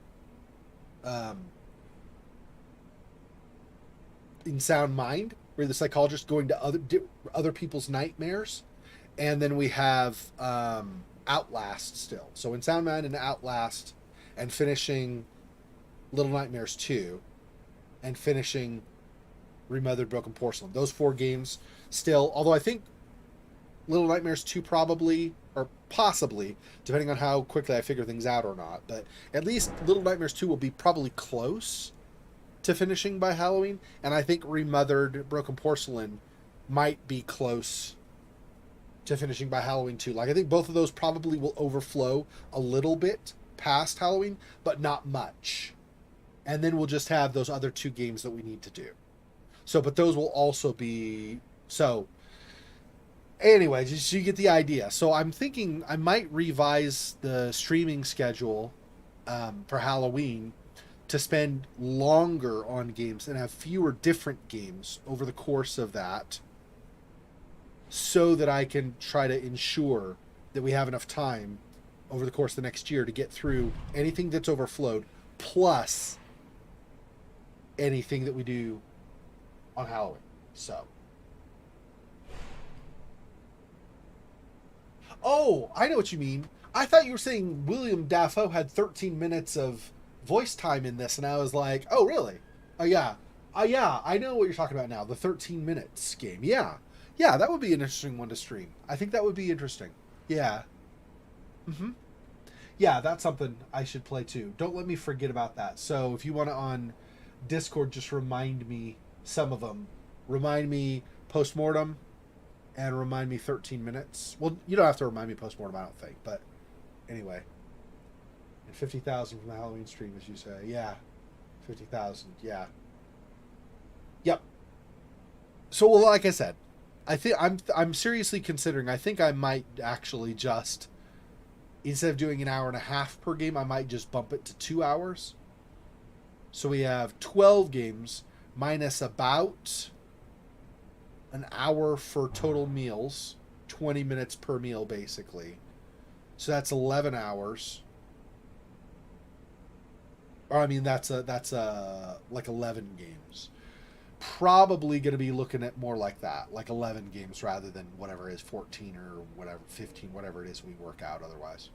In Sound Mind, where the psychologist going to other people's nightmares. And then we have Outlast still. So In Sound Mind and Outlast, and finishing Little Nightmares 2, and finishing Remothered Broken Porcelain. Those 4 games still, although I think Little Nightmares 2 probably, or possibly, depending on how quickly I figure things out or not, but at least Little Nightmares 2 will be probably close to finishing by Halloween, and I think Remothered Broken Porcelain might be close to finishing by Halloween too. I think both of those probably will overflow a little bit past Halloween, but not much. And then we'll just have those other 2 games that we need to do. But those will also be... Anyway, just so you get the idea. So I'm thinking I might revise the streaming schedule for Halloween to spend longer on games and have fewer different games over the course of that, so that I can try to ensure that we have enough time over the course of the next year to get through anything that's overflowed, plus anything that we do on Halloween. Oh, I know what you mean. I thought you were saying William Dafoe had 13 minutes of voice time in this, and I was like, oh, really? Oh, yeah. Yeah, I know what you're talking about now. The 13 minutes game. Yeah. Yeah, that would be an interesting one to stream. I think that would be interesting. Yeah. Yeah, that's something I should play too. Don't let me forget about that. So if you want to on Discord, just remind me some of them. Remind me Postmortem and remind me 13 minutes. Well, you don't have to remind me Postmortem, I don't think. But anyway. And 50,000 from the Halloween stream, as you say. Yeah. 50,000. Yeah. Yep. So, well, like I said, I think I'm seriously considering. I think I might actually just, instead of doing an hour and a half per game, I might just bump it to 2 hours. So we have 12 games minus about an hour for total meals, 20 minutes per meal basically. So that's 11 hours. Or I mean that's like 11 games. Probably going to be looking at more like that, like 11 games rather than whatever it is, 14 or whatever, 15, whatever it is we work out otherwise.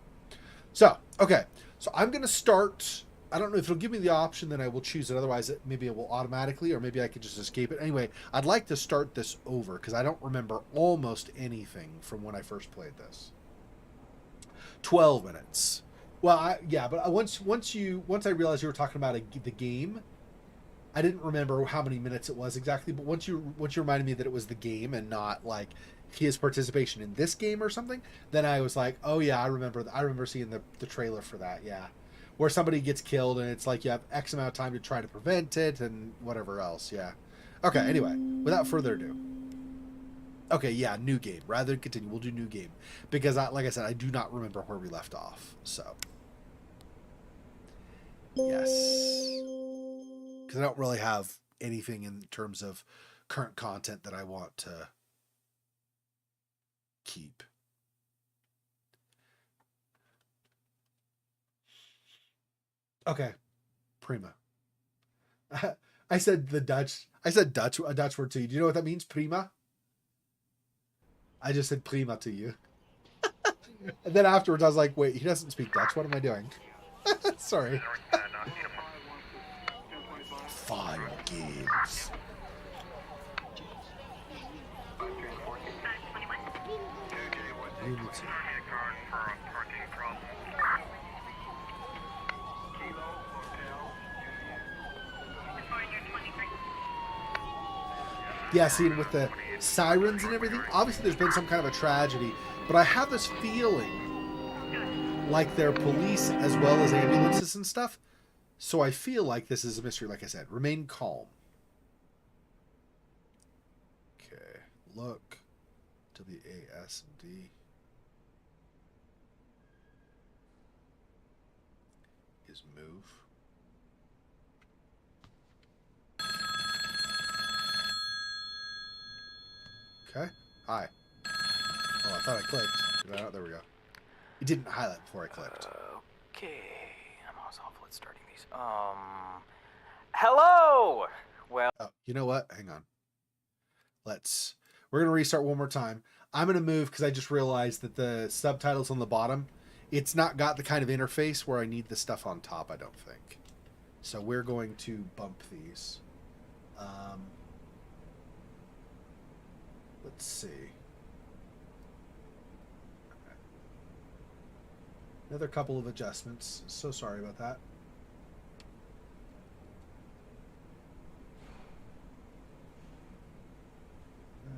So, okay. So I'm going to start. I don't know if it'll give me the option, then I will choose it. Otherwise, maybe it will automatically, or maybe I could just escape it. Anyway, I'd like to start this over because I don't remember almost anything from when I first played this. 12 minutes. Well, but once I realized you were talking about the game, I didn't remember how many minutes it was exactly. But once you reminded me that it was the game and not like his participation in this game or something, then I was like, oh yeah, I remember seeing the trailer for that. Yeah. Where somebody gets killed and it's like you have X amount of time to try to prevent it and whatever else. Yeah. Okay, anyway, without further ado. Okay, yeah, new game. Rather than continue, we'll do new game. Because, like I said, I do not remember where we left off. So. Yes. Because I don't really have anything in terms of current content that I want to keep. Okay, prima. I said a Dutch word to you. Do you know what that means, prima? I just said prima to you. And then afterwards I was like, wait, he doesn't speak Dutch. What am I doing? Sorry. File games. Unity. Yeah, see, with the sirens and everything, obviously there's been some kind of a tragedy, but I have this feeling like they're police as well as ambulances and stuff, so I feel like this is a mystery, like I said. Remain calm. Okay, look. WASD is move. Okay. Hi. Oh, I thought I clicked. There we go. It didn't highlight before I clicked. Okay. I'm also awful at starting these. Hello! Well... Oh, you know what? Hang on. We're going to restart one more time. I'm going to move because I just realized that the subtitles on the bottom, it's not got the kind of interface where I need the stuff on top, I don't think. So we're going to bump these. Let's see. Okay. Another couple of adjustments. So sorry about that.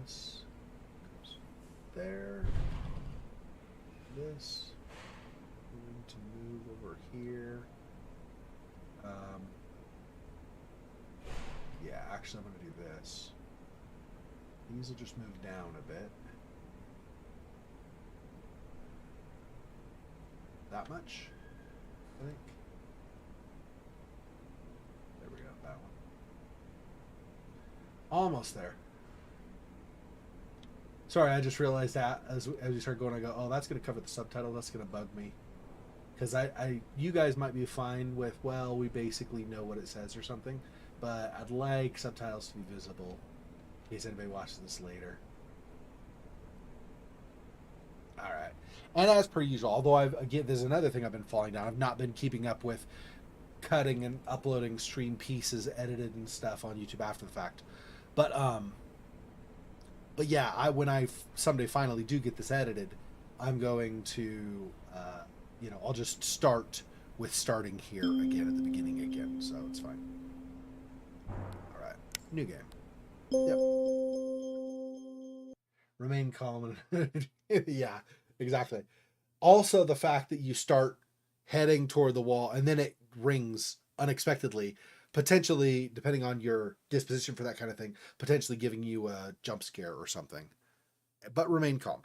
This goes there. This. I'm going to move over here. Yeah, actually, I'm going to do this. These will just move down a bit. That much, I think. There we go, that one. Almost there. Sorry, I just realized that as we start going, I go, oh, that's going to cover the subtitle. That's going to bug me. Because you guys might be fine with, well, we basically know what it says or something. But I'd like subtitles to be visible in case anybody watches this later. All right. And as per usual, although there's another thing I've been falling down. I've not been keeping up with cutting and uploading stream pieces edited and stuff on YouTube after the fact. But But yeah, when I someday finally do get this edited, I'm going to, I'll just start with starting here again at the beginning again, so it's fine. All right, new game. Yep. Remain calm. Yeah, exactly. Also, the fact that you start heading toward the wall and then it rings unexpectedly, potentially, depending on your disposition for that kind of thing, potentially giving you a jump scare or something. But remain calm,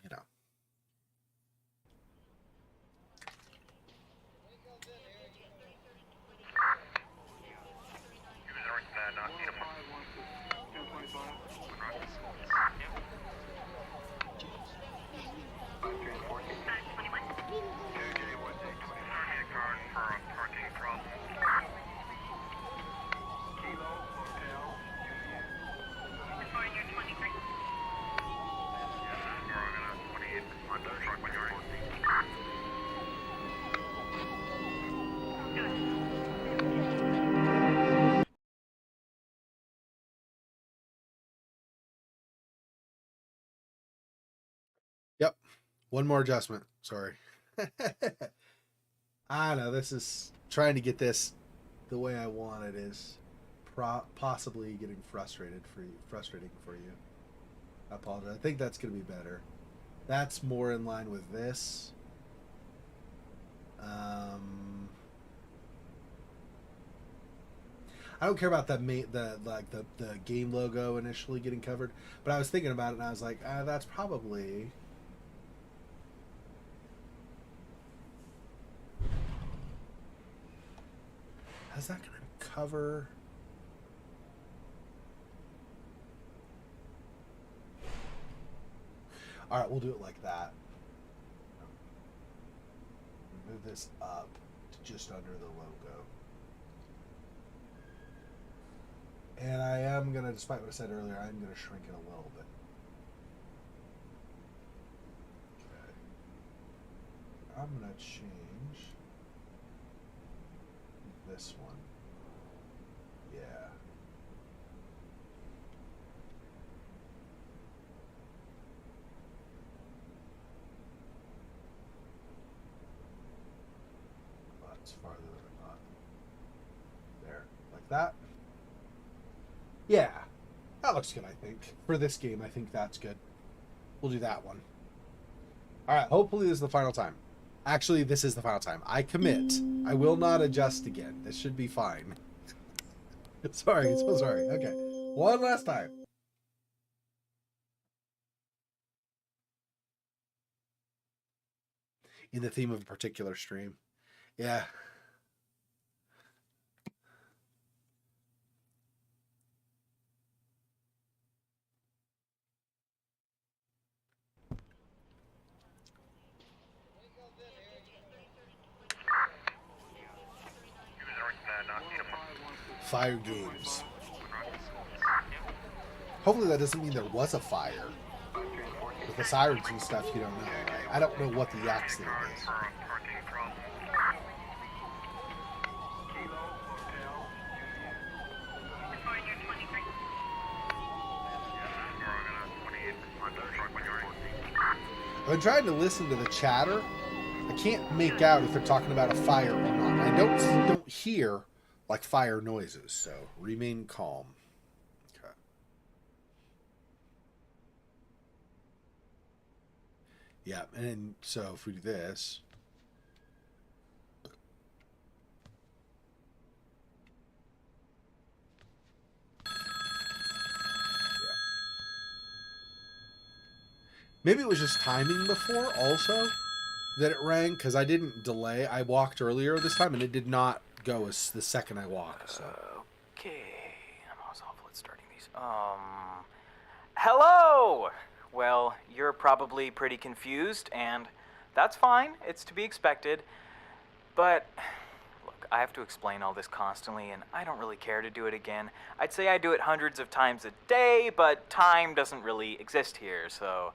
Yep. One more adjustment. Sorry. I know this is trying to get this the way I want it is possibly getting frustrating for you. I apologize. I think that's going to be better. That's more in line with this. I don't care about the game logo initially getting covered, but I was thinking about it and I was like, that's probably. How's that going to cover? All right, we'll do it like that. Move this up to just under the logo. And I am going to, despite what I said earlier, I'm going to shrink it a little bit. Okay. I'm going to change this one. Yeah. That's farther than I thought. There, like that. Yeah, that looks good, I think. For this game, I think that's good. We'll do that one. All right, hopefully this is the final time. Actually, this is the final time. I commit. I will not adjust again. This should be fine. Sorry, so sorry. Okay, one last time. In the theme of a particular stream. Yeah. Fire games. Hopefully that doesn't mean there was a fire. With the sirens and stuff, you don't know, right? I don't know what the accident is. I've been trying to listen to the chatter. I can't make out if they're talking about a fire or not. I don't hear like fire noises, so remain calm. Okay. Yeah, and then, so if we do this. Maybe it was just timing before also that it rang, because I didn't delay. I walked earlier this time and it did not go as the second I walked. So. Okay, I'm always awful at starting these. Hello! Well, you're probably pretty confused, and that's fine. It's to be expected. But, look, I have to explain all this constantly, and I don't really care to do it again. I'd say I do it hundreds of times a day, but time doesn't really exist here, so...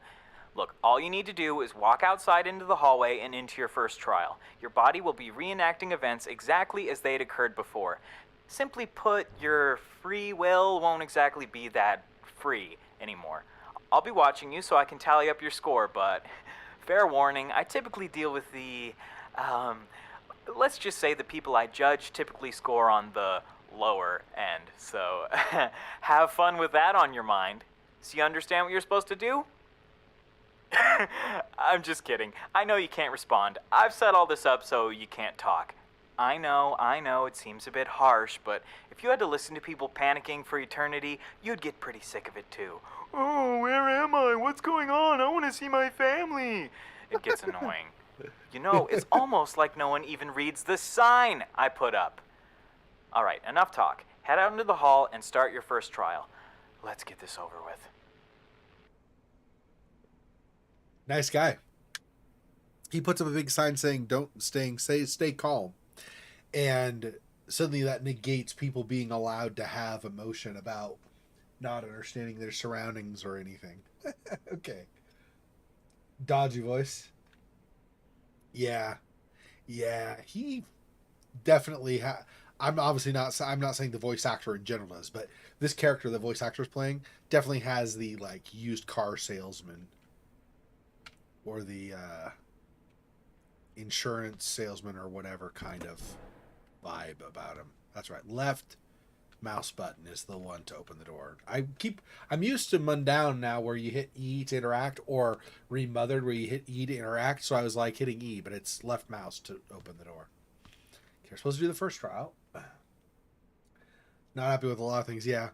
Look, all you need to do is walk outside into the hallway and into your first trial. Your body will be reenacting events exactly as they had occurred before. Simply put, your free will won't exactly be that free anymore. I'll be watching you so I can tally up your score, but fair warning, I typically deal with the, let's just say the people I judge typically score on the lower end. So have fun with that on your mind. So you understand what you're supposed to do? I'm just kidding. I know you can't respond. I've set all this up so you can't talk. I know, it seems a bit harsh, but if you had to listen to people panicking for eternity, you'd get pretty sick of it too. Oh, where am I? What's going on? I want to see my family. It gets annoying. You know, it's almost like no one even reads the sign I put up. All right, enough talk. Head out into the hall and start your first trial. Let's get this over with. Nice guy. He puts up a big sign saying, stay calm. And suddenly that negates people being allowed to have emotion about not understanding their surroundings or anything. Okay. Dodgy voice. Yeah. He definitely I'm not saying the voice actor in general does, but this character the voice actor is playing definitely has the like used car salesman or the insurance salesman or whatever kind of vibe about him. That's right. Left mouse button is the one to open the door. I'm used to Mundaun now where you hit E to interact, or Remothered where you hit E to interact. So I was like hitting E, but it's left mouse to open the door. Okay, we're supposed to do the first trial. Not happy with a lot of things. Yeah.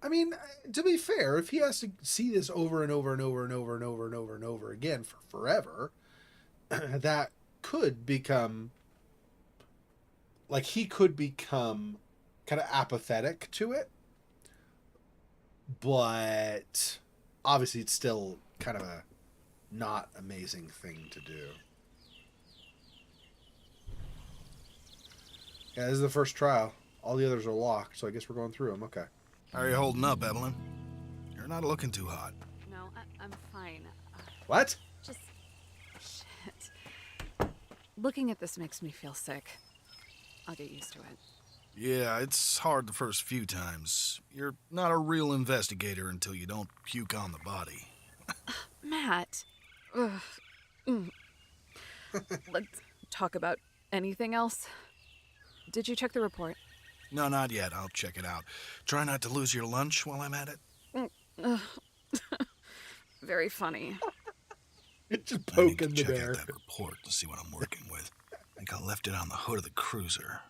I mean, to be fair, if he has to see this over and over and over and over and over and over and over again for forever, that could become like he could become kind of apathetic to it. But obviously it's still kind of a not amazing thing to do. Yeah, this is the first trial. All the others are locked, so I guess we're going through them. Okay. How are you holding up, Evelyn? You're not looking too hot. No, I'm fine. What? Just... shit. Looking at this makes me feel sick. I'll get used to it. Yeah, it's hard the first few times. You're not a real investigator until you don't puke on the body. Matt. Ugh. Let's talk about anything else. Did you check the report? No, not yet. I'll check it out. Try not to lose your lunch while I'm at it. Very funny. Just I need poking to the check bear. out that report to see what I'm working with. I think I left it on the hood of the cruiser.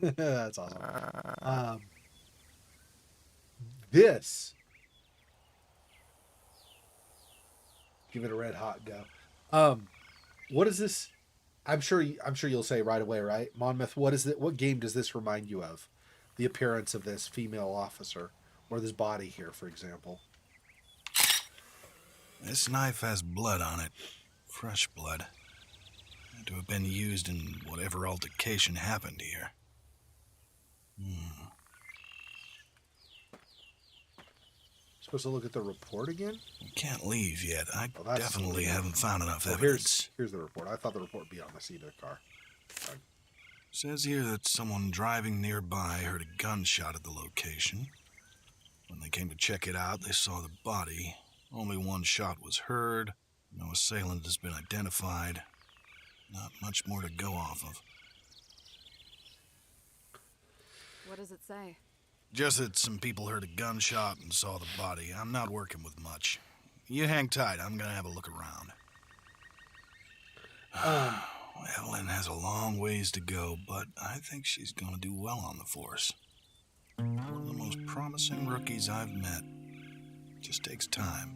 That's awesome. This. Give it a red hot go. What is this? I'm sure you'll say right away, right? Monmouth, what is it? What game does this remind you of? The appearance of this female officer or this body here, for example. This knife has blood on it. Fresh blood. Had to have been used in whatever altercation happened here. Supposed to look at the report again? We can't leave yet. I that's definitely haven't found enough Well, evidence. here's the report. I thought the report would be on the seat of the car. Says here that someone driving nearby heard a gunshot at the location. When they came to check it out, they saw the body. Only one shot was heard. No assailant has been identified. Not much more to go off of. What does it say? Just that some people heard a gunshot and saw the body. I'm not working with much. You hang tight. I'm gonna have a look around. Evelyn has a long ways to go, but I think she's gonna do well on the force. One of the most promising rookies I've met. Just takes time.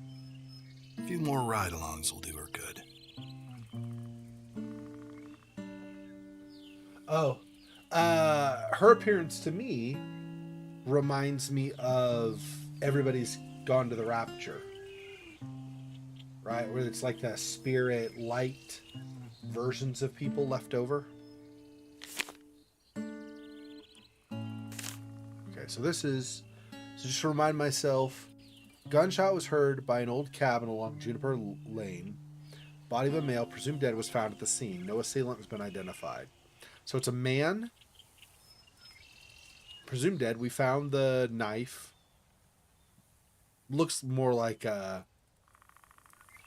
A few more ride-alongs will do her good. Her appearance to me reminds me of Everybody's Gone to the Rapture. Right? Where it's like the spirit light versions of people left over. Okay, so just to remind myself, gunshot was heard by an old cabin along Juniper Lane. Body of a male, presumed dead, was found at the scene. No assailant has been identified. So it's a man, presumed dead. We found the knife. looks more like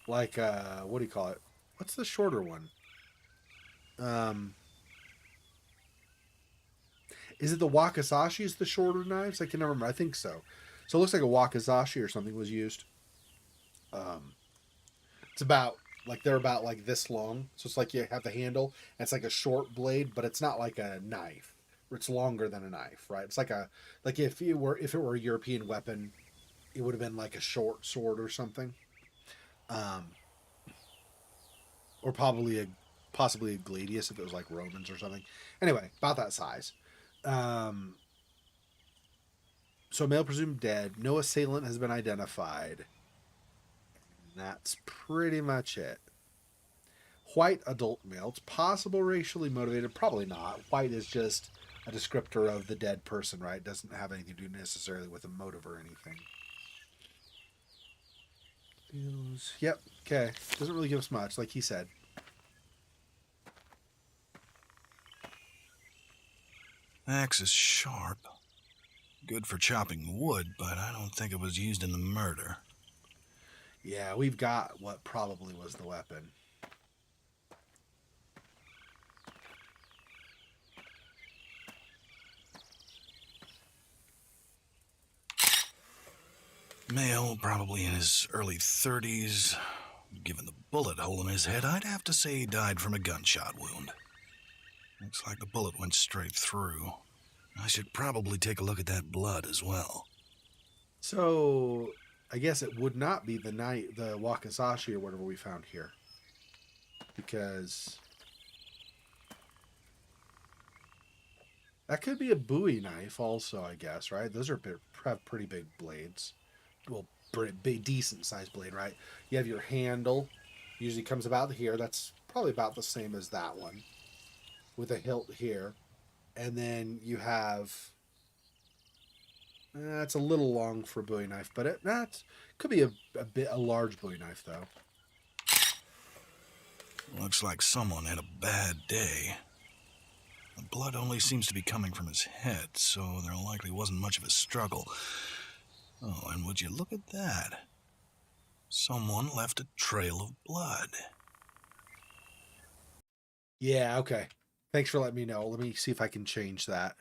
what do you call it? What's the shorter one? Is it the wakizashi is the shorter knives? I can never remember. I think so. So it looks like a wakizashi or something was used. It's about like they're about like this long. So it's like you have the handle. And it's like a short blade, but it's not like a knife. It's longer than a knife, right? It's like if it were a European weapon, it would have been like a short sword or something. Or possibly a gladius if it was like Romans or something. Anyway, about that size. So male presumed dead. No assailant has been identified. And that's pretty much it. White adult male. It's possible racially motivated. Probably not. White is just a descriptor of the dead person, right? It doesn't have anything to do necessarily with a motive or anything. Yep. Okay. Doesn't really give us much, like he said. Axe is sharp. Good for chopping wood, but I don't think it was used in the murder. Yeah, we've got what probably was the weapon. Male, probably in his early 30s. Given the bullet hole in his head, I'd have to say he died from a gunshot wound. Looks like the bullet went straight through. I should probably take a look at that blood as well. So, I guess it would not be the wakizashi or whatever we found here. Because that could be a Bowie knife also, I guess, right? Those have pretty big blades. Well, big, decent sized blade, right? You have your handle. Usually comes about here. That's probably about the same as that one. With a hilt here. And then you have... it's a little long for a Bowie knife, but it could be a large Bowie knife, though. Looks like someone had a bad day. The blood only seems to be coming from his head, so there likely wasn't much of a struggle. Oh, and would you look at that? Someone left a trail of blood. Yeah, okay. Thanks for letting me know. Let me see if I can change that.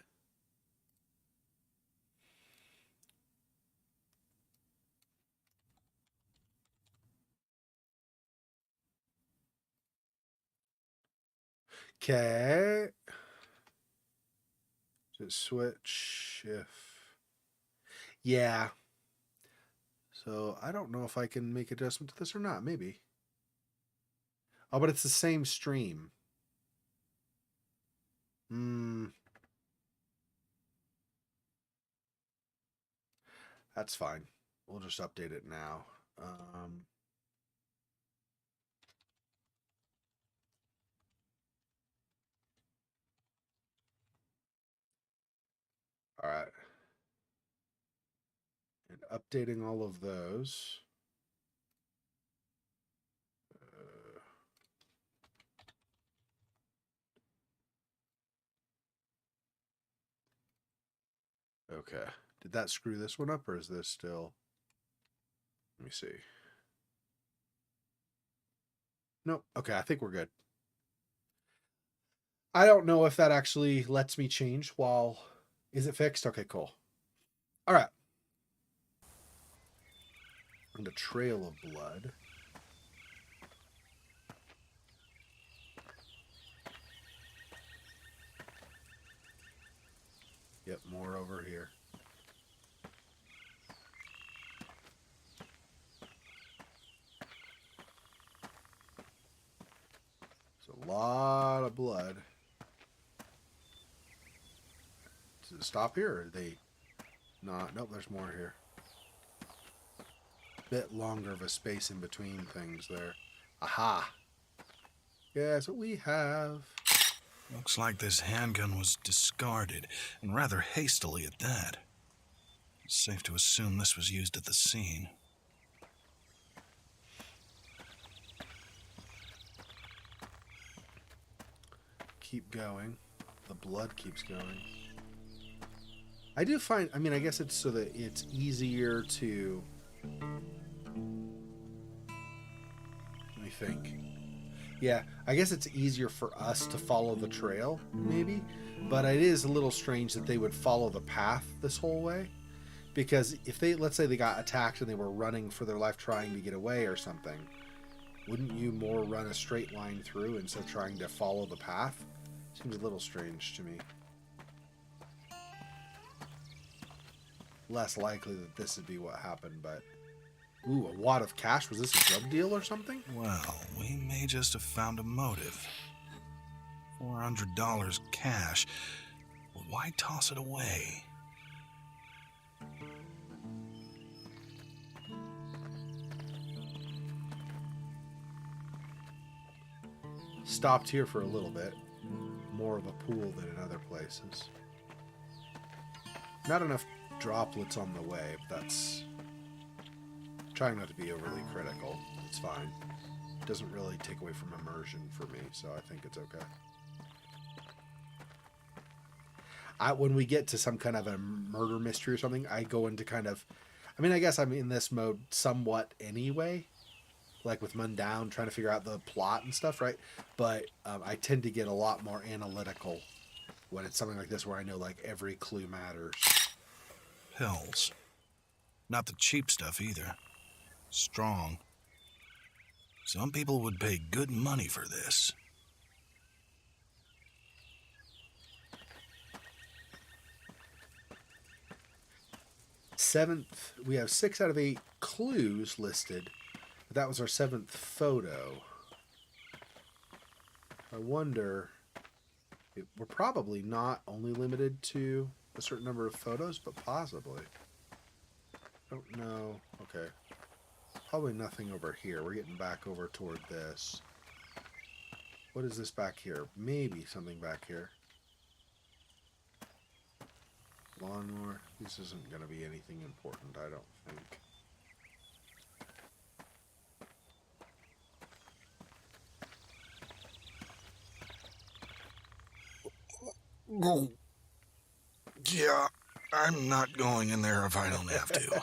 Okay. Just switch if... Yeah. So I don't know if I can make adjustment to this or not. Maybe. Oh, but it's the same stream. That's fine. We'll just update it now. All right. And updating all of those. Okay. Did that screw this one up or is this still... Let me see. Nope. Okay, I think we're good. I don't know if that actually lets me change while... Is it fixed? Okay, cool. All right. And a trail of blood. Yep, more over here. It's a lot of blood. Does it stop here? Or are they not? Nope, there's more here. Bit longer of a space in between things there. Aha! Guess what we have? Looks like this handgun was discarded, and rather hastily at that. It's safe to assume this was used at the scene. Keep going. The blood keeps going. I do find, I mean, I guess it's so that it's easier to Let me think. Yeah, I guess it's easier for us to follow the trail, maybe. But it is a little strange that they would follow the path this whole way. Because if they, let's say they got attacked and they were running for their life trying to get away or something, wouldn't you more run a straight line through instead of trying to follow the path? Seems a little strange to me. Less likely that this would be what happened, but... Ooh, a wad of cash? Was this a drug deal or something? Well, we may just have found a motive. $400 cash. But why toss it away? Stopped here for a little bit. More of a pool than in other places. Not enough droplets on the way, but that's... Trying not to be overly critical. It's fine. It doesn't really take away from immersion for me, so I think it's okay. When we get to some kind of a murder mystery or something, I go into kind of... I mean, I guess I'm in this mode somewhat anyway. Like with Mundaun, trying to figure out the plot and stuff, right? But I tend to get a lot more analytical when it's something like this where I know like every clue matters. Pills. Not the cheap stuff either. Strong. Some people would pay good money for this. Seventh, we have 6 out of 8 clues listed. But that was our 7th photo. I wonder... we're probably not only limited to a certain number of photos, but possibly. Don't know. Okay. Probably nothing over here. We're getting back over toward this. What is this back here? Maybe something back here. Lawnmower. This isn't going to be anything important, I don't think. Yeah, I'm not going in there if I don't have to.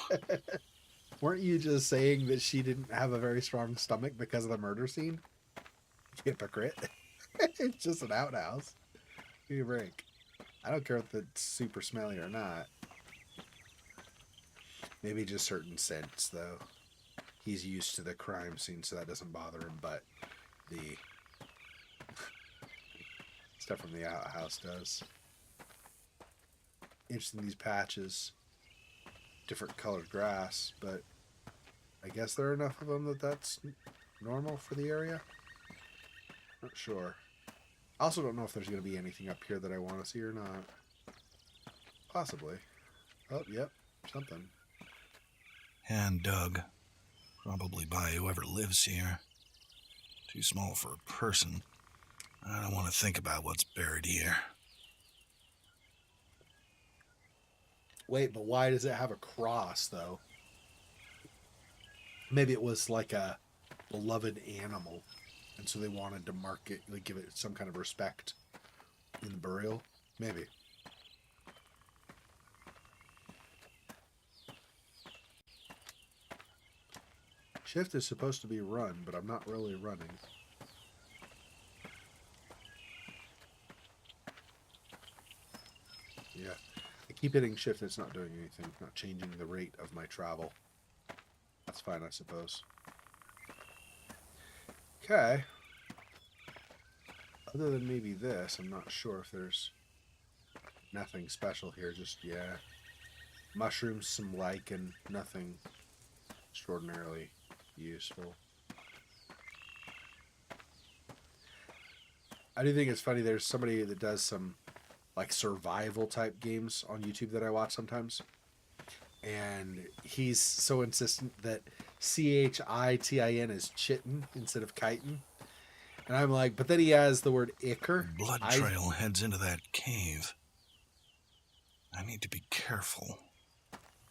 Weren't you just saying that she didn't have a very strong stomach because of the murder scene? Hypocrite. It's just an outhouse. Give me a break. I don't care if it's super smelly or not. Maybe just certain scents, though. He's used to the crime scene, so that doesn't bother him, but the stuff from the outhouse does. Interesting, these patches. Different colored grass, but I guess there are enough of them that that's normal for the area. Not sure. I also don't know if there's going to be anything up here that I want to see or not. Possibly. Oh, yep. Something. Hand dug. Probably by whoever lives here. Too small for a person. I don't want to think about what's buried here. Wait, but why does it have a cross, though? Maybe it was like a beloved animal, and so they wanted to mark it, like give it some kind of respect in the burial. Maybe. Shift is supposed to be run, but I'm not really running. Yeah. I keep hitting shift, it's not doing anything, not changing the rate of my travel. That's fine, I suppose. Okay. Other than maybe this, I'm not sure if there's nothing special here, just, yeah. Mushrooms, some lichen, nothing extraordinarily useful. I do think it's funny, there's somebody that does some like survival type games on YouTube that I watch sometimes. And he's so insistent that CHITIN is chitin instead of chitin. And I'm like, but then he has the word ichor. Blood trail heads into that cave. I need to be careful.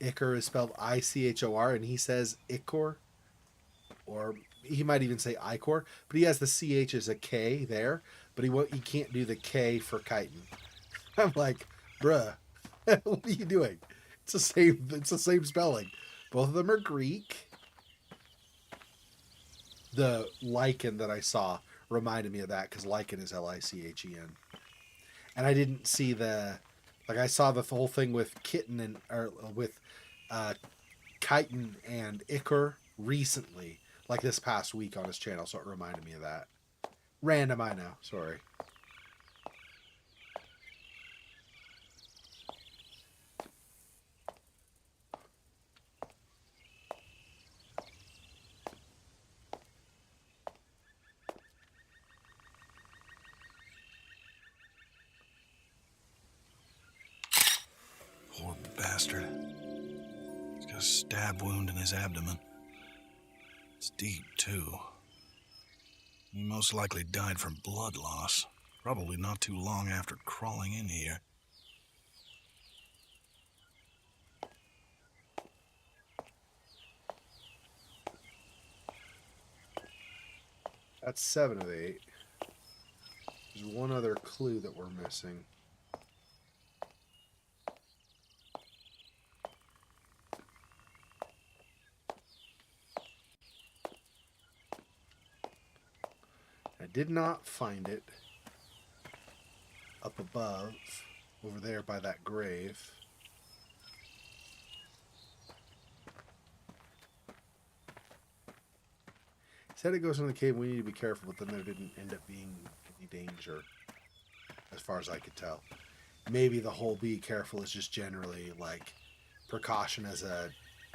Ichor is spelled ICHOR, and he says ichor. Or he might even say ichor. But he has the CH as a K there. But he can't do the K for chitin. I'm like, bruh, what are you doing? It's the same spelling, Both of them are Greek. The lichen that I saw reminded me of that because lichen is L-I-C-H-E-N. And I didn't see I saw the whole thing with Kitten with Chitin and Icar recently, like this past week on his channel, so it reminded me of that. Random, I know, sorry. Poor bastard. He's got a stab wound in his abdomen. It's deep, too. He most likely died from blood loss. Probably not too long after crawling in here. That's 7 of 8. There's one other clue that we're missing. I did not find it up above, over there by that grave. Said it goes in the cave. We need to be careful, but then there didn't end up being any danger, as far as I could tell. Maybe the whole be careful is just generally like precaution as a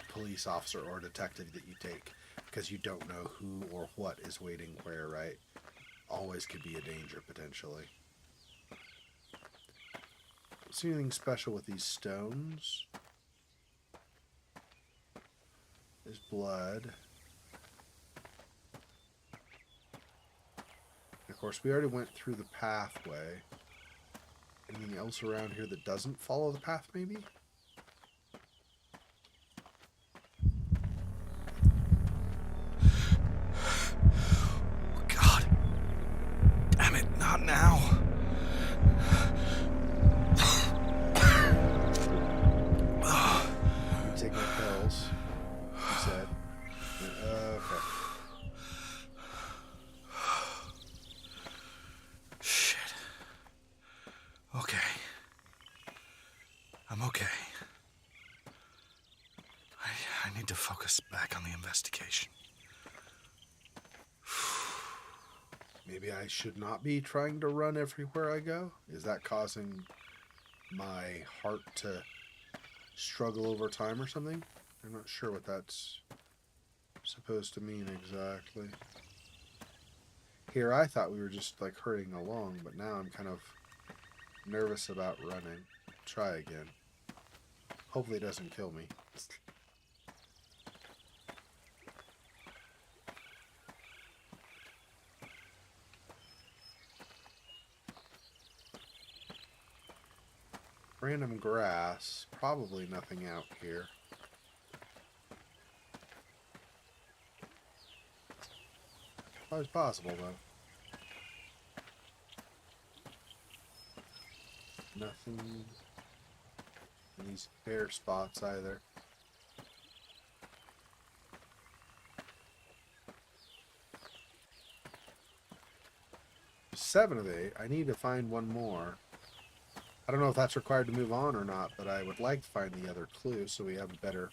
police officer or detective that you take, because you don't know who or what is waiting where, right? Always could be a danger potentially. Don't see anything special with these stones. There's blood. Of course, we already went through the pathway. Anything else around here that doesn't follow the path, maybe? Oh, God. Damn it, not now. You take my pills, he said. Okay. Shit. Okay. I'm okay. I need to focus back on the investigation. Maybe I should not be trying to run everywhere I go? Is that causing my heart to struggle over time or something? I'm not sure what that's supposed to mean exactly. Here, I thought we were just like hurrying along, but now I'm kind of nervous about running. Try again. Hopefully it doesn't kill me. Random grass. Probably nothing out here. Always possible, though. Nothing in these bare spots either. Seven of 8. I need to find one more. I don't know if that's required to move on or not, but I would like to find the other clue so we have a better,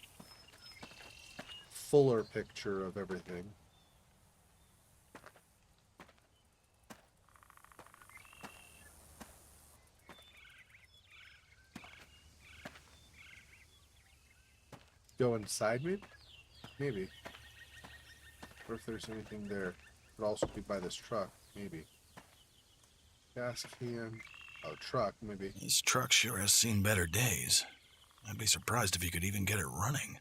fuller picture of everything. Go inside me? Maybe. What if there's anything there? Could also be by this truck. Maybe. Gas can. Oh, truck, maybe. This truck sure has seen better days. I'd be surprised if you could even get it running.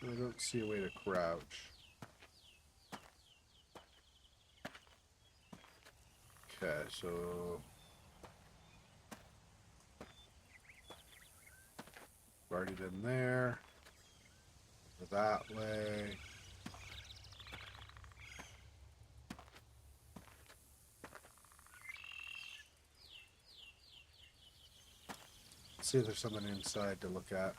I don't see a way to crouch. Okay, so... already been there. Go that way. Let's see if there's something inside to look at.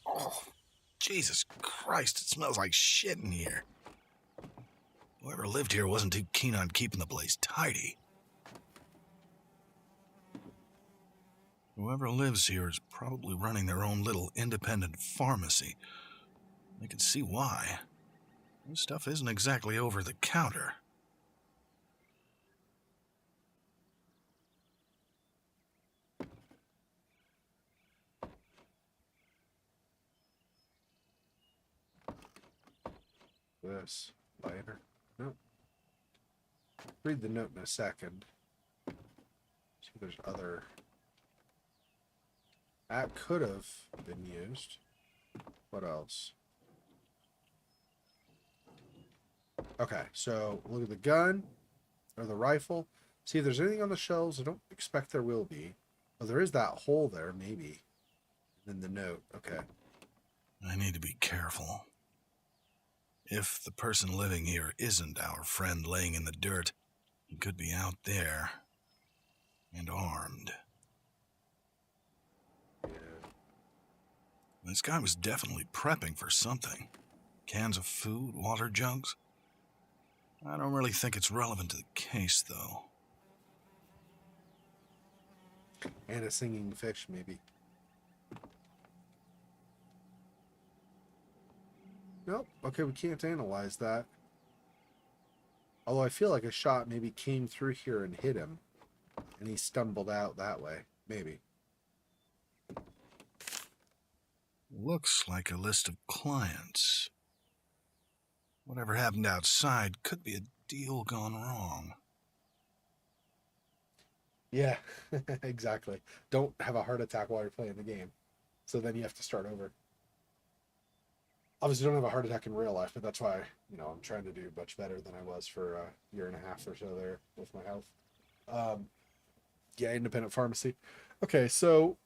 Oh, Jesus Christ, it smells like shit in here. Whoever lived here wasn't too keen on keeping the place tidy. Whoever lives here is probably running their own little independent pharmacy. I can see why. This stuff isn't exactly over the counter. This lighter. Nope. Read the note in a second. See if there's other. That could have been used. What else? Okay, so look at the gun or the rifle. See if there's anything on the shelves. I don't expect there will be. Oh, there is that hole there, maybe. And then the note. Okay. I need to be careful. If the person living here isn't our friend laying in the dirt, he could be out there and armed. Yeah. This guy was definitely prepping for something. Cans of food, water jugs. I don't really think it's relevant to the case, though. And a singing fish, maybe. Nope. Okay, we can't analyze that. Although I feel like a shot maybe came through here and hit him. And he stumbled out that way. Maybe. Looks like a list of clients. Whatever happened outside could be a deal gone wrong. Yeah, exactly. Don't have a heart attack while you're playing the game. So then you have to start over. Obviously, don't have a heart attack in real life, but that's why, you know, I'm trying to do much better than I was for a year and a half or so there with my health. Yeah, independent pharmacy. Okay, so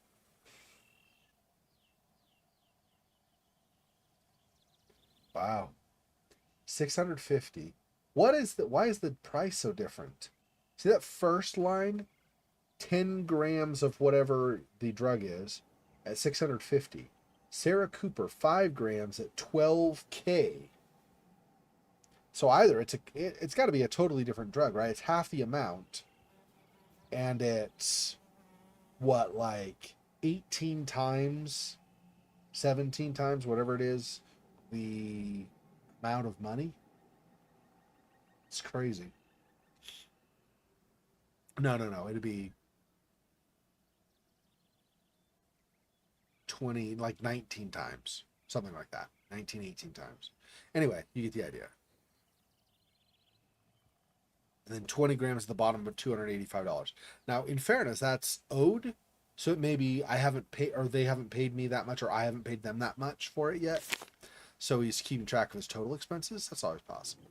wow, 650. What is the? Why is the price so different? See that first line, 10 grams of whatever the drug is, at 650. Sarah Cooper, 5 grams at $12K. So either it's got to be a totally different drug, right? It's half the amount, and it's what, like 18 times, 17 times, whatever it is, the amount of money. It's crazy. No. It'd be 20, like 19 times. Something like that. 19, 18 times. Anyway, you get the idea. And then 20 grams at the bottom of $285. Now, in fairness, that's owed. So it may be I haven't paid, or they haven't paid me that much, or I haven't paid them that much for it yet. So he's keeping track of his total expenses. That's always possible.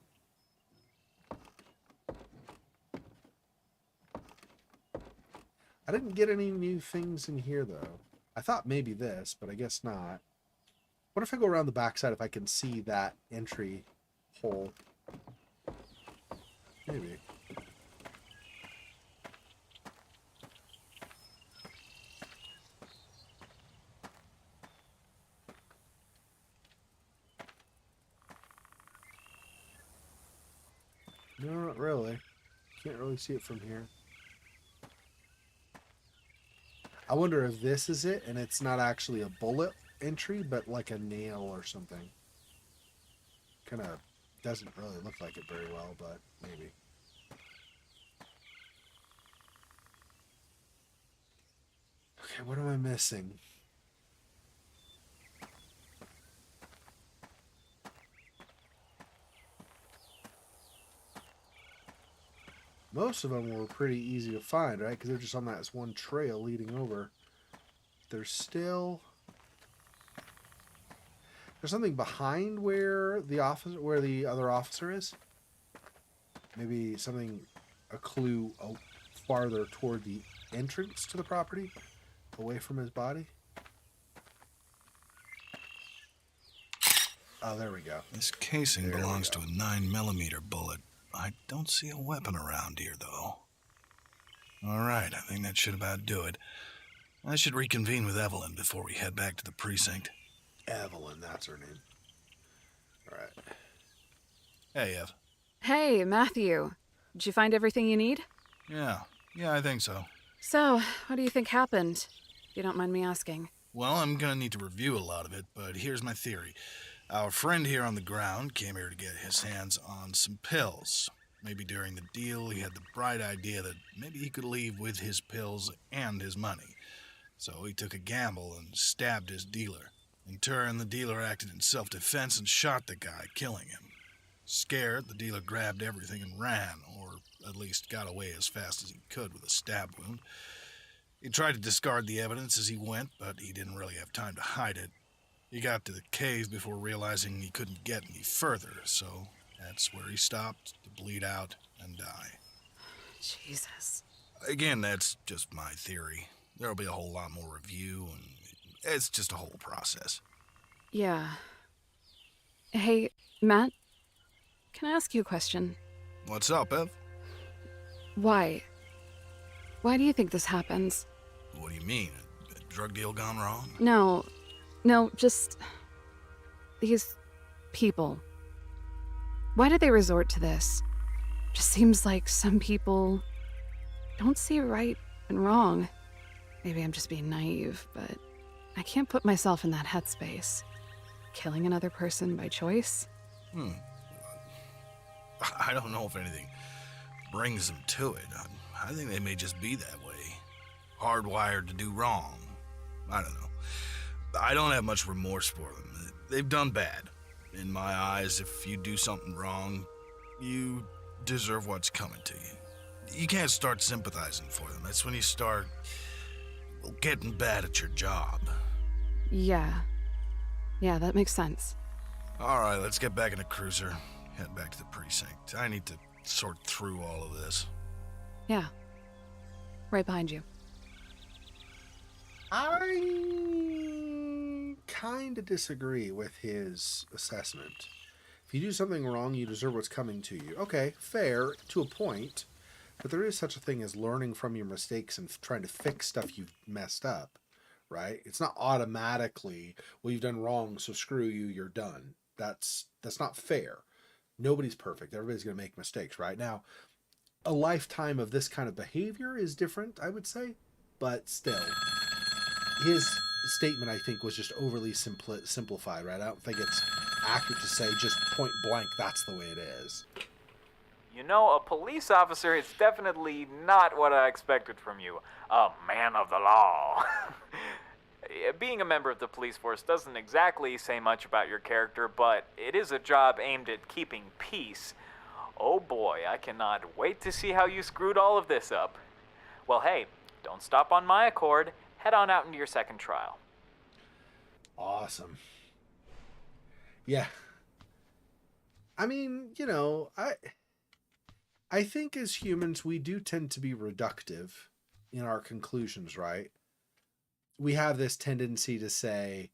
I didn't get any new things in here, though. I thought maybe this, but I guess not. What if I go around the backside if I can see that entry hole? Maybe. No, not really. Can't really see it from here. I wonder if this is it and it's not actually a bullet entry, but like a nail or something. Kind of doesn't really look like it very well, but maybe. Okay, what am I missing? Most of them were pretty easy to find, right? Because they're just on that one trail leading over. There's still... There's something behind where the other officer is. Maybe something, a clue farther toward the entrance to the property, away from his body. Oh, there we go. This casing belongs to a 9mm bullet. I don't see a weapon around here, though. All right, I think that should about do it. I should reconvene with Evelyn before we head back to the precinct. Evelyn, that's her name. All right. Hey, Ev. Hey, Matthew. Did you find everything you need? Yeah, I think so. So, what do you think happened? If you don't mind me asking. Well, I'm gonna need to review a lot of it, but here's my theory. Our friend here on the ground came here to get his hands on some pills. Maybe during the deal, he had the bright idea that maybe he could leave with his pills and his money. So he took a gamble and stabbed his dealer. In turn, the dealer acted in self-defense and shot the guy, killing him. Scared, the dealer grabbed everything and ran, or at least got away as fast as he could with a stab wound. He tried to discard the evidence as he went, but he didn't really have time to hide it. He got to the cave before realizing he couldn't get any further, so that's where he stopped to bleed out and die. Jesus. Again, that's just my theory. There'll be a whole lot more review, and it's just a whole process. Yeah. Hey, Matt, can I ask you a question? What's up, Ev? Why? Why do you think this happens? What do you mean? A drug deal gone wrong? No, just these people. Why do they resort to this? Just seems like some people don't see right and wrong. Maybe I'm just being naive, but I can't put myself in that headspace. Killing another person by choice? I don't know if anything brings them to it. I think they may just be that way. Hardwired to do wrong. I don't know. I don't have much remorse for them. They've done bad. In my eyes, if you do something wrong, you deserve what's coming to you. You can't start sympathizing for them. That's when you start getting bad at your job. Yeah, that makes sense. All right, let's get back in the cruiser. Head back to the precinct. I need to sort through all of this. Yeah. Right behind you. I kind of disagree with his assessment. If you do something wrong, you deserve what's coming to you. Okay, fair to a point, but there is such a thing as learning from your mistakes and trying to fix stuff you've messed up, right? It's not automatically, well, you've done wrong, so screw you, you're done. That's not fair. Nobody's perfect. Everybody's going to make mistakes, right? Now, a lifetime of this kind of behavior is different, I would say, but still, his statement, I think, was just overly simplified, right? I don't think it's accurate to say just point blank, that's the way it is. You know, a police officer is definitely not what I expected from you. A man of the law. Being a member of the police force doesn't exactly say much about your character, but it is a job aimed at keeping peace. Oh boy, I cannot wait to see how you screwed all of this up. Well, hey, don't stop on my accord. Head on out into your second trial. Awesome. Yeah. I mean, you know, I think as humans, we do tend to be reductive in our conclusions, right? We have this tendency to say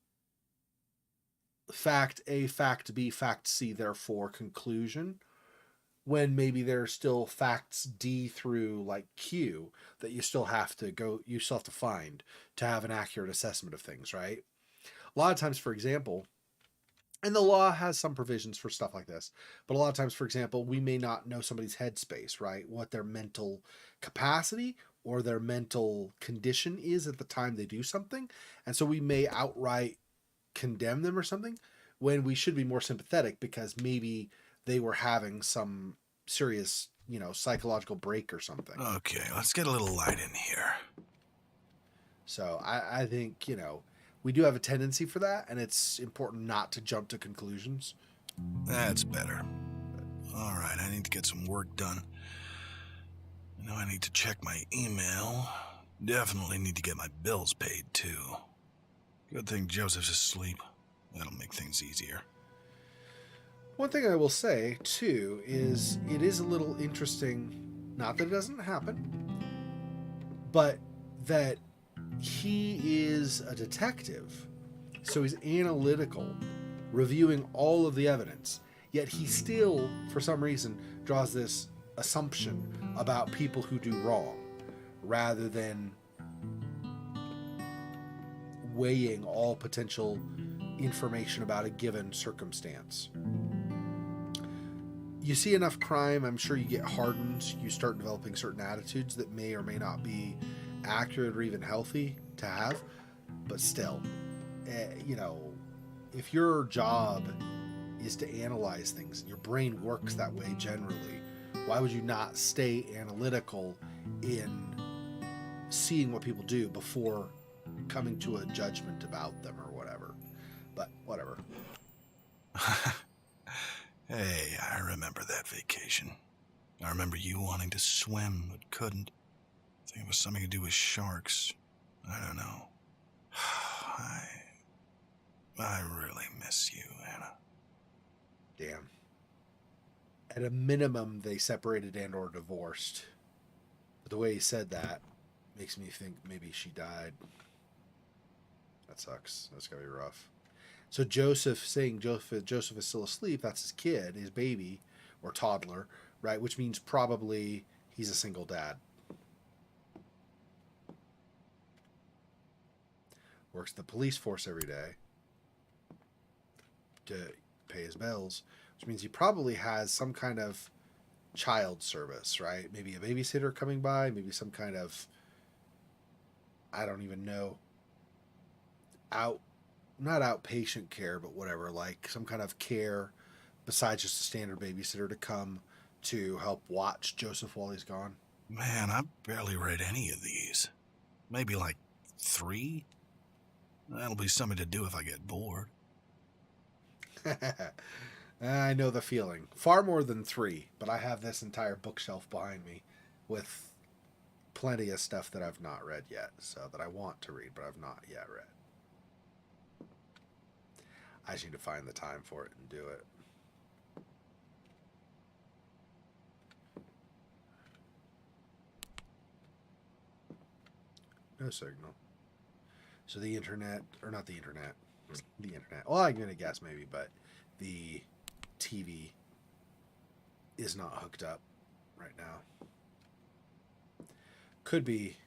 fact A, fact B, fact C, therefore conclusion, when maybe there's still facts D through like Q that you still have to find to have an accurate assessment of things, right? A lot of times, for example, and the law has some provisions for stuff like this, but a lot of times, for example, we may not know somebody's headspace, right? What their mental capacity or their mental condition is at the time they do something. And so we may outright condemn them or something when we should be more sympathetic because maybe they were having some serious, psychological break or something. Okay, let's get a little light in here. So I think, we do have a tendency for that, and it's important not to jump to conclusions. That's better. All right, I need to get some work done. I need to check my email. Definitely need to get my bills paid, too. Good thing Joseph's asleep. That'll make things easier. One thing I will say, too, is it is a little interesting, not that it doesn't happen, but that he is a detective, so he's analytical reviewing all of the evidence. Yet he still, for some reason, draws this assumption about people who do wrong, rather than weighing all potential information about a given circumstance. You see enough crime, I'm sure you get hardened. You start developing certain attitudes that may or may not be accurate or even healthy to have. But still, if your job is to analyze things, and your brain works that way generally, why would you not stay analytical in seeing what people do before coming to a judgment about them or whatever? But whatever. Hey, I remember that vacation. I remember you wanting to swim but couldn't. I think it was something to do with sharks. I don't know. I really miss you, Anna. Damn. At a minimum, they separated and or divorced. But the way he said that makes me think maybe she died. That sucks. That's gotta be rough. So Joseph saying Joseph is still asleep, that's his kid, his baby, or toddler, right? Which means probably he's a single dad. Works the police force every day to pay his bills, which means he probably has some kind of child service, right? Maybe a babysitter coming by, maybe some kind of, I don't even know, not outpatient care, but whatever, like some kind of care besides just a standard babysitter to come to help watch Joseph while he's gone. Man, I barely read any of these. Maybe like 3? That'll be something to do if I get bored. I know the feeling. Far more than 3, but I have this entire bookshelf behind me with plenty of stuff that I've not read yet, so that I want to read, but I've not yet read. I just need to find the time for it and do it. No signal. So the internet, or not the internet, well, I'm going to guess maybe, but the TV is not hooked up right now. Could be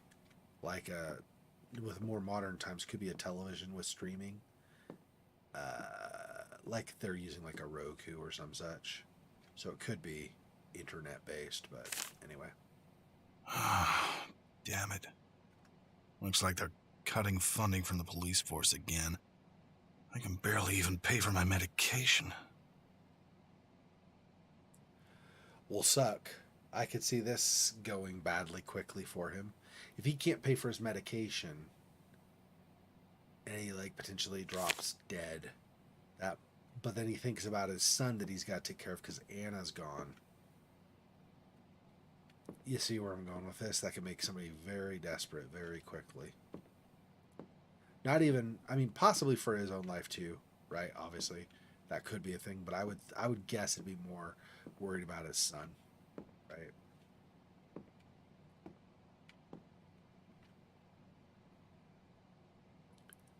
like with more modern times, could be a television with streaming. Like they're using like a Roku or some such. So it could be internet based, but anyway. Damn it. Looks like they're cutting funding from the police force again. I can barely even pay for my medication. Will suck. I could see this going badly quickly for him. If he can't pay for his medication and he like potentially drops dead, but then he thinks about his son that he's got to take care of because Anna's gone. You see where I'm going with this? That could make somebody very desperate very quickly. Not even, I mean, possibly for his own life too, right? Obviously, that could be a thing, but I would guess it'd be more worried about his son, right?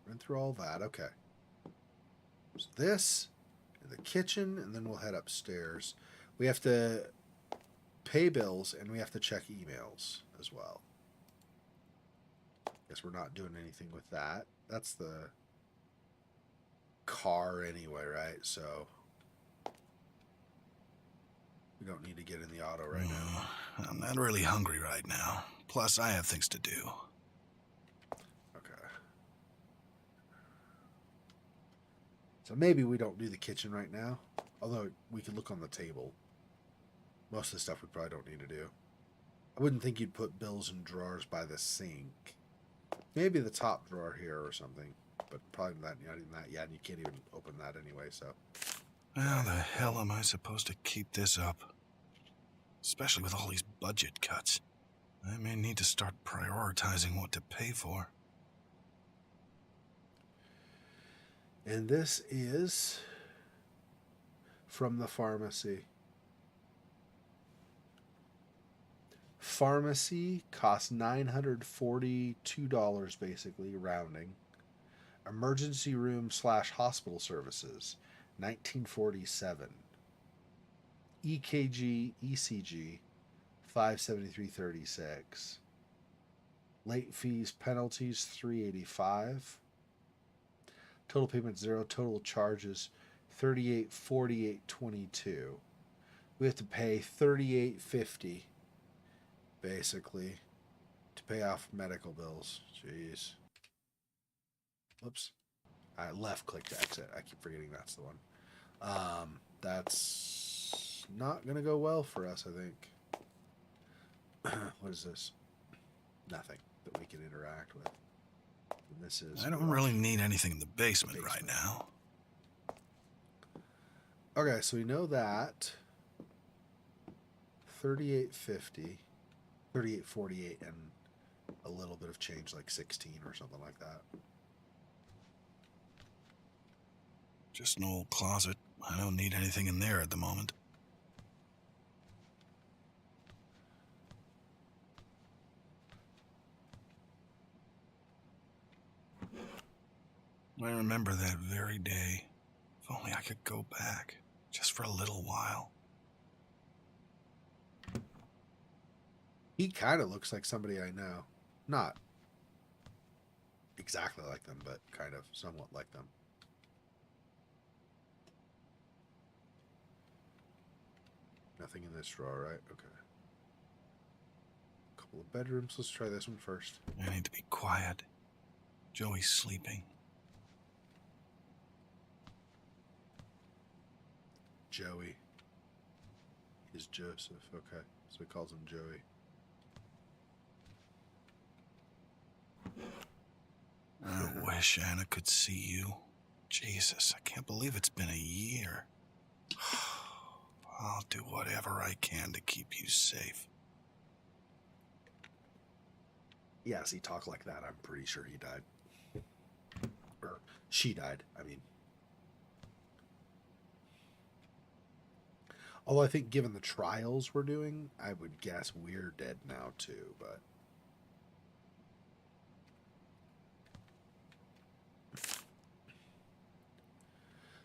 Run through all that, okay. So this, the kitchen, and then we'll head upstairs. We have to pay bills, and we have to check emails as well. Guess we're not doing anything with that. That's the car anyway, right? So we don't need to get in the auto right now. I'm not really hungry right now. Plus, I have things to do. Okay. So maybe we don't do the kitchen right now. Although we could look on the table. Most of the stuff we probably don't need to do. I wouldn't think you'd put bills in drawers by the sink. Maybe the top drawer here or something. But probably not even that yet, and you can't even open that anyway, so. How the hell am I supposed to keep this up? Especially with all these budget cuts. I may need to start prioritizing what to pay for. And this is from the pharmacy. Pharmacy costs $942 basically, rounding. Emergency room / hospital services 1947. EKG, ECG, 573.36. Late fees, penalties, 385. Total payment 0. Total charges, 38.48.22. We have to pay 38.50, basically, to pay off medical bills. Jeez. Whoops. I left click to exit. I keep forgetting that's the one. That's not gonna go well for us, I think. What is this? Nothing that we can interact with. And this is. I don't really need anything in the basement right now. Okay, so we know that 38.50, 38.48, and a little bit of change, like 16 or something like that. Just an old closet. I don't need anything in there at the moment. I remember that very day. If only I could go back, just for a little while. He kind of looks like somebody I know. Not exactly like them, but kind of somewhat like them. Nothing in this drawer, right? Okay. Couple of bedrooms. Let's try this one first. I need to be quiet. Joey's sleeping. Joey is Joseph. Okay, so he calls him Joey. I wish Anna could see you. Jesus, I can't believe it's been a year. I'll do whatever I can to keep you safe. Yes, he talked like that. I'm pretty sure he died. Or she died, I mean. Although I think given the trials we're doing, I would guess we're dead now too, but...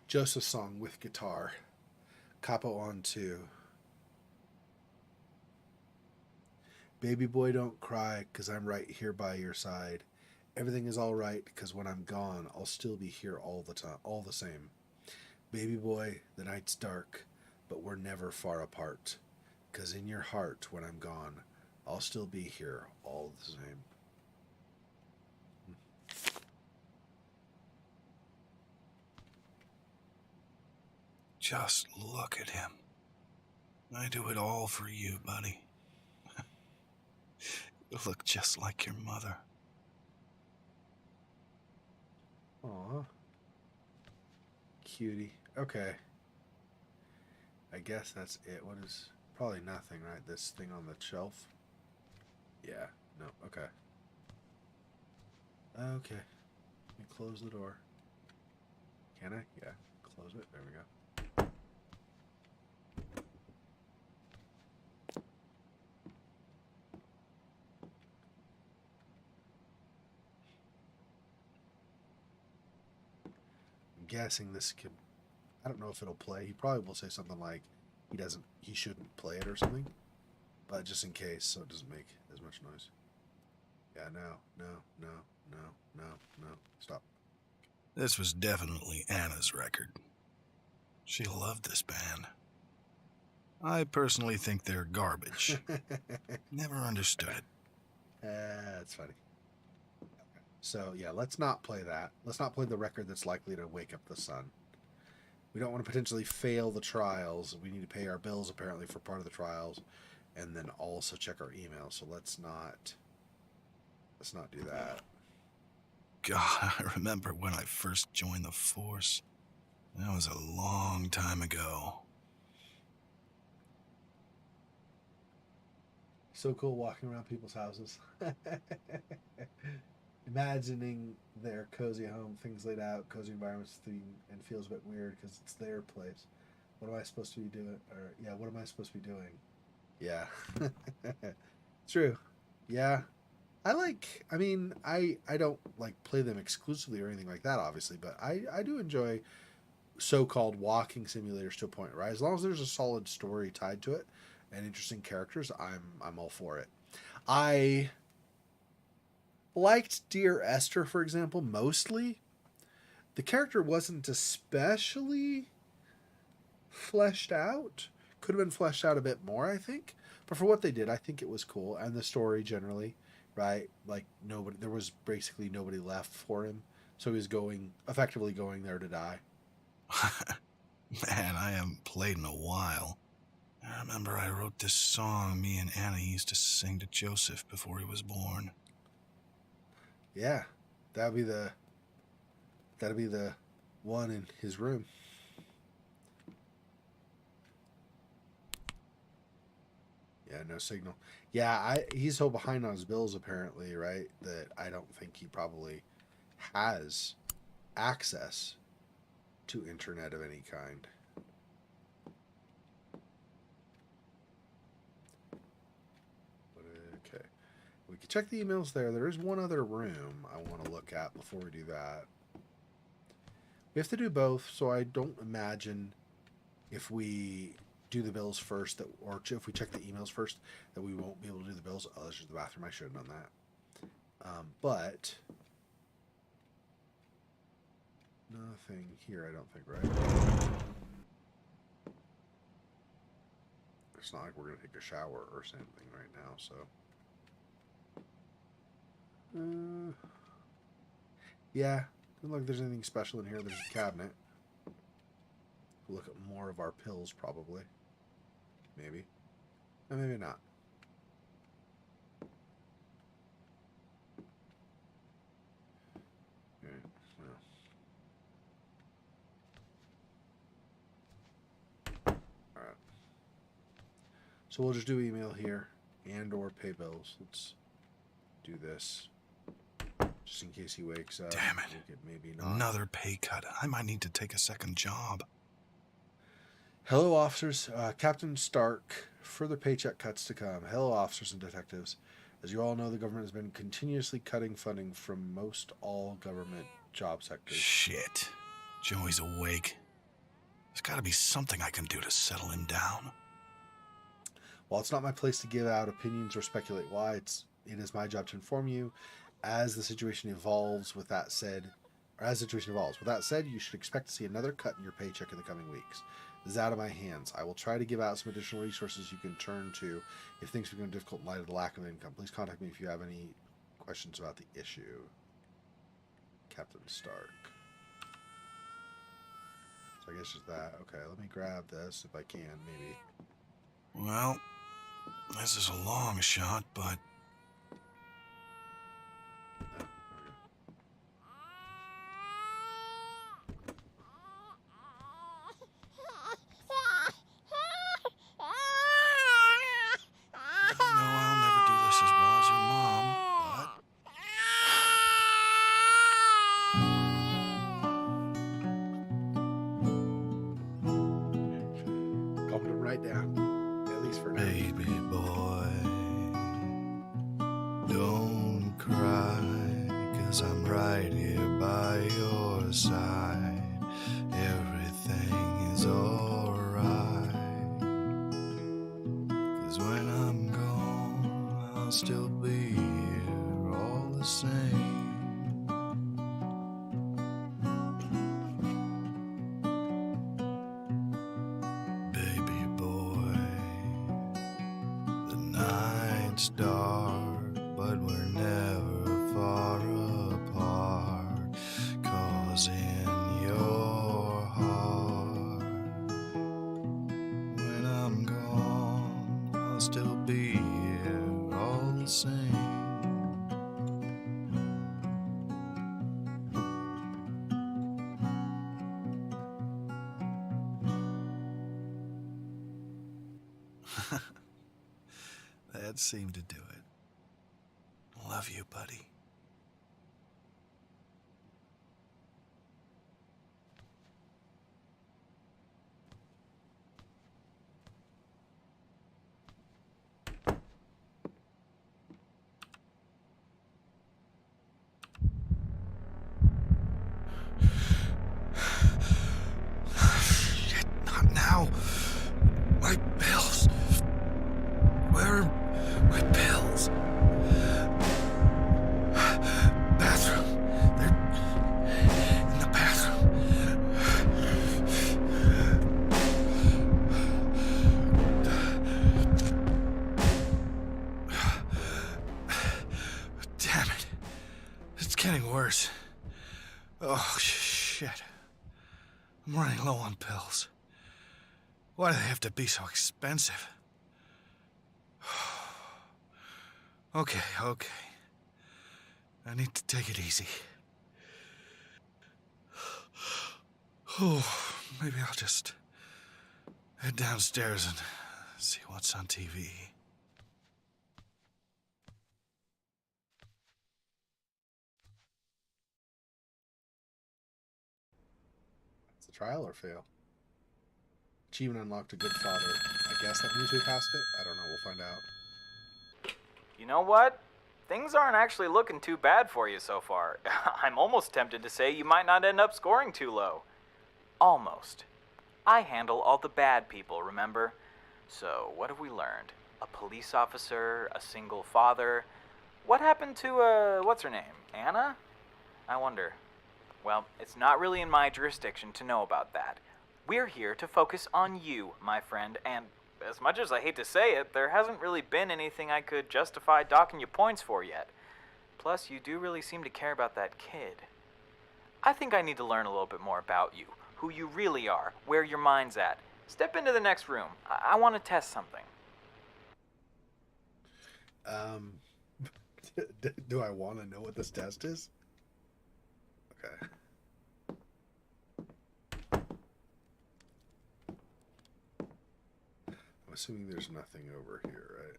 Joseph's song with guitar. Capo on 2. Baby boy, don't cry, 'cause I'm right here by your side. Everything is all right, 'cause when I'm gone, I'll still be here all the time, all the same. Baby boy, the night's dark, but we're never far apart. 'Cause in your heart, when I'm gone, I'll still be here all the same. Just look at him. I do it all for you, buddy. You look just like your mother. Aw. Cutie. Okay. I guess that's it. What is... Probably nothing, right? This thing on the shelf? Yeah. No. Okay. Okay. Let me close the door. Can I? Yeah. Close it. There we go. I'm guessing this could... I don't know if it'll play. He probably will say something like he shouldn't play it or something. But just in case, so it doesn't make as much noise. Yeah, no. Stop. This was definitely Anna's record. She loved this band. I personally think they're garbage. Never understood it. That's funny. So, yeah, let's not play that. Let's not play the record that's likely to wake up the sun. We don't want to potentially fail the trials. We need to pay our bills, apparently, for part of the trials. And then also check our email. So let's not do that. God, I remember when I first joined the force. That was a long time ago. So cool walking around people's houses. Imagining their cozy home, things laid out, cozy environments, and feels a bit weird because it's their place. What am I supposed to be doing? Or, yeah, what am I supposed to be doing? Yeah. True. Yeah. I don't like play them exclusively or anything like that, obviously, but I do enjoy so-called walking simulators to a point, right? As long as there's a solid story tied to it and interesting characters, I'm all for it. I liked Dear Esther, for example, mostly. The character wasn't especially fleshed out. Could have been fleshed out a bit more, I think. But for what they did, I think it was cool. And the story generally, right? Like there was basically nobody left for him. So he was effectively going there to die. Man, I haven't played in a while. I remember I wrote this song me and Anna used to sing to Joseph before he was born. Yeah, that'd be the one in his room. Yeah, no signal. Yeah, he's so behind on his bills apparently, right? That I don't think he probably has access to internet of any kind. Okay. We can check the emails there. There is one other room I want to look at before we do that. We have to do both, so I don't imagine if we do the bills first, or if we check the emails first, that we won't be able to do the bills. Oh, this is the bathroom. I should have done that. But nothing here, I don't think, right? It's not like we're going to take a shower or something right now, so. Yeah, doesn't look like there's anything special in here. There's a cabinet. We'll look at more of our pills, probably. Maybe. And maybe not. Okay, well. Alright. So we'll just do email here and or pay bills. Let's do this. Just in case he wakes up. Damn it. Maybe not. Another pay cut. I might need to take a second job. Hello, officers. Captain Stark. Further paycheck cuts to come. Hello, officers and detectives. As you all know, the government has been continuously cutting funding from most all government job sectors. Shit. Joey's awake. There's got to be something I can do to settle him down. While it's not my place to give out opinions or speculate why, it is my job to inform you as the situation evolves. With that said, you should expect to see another cut in your paycheck in the coming weeks. This is out of my hands. I will try to give out some additional resources you can turn to if things become difficult in light of the lack of income. Please contact me if you have any questions about the issue. Captain Stark. So I guess just that. Okay, let me grab this if I can, maybe. Well, this is a long shot, but... That seemed to do it. Love you, buddy. I'm running low on pills. Why do they have to be so expensive? Okay. I need to take it easy. Maybe I'll just head downstairs and see what's on TV. It's a trial or fail. Achievement unlocked a good father. I guess that means we passed it? I don't know. We'll find out. You know what? Things aren't actually looking too bad for you so far. I'm almost tempted to say you might not end up scoring too low. Almost. I handle all the bad people, remember? So, what have we learned? A police officer, a single father. What happened to, what's her name? Anna? I wonder. Well, it's not really in my jurisdiction to know about that. We're here to focus on you, my friend, and as much as I hate to say it, there hasn't really been anything I could justify docking you points for yet. Plus, you do really seem to care about that kid. I think I need to learn a little bit more about you, who you really are, where your mind's at. Step into the next room. I want to test something. Do I want to know what this test is? Okay. I'm assuming there's nothing over here, right?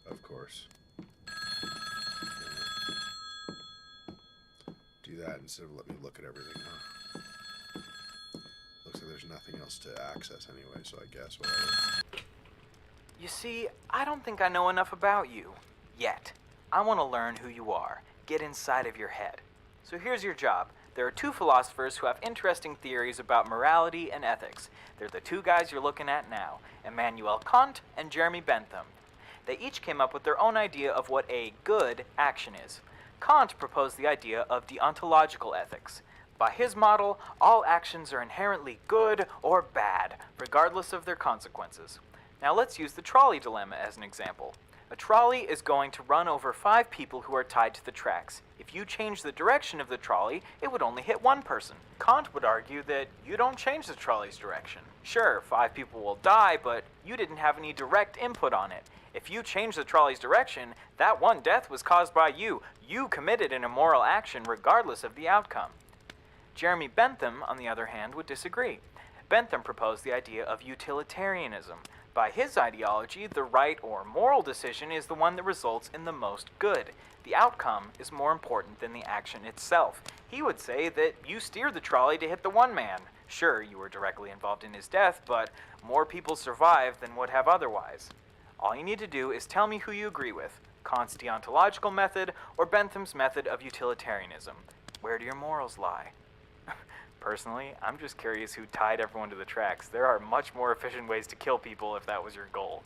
Of course. Do that instead of let me look at everything, huh? Looks like there's nothing else to access anyway, so I guess whatever. You see, I don't think I know enough about you. Yet. I want to learn who you are. Get inside of your head. So here's your job. There are two philosophers who have interesting theories about morality and ethics. They're the two guys you're looking at now, Immanuel Kant and Jeremy Bentham. They each came up with their own idea of what a good action is. Kant proposed the idea of deontological ethics. By his model, all actions are inherently good or bad, regardless of their consequences. Now let's use the trolley dilemma as an example. A trolley is going to run over 5 people who are tied to the tracks. If you change the direction of the trolley, it would only hit 1 person. Kant would argue that you don't change the trolley's direction. Sure, 5 people will die, but you didn't have any direct input on it. If you change the trolley's direction, that one death was caused by you. You committed an immoral action regardless of the outcome. Jeremy Bentham, on the other hand, would disagree. Bentham proposed the idea of utilitarianism. By his ideology, the right or moral decision is the one that results in the most good. The outcome is more important than the action itself. He would say that you steered the trolley to hit the one man. Sure, you were directly involved in his death, but more people survived than would have otherwise. All you need to do is tell me who you agree with, Kant's deontological method or Bentham's method of utilitarianism. Where do your morals lie? Personally, I'm just curious who tied everyone to the tracks. There are much more efficient ways to kill people if that was your goal.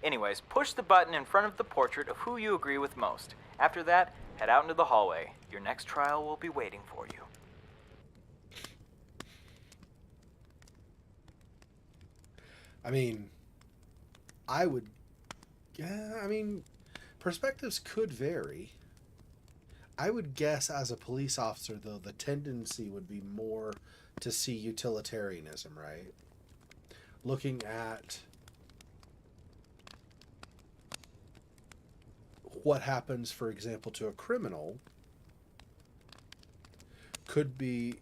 Anyways, push the button in front of the portrait of who you agree with most. After that, head out into the hallway. Your next trial will be waiting for you. I mean, perspectives could vary. I would guess as a police officer, though, the tendency would be more to see utilitarianism, right? Looking at what happens, for example, to a criminal could be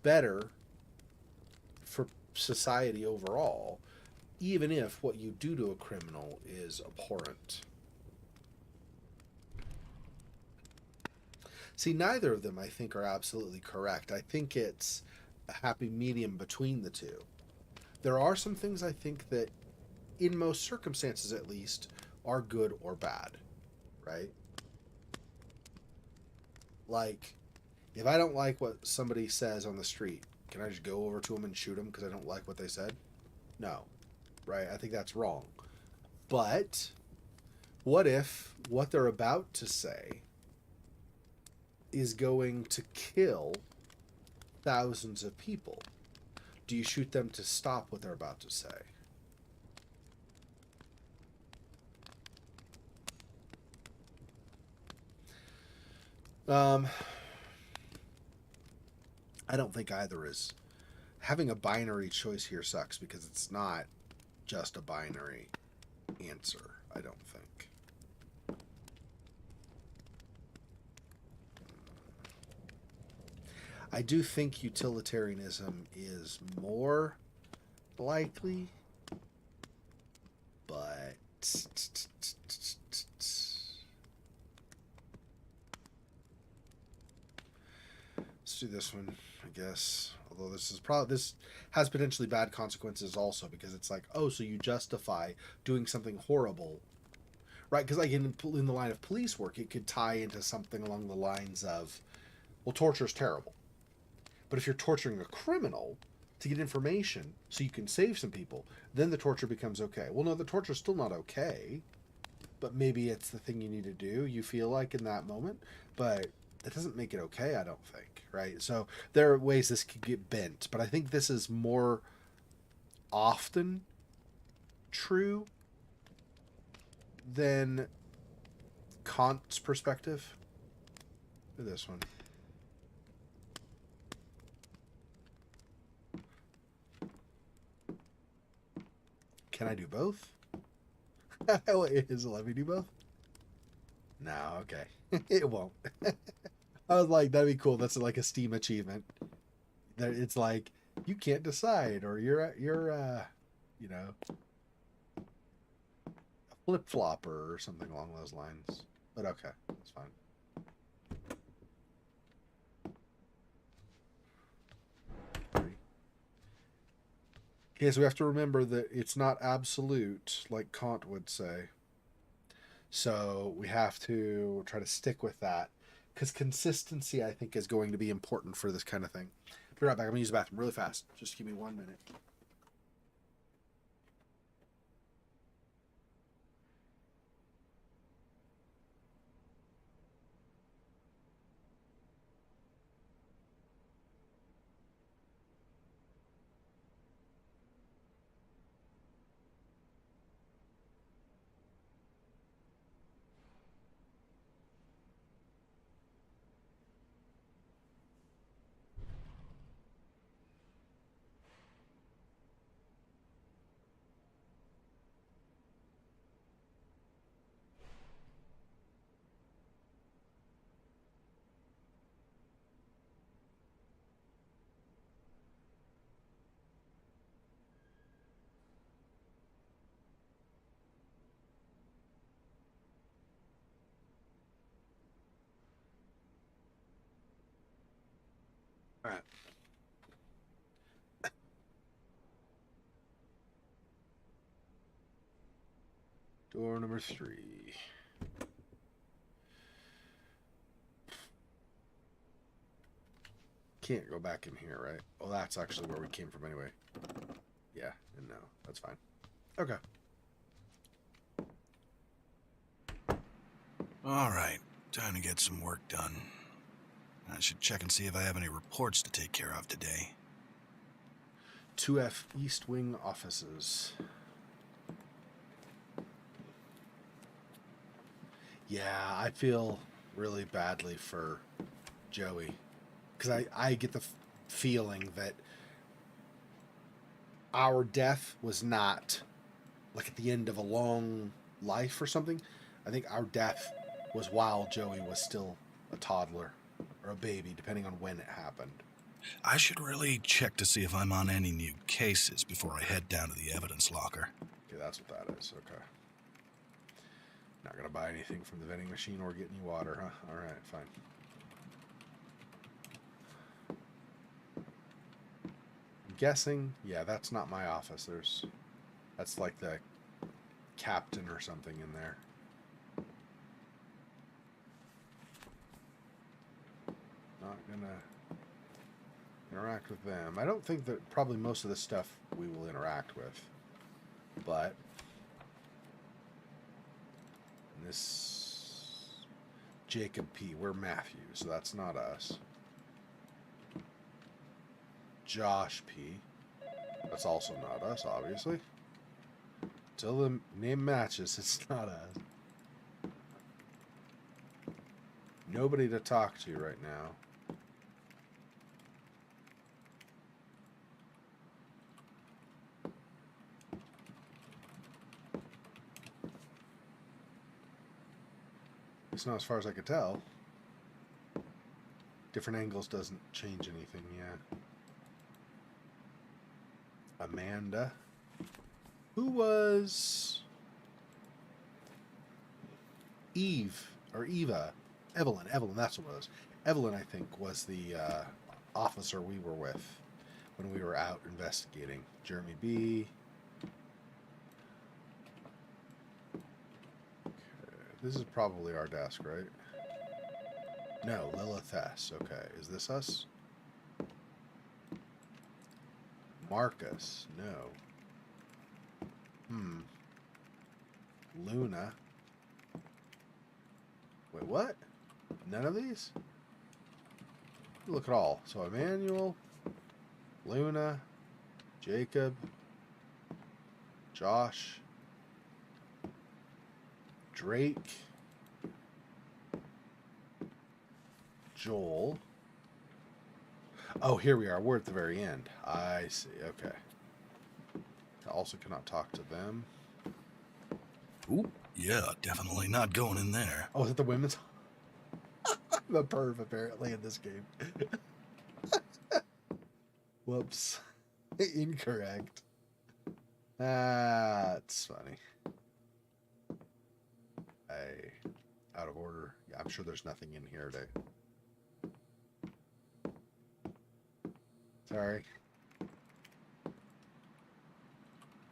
better for society overall, even if what you do to a criminal is abhorrent. See, neither of them, I think, are absolutely correct. I think it's a happy medium between the two. There are some things I think that, in most circumstances at least, are good or bad, right? Like, if I don't like what somebody says on the street, can I just go over to them and shoot them because I don't like what they said? No, right? I think that's wrong. But what if what they're about to say is going to kill thousands of people? Do you shoot them to stop what they're about to say? I don't think either is. Having a binary choice here sucks because it's not just a binary answer, I don't think. I do think utilitarianism is more likely, but let's do this one, I guess. Although this has potentially bad consequences also, because it's like, oh, so you justify doing something horrible, right? Because like in the line of police work, it could tie into something along the lines of, well, torture is terrible. But if you're torturing a criminal to get information so you can save some people, then the torture becomes okay. Well, no, the torture is still not okay, but maybe it's the thing you need to do, you feel like, in that moment. But that doesn't make it okay, I don't think, right? So there are ways this could get bent, but I think this is more often true than Kant's perspective. Look at this one. Can I do both? Is it let me do both? No, okay. It won't. I was like, that'd be cool. That's like a Steam achievement. That it's like you can't decide, or you're you know, a flip flopper or something along those lines. But okay, that's fine. Okay, so we have to remember that it's not absolute, like Kant would say. So we have to try to stick with that, because consistency, I think, is going to be important for this kind of thing. Be right back. I'm going to use the bathroom really fast. Just give me 1 minute. All right. Door number 3. Can't go back in here, right? Well, that's actually where we came from anyway. Yeah, and no, that's fine. Okay. All right, time to get some work done. I should check and see if I have any reports to take care of today. 2F East Wing offices. Yeah, I feel really badly for Joey, because I get the feeling that our death was not like at the end of a long life or something. I think our death was while Joey was still a toddler or a baby, depending on when it happened. I should really check to see if I'm on any new cases before I head down to the evidence locker. Okay, that's what that is. Okay. Not gonna buy anything from the vending machine or get any water, huh? Alright, fine. I'm guessing, yeah, that's not my office. That's like the captain or something in there. Not gonna interact with them. I don't think that probably most of this stuff we will interact with, but this Jacob P. We're Matthew, so that's not us. Josh P. That's also not us, obviously. Till the name matches, it's not us. Nobody to talk to right now. It's not as far as I could tell. Different angles doesn't change anything yet. Amanda. Who was Eve or Eva? Evelyn, that's what it was. Evelyn, I think, was the officer we were with when we were out investigating. Jeremy B. Okay. This is probably our desk, right? No, Lilith S. Okay, is this us? Marcus, no. Luna. Wait, what? None of these? Look at all. So Emmanuel, Luna, Jacob, Josh, Drake, Joel. Oh, here we are. We're at the very end. I see. Okay. I also cannot talk to them. Ooh, yeah, definitely not going in there. Oh, is it the women's? I'm a perv, apparently, in this game. Whoops. Incorrect. That's funny. Out of order. Yeah, I'm sure there's nothing in here today. Sorry.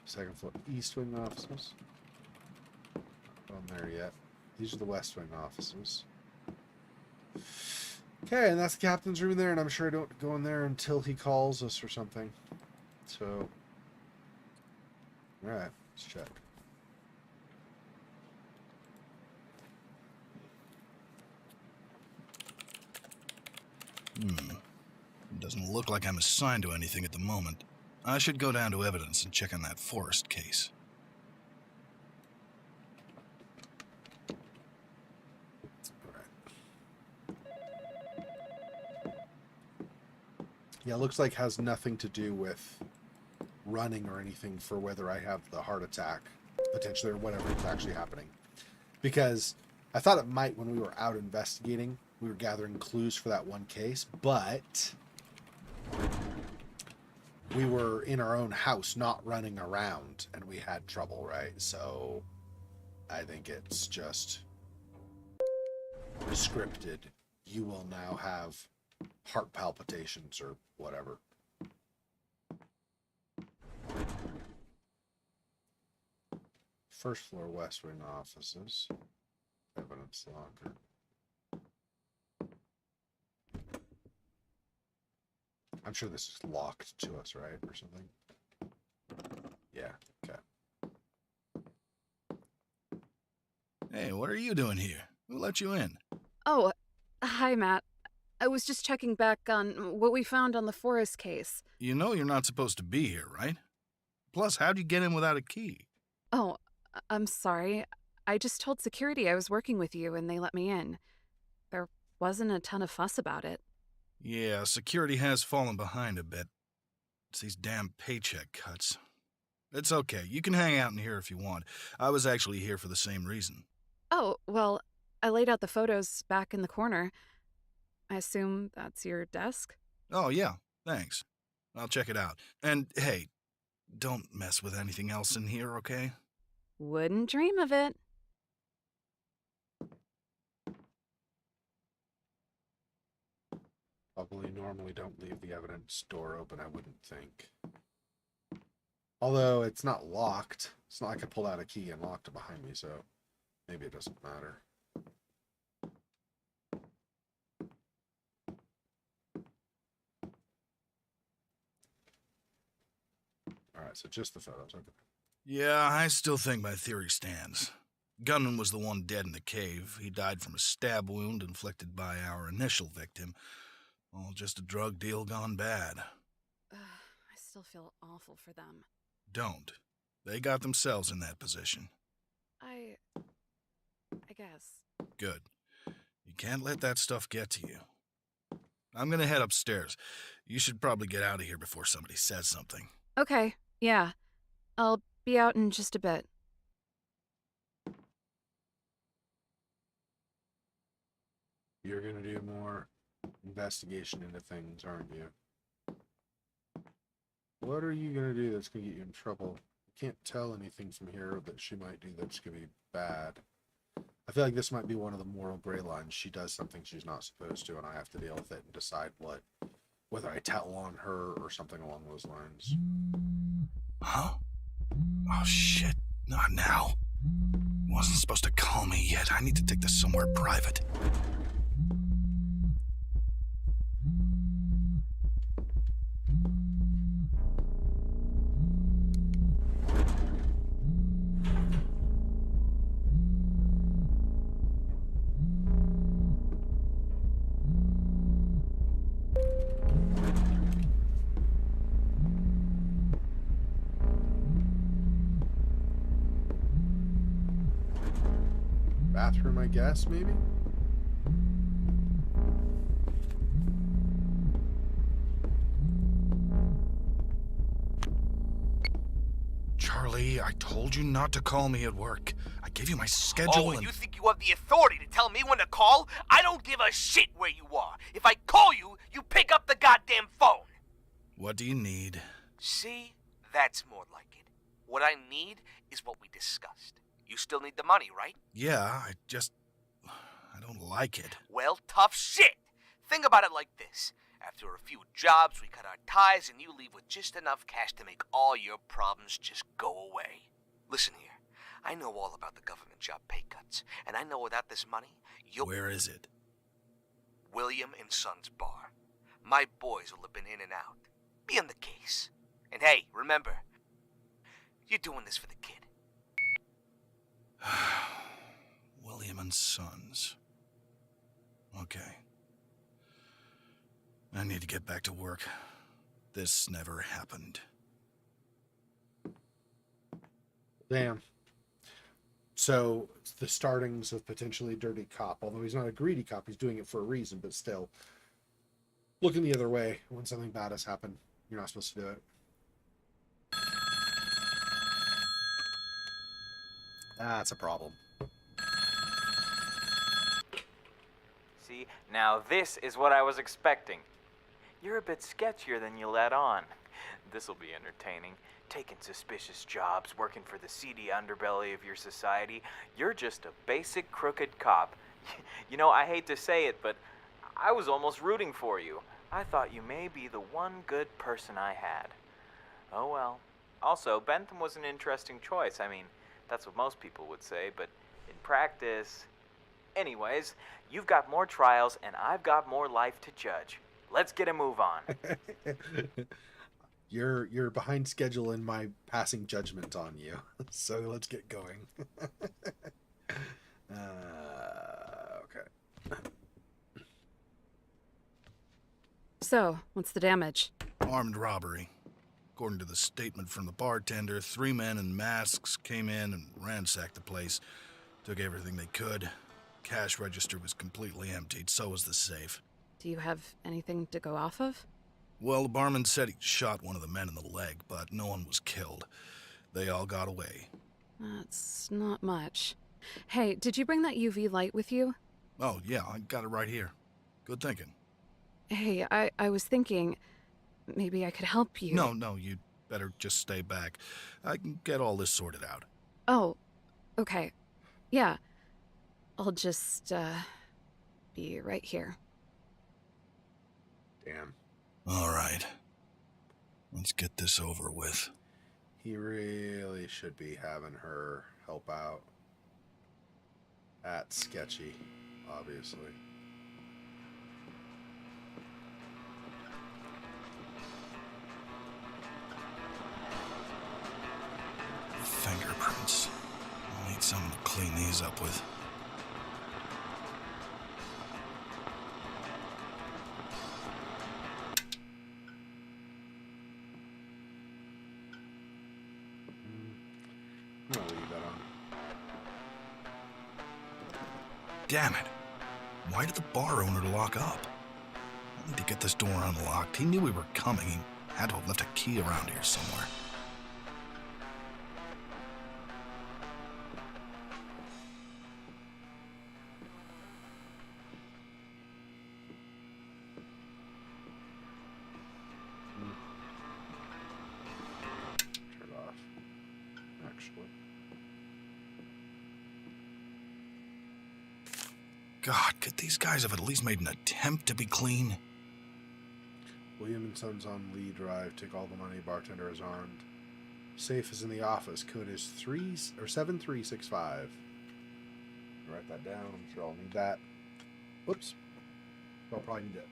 Second floor East Wing offices. Not on there yet. These are the West Wing offices. Okay, and that's the captain's room there, and I'm sure I don't go in there until he calls us or something. So, alright, let's check. Doesn't look like I'm assigned to anything at the moment. I should go down to evidence and check on that Forrest case. Yeah, it looks like it has nothing to do with running or anything for whether I have the heart attack, potentially, or whatever is actually happening. Because I thought it might when we were out investigating. We were gathering clues for that one case, but we were in our own house, not running around, and we had trouble, right? So I think it's just scripted. You will now have heart palpitations or whatever. First floor West Wing offices. Evidence locker. I'm sure this is locked to us, right? Or something. Yeah, okay. Hey, what are you doing here? Who let you in? Oh, hi, Matt. I was just checking back on what we found on the Forrest case. You know you're not supposed to be here, right? Plus, how'd you get in without a key? Oh, I'm sorry. I just told security I was working with you and they let me in. There wasn't a ton of fuss about it. Yeah, security has fallen behind a bit. It's these damn paycheck cuts. It's okay. You can hang out in here if you want. I was actually here for the same reason. Oh, well, I laid out the photos back in the corner. I assume that's your desk? Oh, yeah. Thanks. I'll check it out. And, hey, don't mess with anything else in here, okay? Wouldn't dream of it. Probably normally don't leave the evidence door open, I wouldn't think. Although it's not locked. It's not like I pulled out a key and locked it behind me, so maybe it doesn't matter. Alright, so just the photos, okay. Yeah, I still think my theory stands. Gunman was the one dead in the cave. He died from a stab wound inflicted by our initial victim. All just a drug deal gone bad. I still feel awful for them. Don't. They got themselves in that position. I guess. Good. You can't let that stuff get to you. I'm gonna head upstairs. You should probably get out of here before somebody says something. Okay, yeah. I'll be out in just a bit. You're gonna do more investigation into things, aren't you? What are you gonna do that's gonna get you in trouble? You can't tell anything from here that she might do that's gonna be bad. I feel like this might be one of the moral gray lines. She does something she's not supposed to, and I have to deal with it and decide whether I tell on her or something along those lines. Huh? Oh shit, not now. Wasn't supposed to call me yet. I need to take this somewhere private. Bathroom, I guess, maybe? Charlie, I told you not to call me at work. I gave you my schedule Oh, and... and you think you have the authority to tell me when to call? I don't give a shit where you are. If I call you, you pick up the goddamn phone. What do you need? See? That's more like it. What I need is what we discussed. You still need the money, right? Yeah, I don't like it. Well, tough shit. Think about it like this. After a few jobs, we cut our ties and you leave with just enough cash to make all your problems just go away. Listen here. I know all about the government job pay cuts, and I know without this money, you'll... Where is it? William and Son's bar. My boys will have been in and out. Be on the case. And hey, remember, you're doing this for the kid. William and Sons. Okay. I need to get back to work. This never happened. Damn. So, it's the startings of potentially a dirty cop. Although he's not a greedy cop, he's doing it for a reason, but still. Looking the other way when something bad has happened. You're not supposed to do it. That's a problem. See, now this is what I was expecting. You're a bit sketchier than you let on. This'll be entertaining. Taking suspicious jobs, working for the seedy underbelly of your society. You're just a basic crooked cop. You know, I hate to say it, but I was almost rooting for you. I thought you may be the one good person I had. Oh well. Also, Bentham was an interesting choice. I mean, that's what most people would say, but in practice... Anyways, you've got more trials and I've got more life to judge. Let's get a move on. You're behind schedule in my passing judgment on you. So let's get going. Okay. So, what's the damage? Armed robbery. According to the statement from the bartender, 3 men in masks came in and ransacked the place. Took everything they could. Cash register was completely emptied, so was the safe. Do you have anything to go off of? Well, the barman said he shot one of the men in the leg, but no one was killed. They all got away. That's not much. Hey, did you bring that UV light with you? Oh, yeah, I got it right here. Good thinking. Hey, I was thinking maybe I could help you. No, you'd better just stay back. I can get all this sorted out. Oh, okay. Yeah. I'll just, be right here. Damn. All right. Let's get this over with. He really should be having her help out. That's sketchy, obviously. Fingerprints. I'll need something to clean these up with. I'm gonna leave that on. Damn it. Why did the bar owner lock up? I need to get this door unlocked. He knew we were coming. He had to have left a key around here somewhere. Turn it off. Actually. God, could these guys have at least made an attempt to be clean? William and Sons on Lee Drive. Take all the money. Bartender is armed. Safe is in the office. Code is 7365. Write that down. I'm sure I'll need that. Whoops. I'll probably need to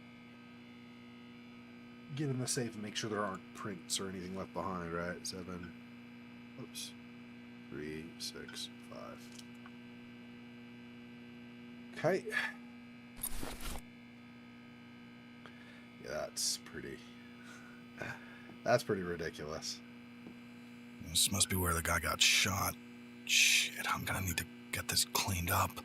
get in the safe and make sure there aren't prints or anything left behind, right? 365. Okay. Yeah, that's pretty ridiculous. This must be where the guy got shot. Shit, I'm gonna need to get this cleaned up.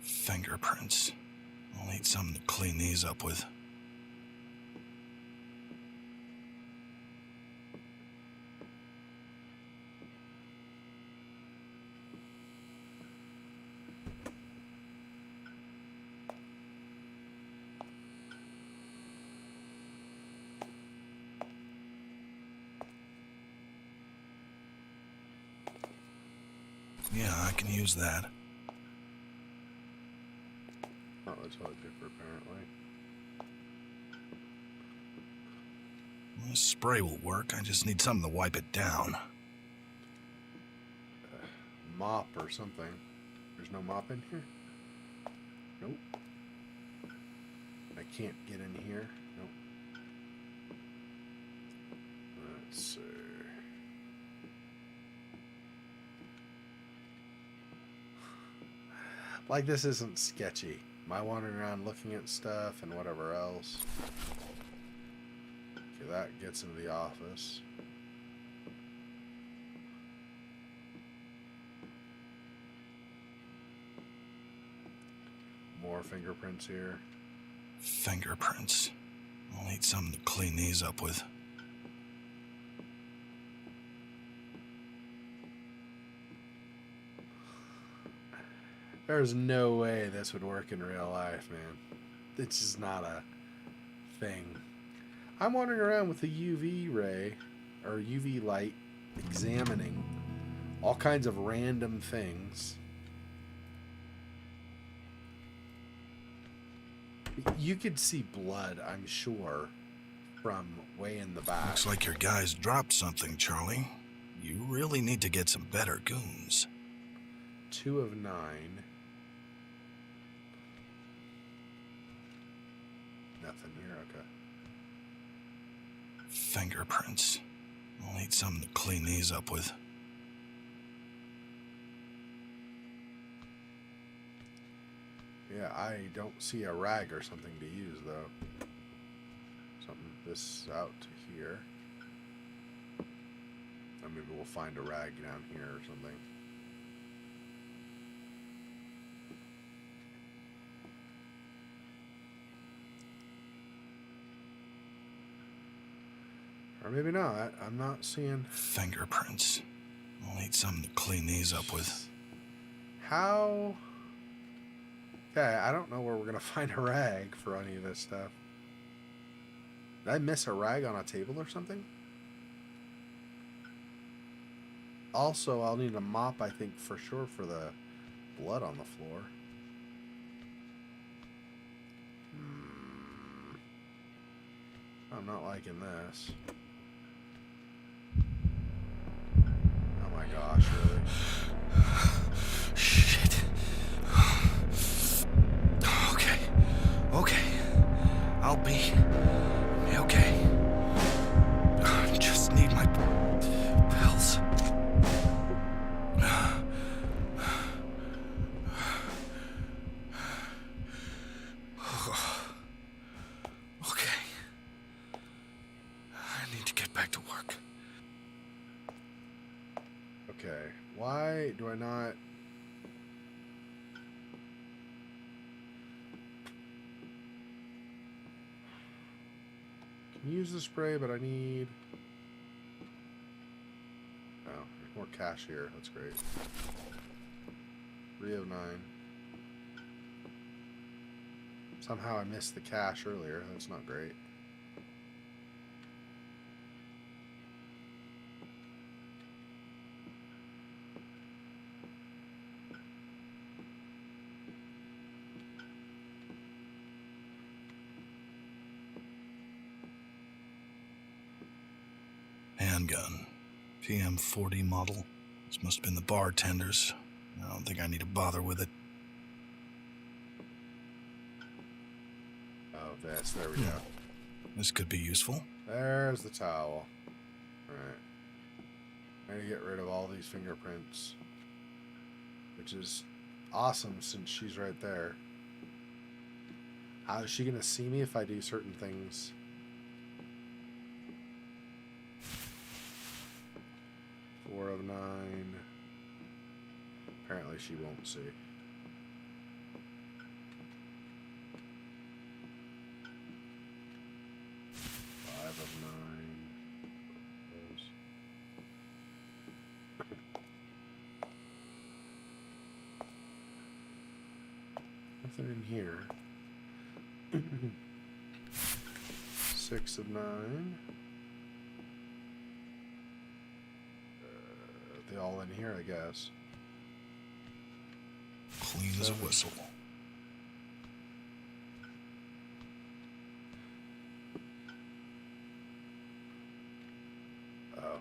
Fingerprints. I'll need something to clean these up with. Yeah, I can use that. Oh, that's how it differ, apparently. This spray will work. I just need something to wipe it down. Mop or something. There's no mop in here? Nope. I can't get in here. Nope. Let's see. Like, this isn't sketchy. Am I wandering around looking at stuff and whatever else? Okay, that gets into the office. More fingerprints here. Fingerprints. I'll need something to clean these up with. There's no way this would work in real life, man. It's just not a thing. I'm wandering around with a UV ray, or UV light, examining all kinds of random things. You could see blood, I'm sure, from way in the back. Looks like your guys dropped something, Charlie. You really need to get some better goons. 2 of 9. Nothing here, okay. Fingerprints. I'll need something to clean these up with. Yeah, I don't see a rag or something to use, though. Something this out to here. Or maybe we'll find a rag down here or something. Or maybe not. I'm not seeing... Fingerprints. I'll need something to clean these up with. How... Okay, I don't know where we're going to find a rag for any of this stuff. Did I miss a rag on a table or something? Also, I'll need a mop, I think, for sure, for the blood on the floor. I'm not liking this. Oh my gosh, really? Shit. Okay. I'll be okay. Just need my pills. Okay. Wait, do I not? Can use the spray, but I need... Oh, there's more cash here. That's great. 3 of 9. Somehow I missed the cash earlier. That's not great. Handgun. PM40 model. This must have been the bartender's. I don't think I need to bother with it. Oh, there we go. This could be useful. There's the towel. Alright. I need to get rid of all these fingerprints. Which is awesome since she's right there. How is she going to see me if I do certain things? Four of 9. Apparently she won't see. 5 of 9. Nothing in here. 6 of 9. They all in here, I guess. Clean as a whistle. Oh,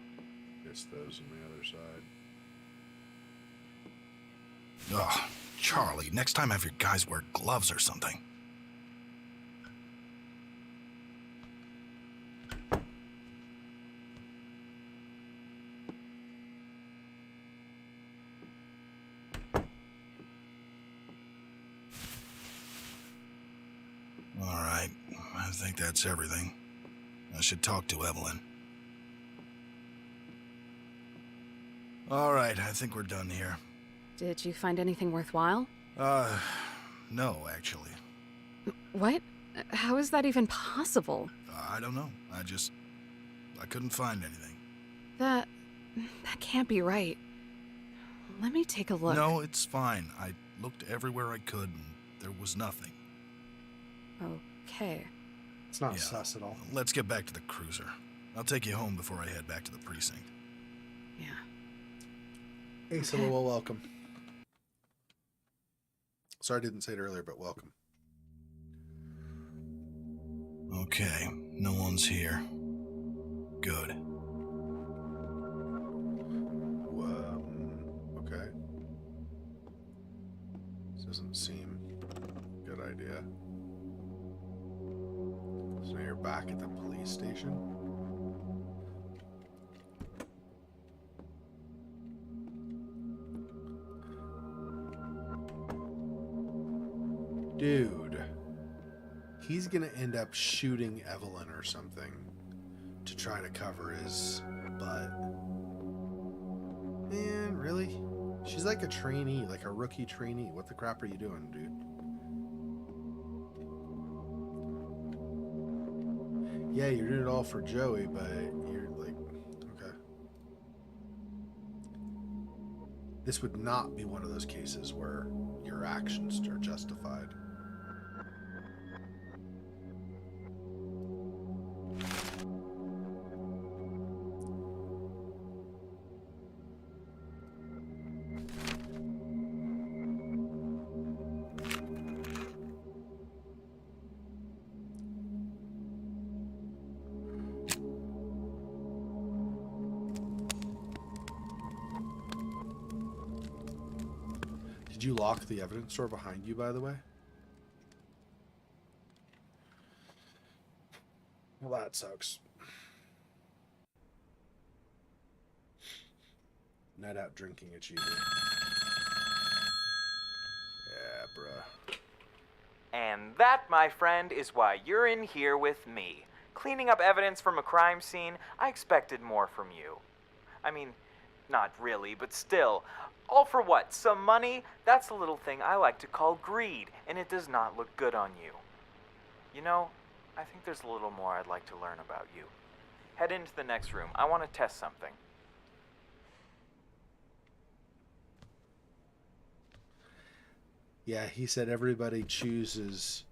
guess those on the other side. Ugh, Charlie, next time have your guys wear gloves or something. Alright, I think that's everything. I should talk to Evelyn. Alright, I think we're done here. Did you find anything worthwhile? No, actually. What? How is that even possible? I don't know. I couldn't find anything. That can't be right. Let me take a look. No, it's fine. I looked everywhere I could and there was nothing. Okay. It's not sus at all. Let's get back to the cruiser. I'll take you home before I head back to the precinct. Yeah. Hey, Sybil, well, welcome. Sorry I didn't say it earlier, but welcome. Okay, no one's here. Good. Okay. This doesn't seem a good idea. So now you're back at the police station? Dude, he's gonna end up shooting Evelyn or something to try to cover his butt. Man, really? She's like a trainee, like a rookie trainee. What the crap are you doing, dude? Yeah, you're doing it all for Joey, but you're like, okay. This would not be one of those cases where your actions are justified. Did you lock the evidence door behind you, by the way? Well, that sucks. Night out drinking achievement. Yeah, bruh. And that, my friend, is why you're in here with me. Cleaning up evidence from a crime scene, I expected more from you. I mean, Not really, but still. All for what? Some money? That's a little thing I like to call greed, and it does not look good on you. You know, I think there's a little more I'd like to learn about you. Head into the next room. I want to test something. Yeah, he said everybody chooses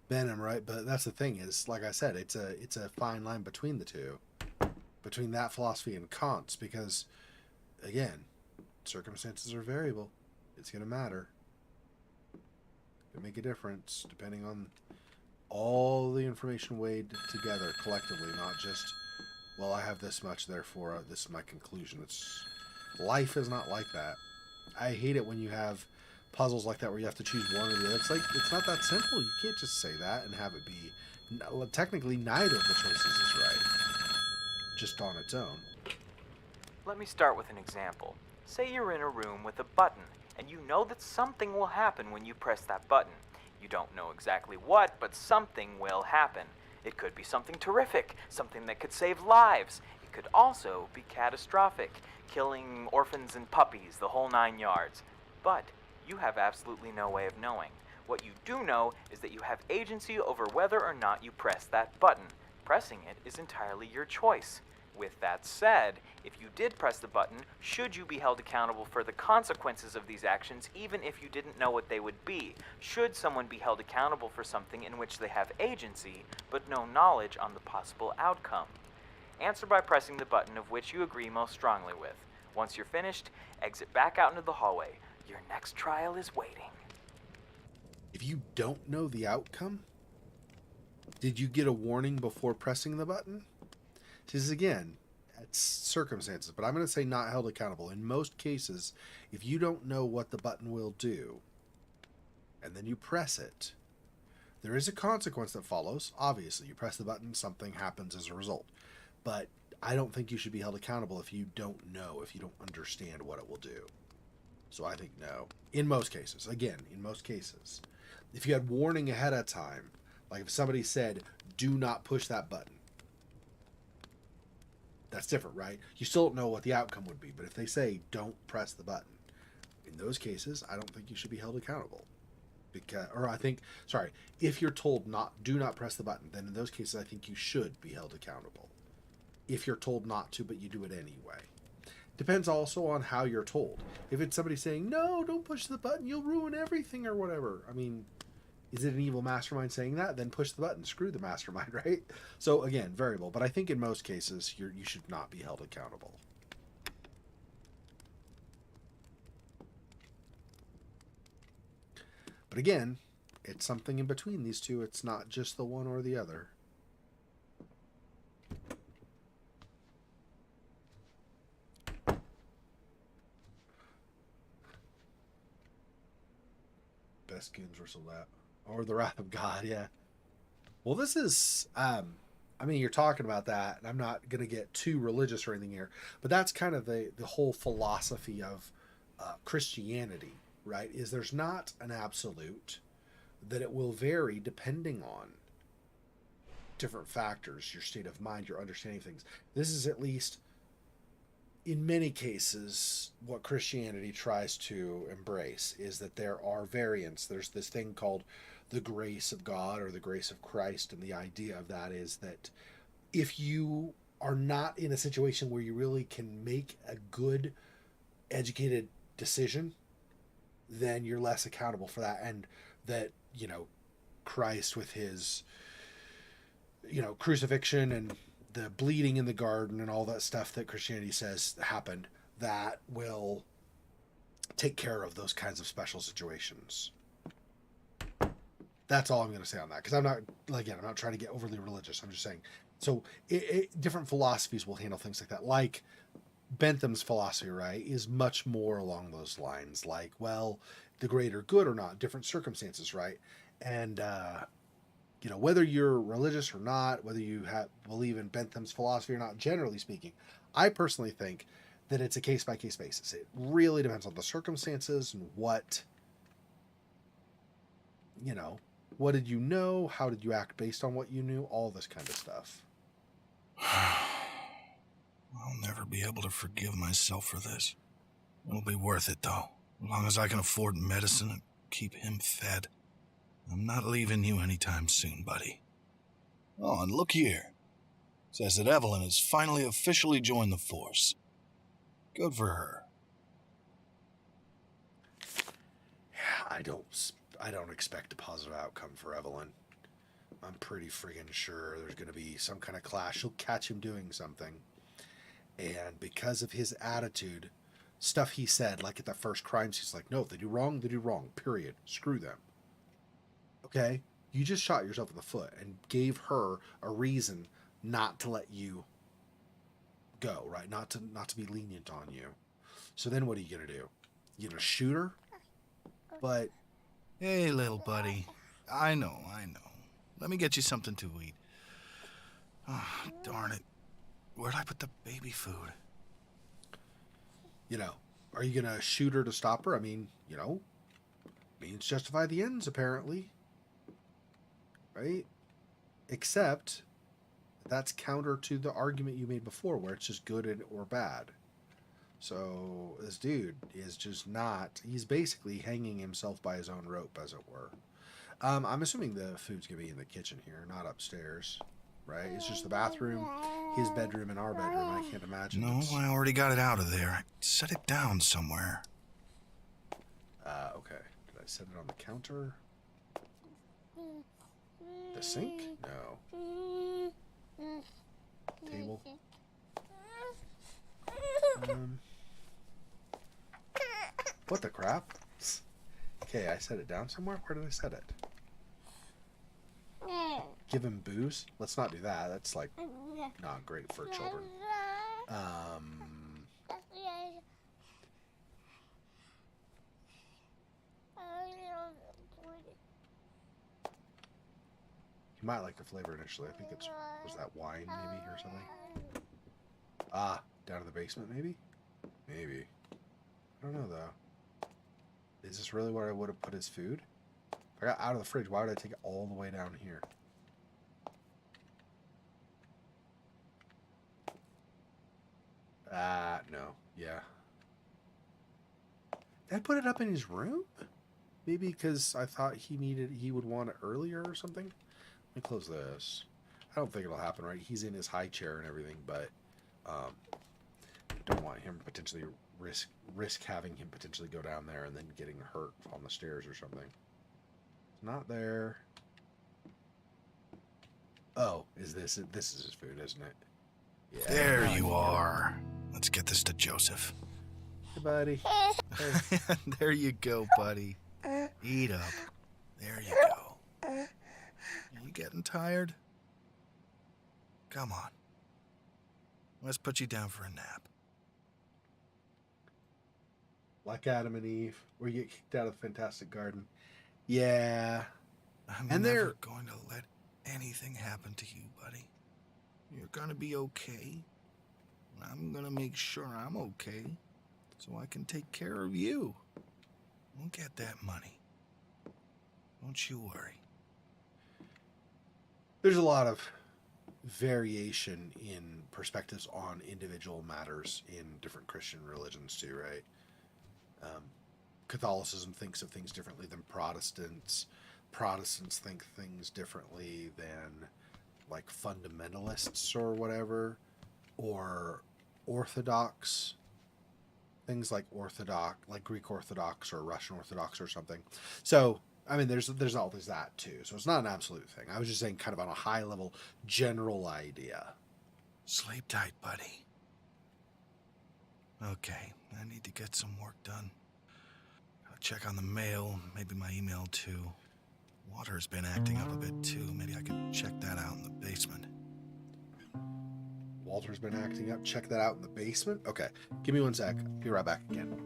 Venom, right? But that's the thing is, like I said, it's a fine line between the two, between that philosophy and Kant's, because again, circumstances are variable. It's going to matter. It'll make a difference depending on all the information weighed together collectively, not just, well, I have this much, therefore this is my conclusion. Life is not like that. I hate it when you have puzzles like that where you have to choose one or the other. It's like, it's not that simple. You can't just say that and have it be, technically neither of the choices is right, just on its own. Let me start with an example. Say you're in a room with a button, and you know that something will happen when you press that button. You don't know exactly what, but something will happen. It could be something terrific, something that could save lives. It could also be catastrophic, killing orphans and puppies, the whole 9 yards. But you have absolutely no way of knowing. What you do know is that you have agency over whether or not you press that button. Pressing it is entirely your choice. With that said, if you did press the button, should you be held accountable for the consequences of these actions even if you didn't know what they would be? Should someone be held accountable for something in which they have agency, but no knowledge on the possible outcome? Answer by pressing the button of which you agree most strongly with. Once you're finished, exit back out into the hallway. Your next trial is waiting. If you don't know the outcome, did you get a warning before pressing the button? This is, again, it's circumstances, but I'm going to say not held accountable. In most cases, if you don't know what the button will do, and then you press it, there is a consequence that follows. Obviously, you press the button, something happens as a result. But I don't think you should be held accountable if you don't know, if you don't understand what it will do. So I think no. In most cases. Again, in most cases. If you had warning ahead of time, like if somebody said, do not push that button, that's different, right? You still don't know what the outcome would be, but if they say, don't press the button, in those cases, I don't think you should be held accountable. If you're told do not press the button, then in those cases, I think you should be held accountable. If you're told not to, but you do it anyway. Depends also on how you're told. If it's somebody saying, no, don't push the button, you'll ruin everything or whatever. I mean, is it an evil mastermind saying that? Then push the button. Screw the mastermind, right? So again, variable. But I think in most cases, you should not be held accountable. But again, it's something in between these two. It's not just the one or the other. Best games versus that. Or the Wrath of God, yeah. Well, this is, I mean, you're talking about that, and I'm not going to get too religious or anything here, but that's kind of the whole philosophy of Christianity, right? Is there's not an absolute, that it will vary depending on different factors, your state of mind, your understanding of things. This is at least, in many cases, what Christianity tries to embrace is that there are variants. There's this thing called the grace of God or the grace of Christ, and the idea of that is that if you are not in a situation where you really can make a good, educated decision, then you're less accountable for that, and that, you know, Christ with his, you know, crucifixion and the bleeding in the garden and all that stuff that Christianity says happened, that will take care of those kinds of special situations. That's all I'm going to say on that, because I'm not trying to get overly religious. I'm just saying. So different philosophies will handle things like that. Like Bentham's philosophy, right, is much more along those lines. Like, well, the greater good or not, different circumstances, right? And, you know, whether you're religious or not, whether you believe in Bentham's philosophy or not, generally speaking, I personally think that it's a case-by-case basis. It really depends on the circumstances and what, you know, what did you know? How did you act based on what you knew? All this kind of stuff. I'll never be able to forgive myself for this. It'll be worth it, though. As long as I can afford medicine and keep him fed. I'm not leaving you anytime soon, buddy. Oh, and look here. Says that Evelyn has finally officially joined the force. Good for her. Yeah, I don't expect a positive outcome for Evelyn. I'm pretty friggin' sure there's going to be some kind of clash. She'll catch him doing something. And because of his attitude, stuff he said, like at the first crime scene, he's like, no, if they do wrong, they do wrong, period. Screw them. Okay? You just shot yourself in the foot and gave her a reason not to let you go, right? Not to be lenient on you. So then what are you going to do? You going to shoot her? But... Hey, little buddy. I know. Let me get you something to eat. Oh, darn it. Where'd I put the baby food? You know, are you going to shoot her to stop her? I mean, you know, means justify the ends, apparently. Right? Except, that's counter to the argument you made before, where it's just good or bad. So, this dude is just not... He's basically hanging himself by his own rope, as it were. I'm assuming the food's going to be in the kitchen here, not upstairs. Right? It's just the bathroom, his bedroom, and our bedroom. I can't imagine. No, I already got it out of there. I set it down somewhere. Okay. Did I set it on the counter? The sink? No. Table? What the crap? Okay, I set it down somewhere? Where did I set it? Give him booze? Let's not do that. That's like not great for children. You might like the flavor initially. I think was that wine maybe or something? Ah, down in the basement maybe? Maybe. I don't know though. Is this really where I would have put his food? If I got out of the fridge, why would I take it all the way down here? No. Yeah. Did I put it up in his room? Maybe because I thought he would want it earlier or something? Let me close this. I don't think it'll happen, right? He's in his high chair and everything, but don't want him potentially risk having him potentially go down there and then getting hurt on the stairs or something. It's not there. Oh, is this is his food, isn't it? Yeah. There you are. Let's get this to Joseph. Hey, buddy. Hey. There you go, buddy. Eat up. There you go. Are you getting tired? Come on. Let's put you down for a nap. Like Adam and Eve, where you get kicked out of the Fantastic Garden. Yeah. I'm and never going to let anything happen to you, buddy. You're gonna be okay. I'm gonna make sure I'm okay, so I can take care of you. We'll get that money. Don't you worry. There's a lot of variation in perspectives on individual matters in different Christian religions too, right? Catholicism thinks of things differently than Protestants. Protestants think things differently than like fundamentalists or whatever, or Orthodox. Things like Orthodox, like Greek Orthodox or Russian Orthodox or something. So, I mean, there's always that too. So it's not an absolute thing. I was just saying kind of on a high level, general idea. Sleep tight, buddy. Okay, I need to get some work done. I'll check on the mail, maybe my email too. Water's been acting up a bit too. Maybe I could check that out in the basement. Walter's been acting up. Check that out in the basement. Okay, give me 1 sec. Be right back again.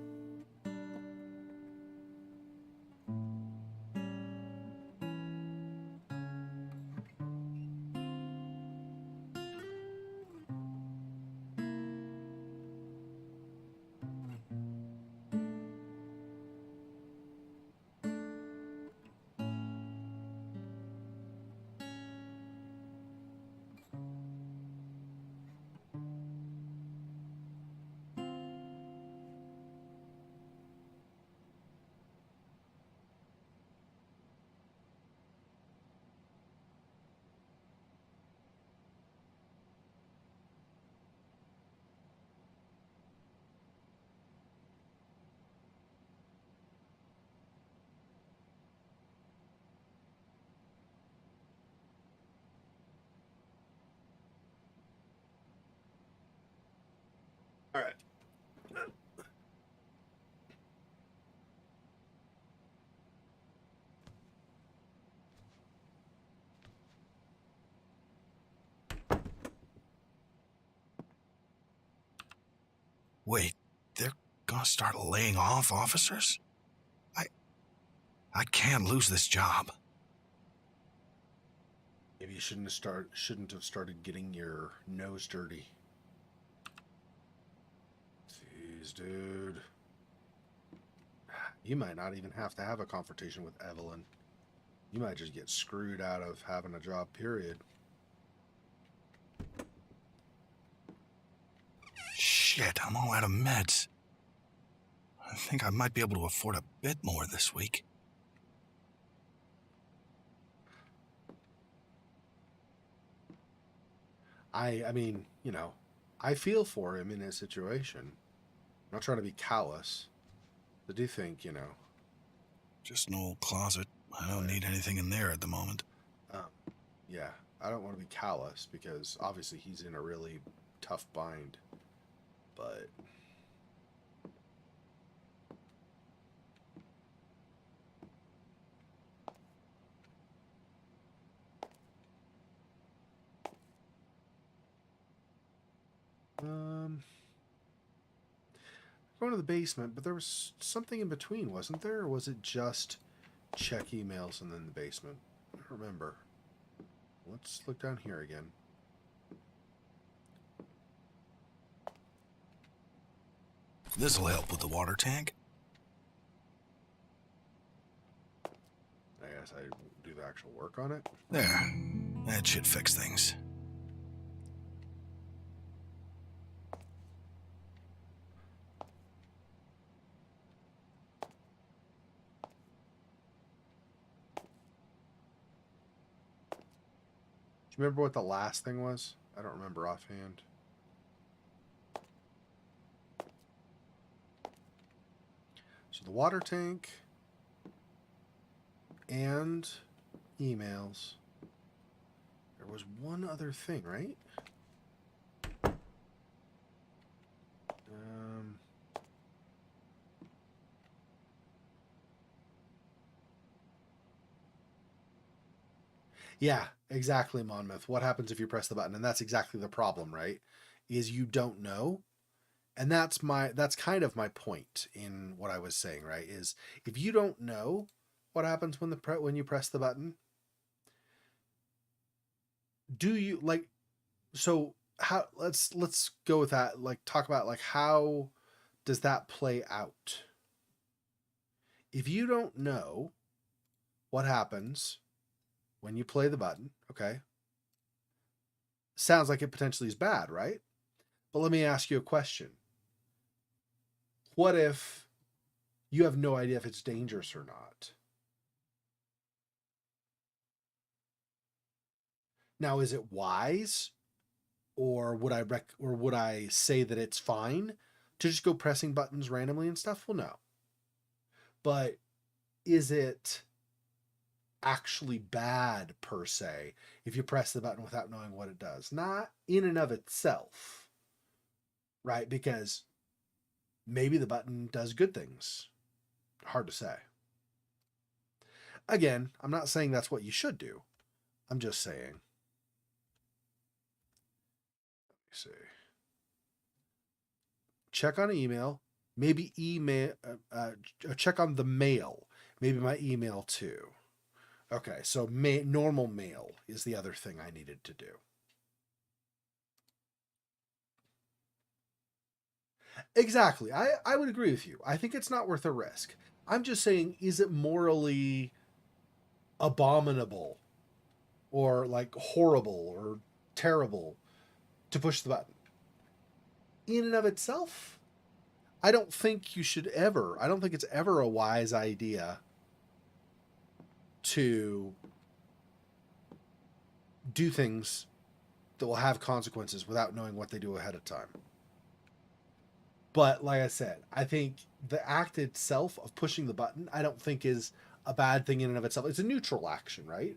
All right. Wait, they're gonna start laying off officers? I can't lose this job. Maybe you shouldn't have started getting your nose dirty. Jeez, dude. You might not even have to have a confrontation with Evelyn. You might just get screwed out of having a job, period. Shit, I'm all out of meds. I think I might be able to afford a bit more this week. I mean, you know, I feel for him in his situation. I'm not trying to be callous. I do think, you know. Just an old closet. I don't need anything in there at the moment. Yeah, I don't want to be callous because obviously he's in a really tough bind. But going to the basement, but there was something in between, wasn't there? Or was it just check emails and then the basement? I don't remember. Let's look down here again. This'll help with the water tank. I guess I do the actual work on it. There. That should fix things. Do you remember what the last thing was? I don't remember offhand. So the water tank and emails. There was one other thing, right? Yeah, exactly, Monmouth. What happens if you press the button? And that's exactly the problem, right? Is you don't know. And that's kind of my point in what I was saying, right? Is if you don't know what happens when you press the button, do you like, so how, let's go with that. Like, talk about like, how does that play out? If you don't know what happens when you play the button, okay, sounds like it potentially is bad, right? But let me ask you a question. What if you have no idea if it's dangerous or not? Now, is it wise, or would I say that it's fine to just go pressing buttons randomly and stuff? Well, no. But is it actually bad per se if you press the button without knowing what it does? Not in and of itself, right? Because maybe the button does good things. Hard to say. Again, I'm not saying that's what you should do. I'm just saying. Let me see. Check on email. Maybe email. Check on the mail. Maybe my email too. Okay, so normal mail is the other thing I needed to do. Exactly. I would agree with you. I think it's not worth a risk. I'm just saying, is it morally abominable or like horrible or terrible to push the button? In and of itself, I don't think it's ever a wise idea to do things that will have consequences without knowing what they do ahead of time. But like I said, I think the act itself of pushing the button, I don't think is a bad thing in and of itself. It's a neutral action, right?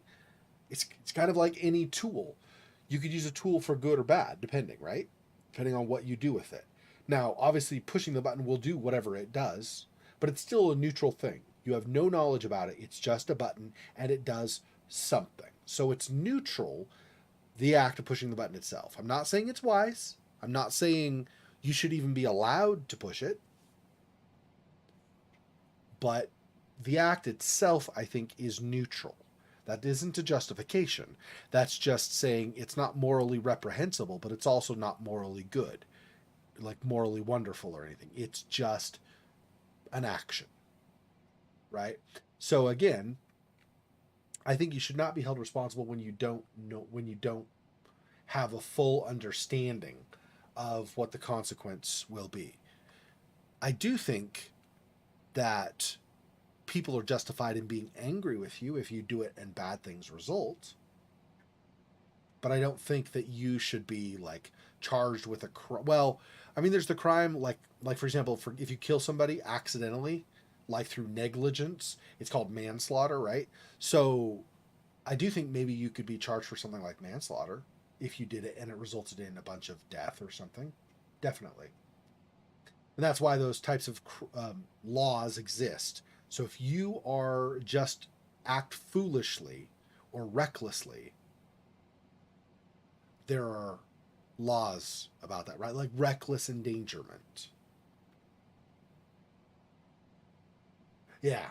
It's kind of like any tool. You could use a tool for good or bad, depending, right? Depending on what you do with it. Now, obviously, pushing the button will do whatever it does, but it's still a neutral thing. You have no knowledge about it. It's just a button, and it does something. So it's neutral, the act of pushing the button itself. I'm not saying it's wise. I'm not saying you should even be allowed to push it. But the act itself, I think, is neutral. That isn't a justification. That's just saying it's not morally reprehensible, but it's also not morally good, like morally wonderful or anything. It's just an action, right? So again, I think you should not be held responsible when you don't have a full understanding of what the consequence will be. I do think that people are justified in being angry with you if you do it and bad things result. But I don't think that you should be like charged with a well, I mean, there's the crime like for example, if you kill somebody accidentally, like through negligence, it's called manslaughter, right? So I do think maybe you could be charged for something like manslaughter if you did it and it resulted in a bunch of death or something. Definitely. And that's why those types of laws exist. So if you are just act foolishly or recklessly, there are laws about that, right? Like reckless endangerment. Yeah.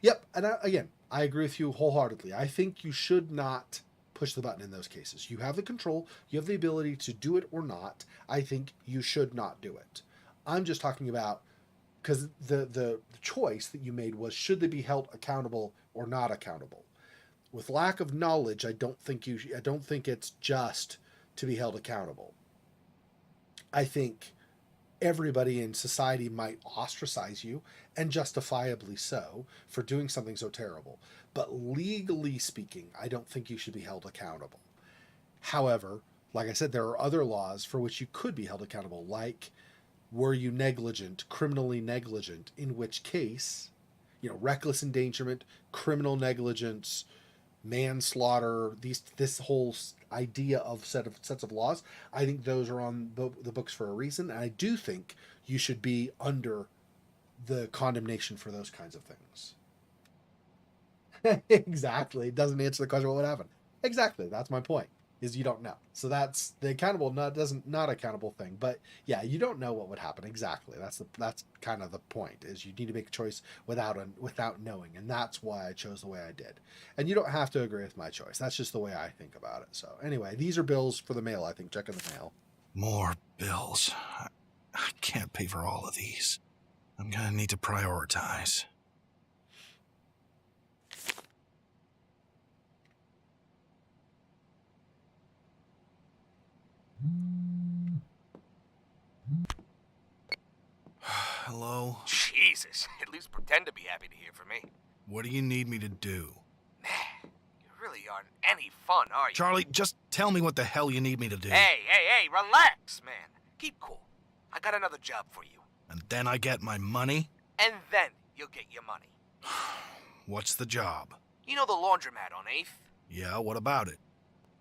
Yep. And again, I agree with you wholeheartedly. I think you should not push the button in those cases. You have the control, you have the ability to do it or not. I think you should not do it. I'm just talking about, because the choice that you made was, should they be held accountable or not accountable? With lack of knowledge, I don't think it's just to be held accountable. I think everybody in society might ostracize you, and justifiably so, for doing something so terrible. But legally speaking, I don't think you should be held accountable. However, like I said, there are other laws for which you could be held accountable, like were you negligent, criminally negligent, in which case, reckless endangerment, criminal negligence, manslaughter, this whole idea of sets of laws, I think those are on the books for a reason. And I do think you should be under the condemnation for those kinds of things. Exactly. It doesn't answer the question what would happen. Exactly. That's my point, is you don't know. So that's the not accountable thing. But yeah, you don't know what would happen. Exactly. That's kind of the point, is you need to make a choice without knowing. And that's why I chose the way I did. And you don't have to agree with my choice. That's just the way I think about it. So anyway, these are bills for the mail, I think. Check in the mail. More bills. I can't pay for all of these. I'm gonna need to prioritize. Hello? Jesus, at least pretend to be happy to hear from me. What do you need me to do? Man, you really aren't any fun, are you? Charlie, just tell me what the hell you need me to do. Hey, relax, man. Keep cool. I got another job for you. And then I get my money? And then you'll get your money. What's the job? You know the laundromat on 8th? Yeah, what about it?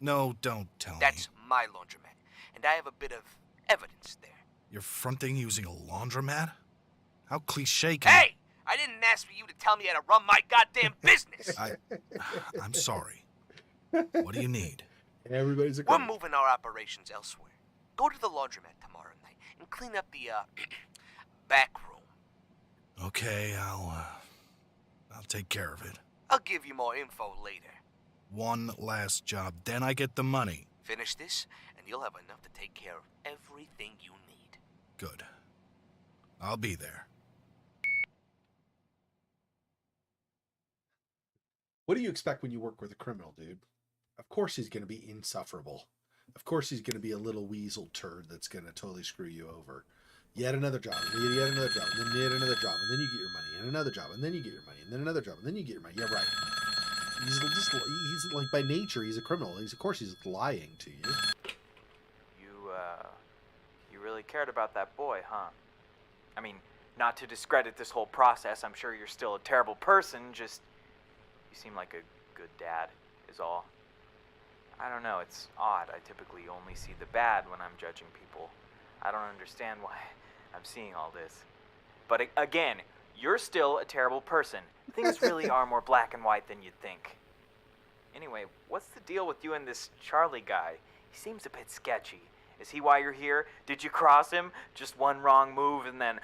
No, don't tell me. That's my laundromat, and I have a bit of evidence there. You're fronting using a laundromat? How cliche can Hey! I didn't ask for you to tell me how to run my goddamn business! I'm sorry. What do you need? Everybody's a We're moving our operations elsewhere. Go to the laundromat tomorrow night and clean up the, back room. Okay, I'll take care of it. I'll give you more info later. One last job, then I get the money. Finish this, and you'll have enough to take care of everything you need. Good. I'll be there. What do you expect when you work with a criminal, dude? Of course he's going to be insufferable. Of course he's going to be a little weasel turd that's going to totally screw you over. Yet another job, and yet another job, and then yet another job, and then you get your money, and another job, and then you get your money, and then another job, and then you get your money. Yeah, right. He's like, by nature, he's a criminal. Of course he's lying to you. You really cared about that boy, huh? I mean, not to discredit this whole process, I'm sure you're still a terrible person, just you seem like a good dad, is all. I don't know, it's odd. I typically only see the bad when I'm judging people. I don't understand why I'm seeing all this. But again, you're still a terrible person. Things really are more black and white than you'd think. Anyway, what's the deal with you and this Charlie guy? He seems a bit sketchy. Is he why you're here? Did you cross him? Just one wrong move and then...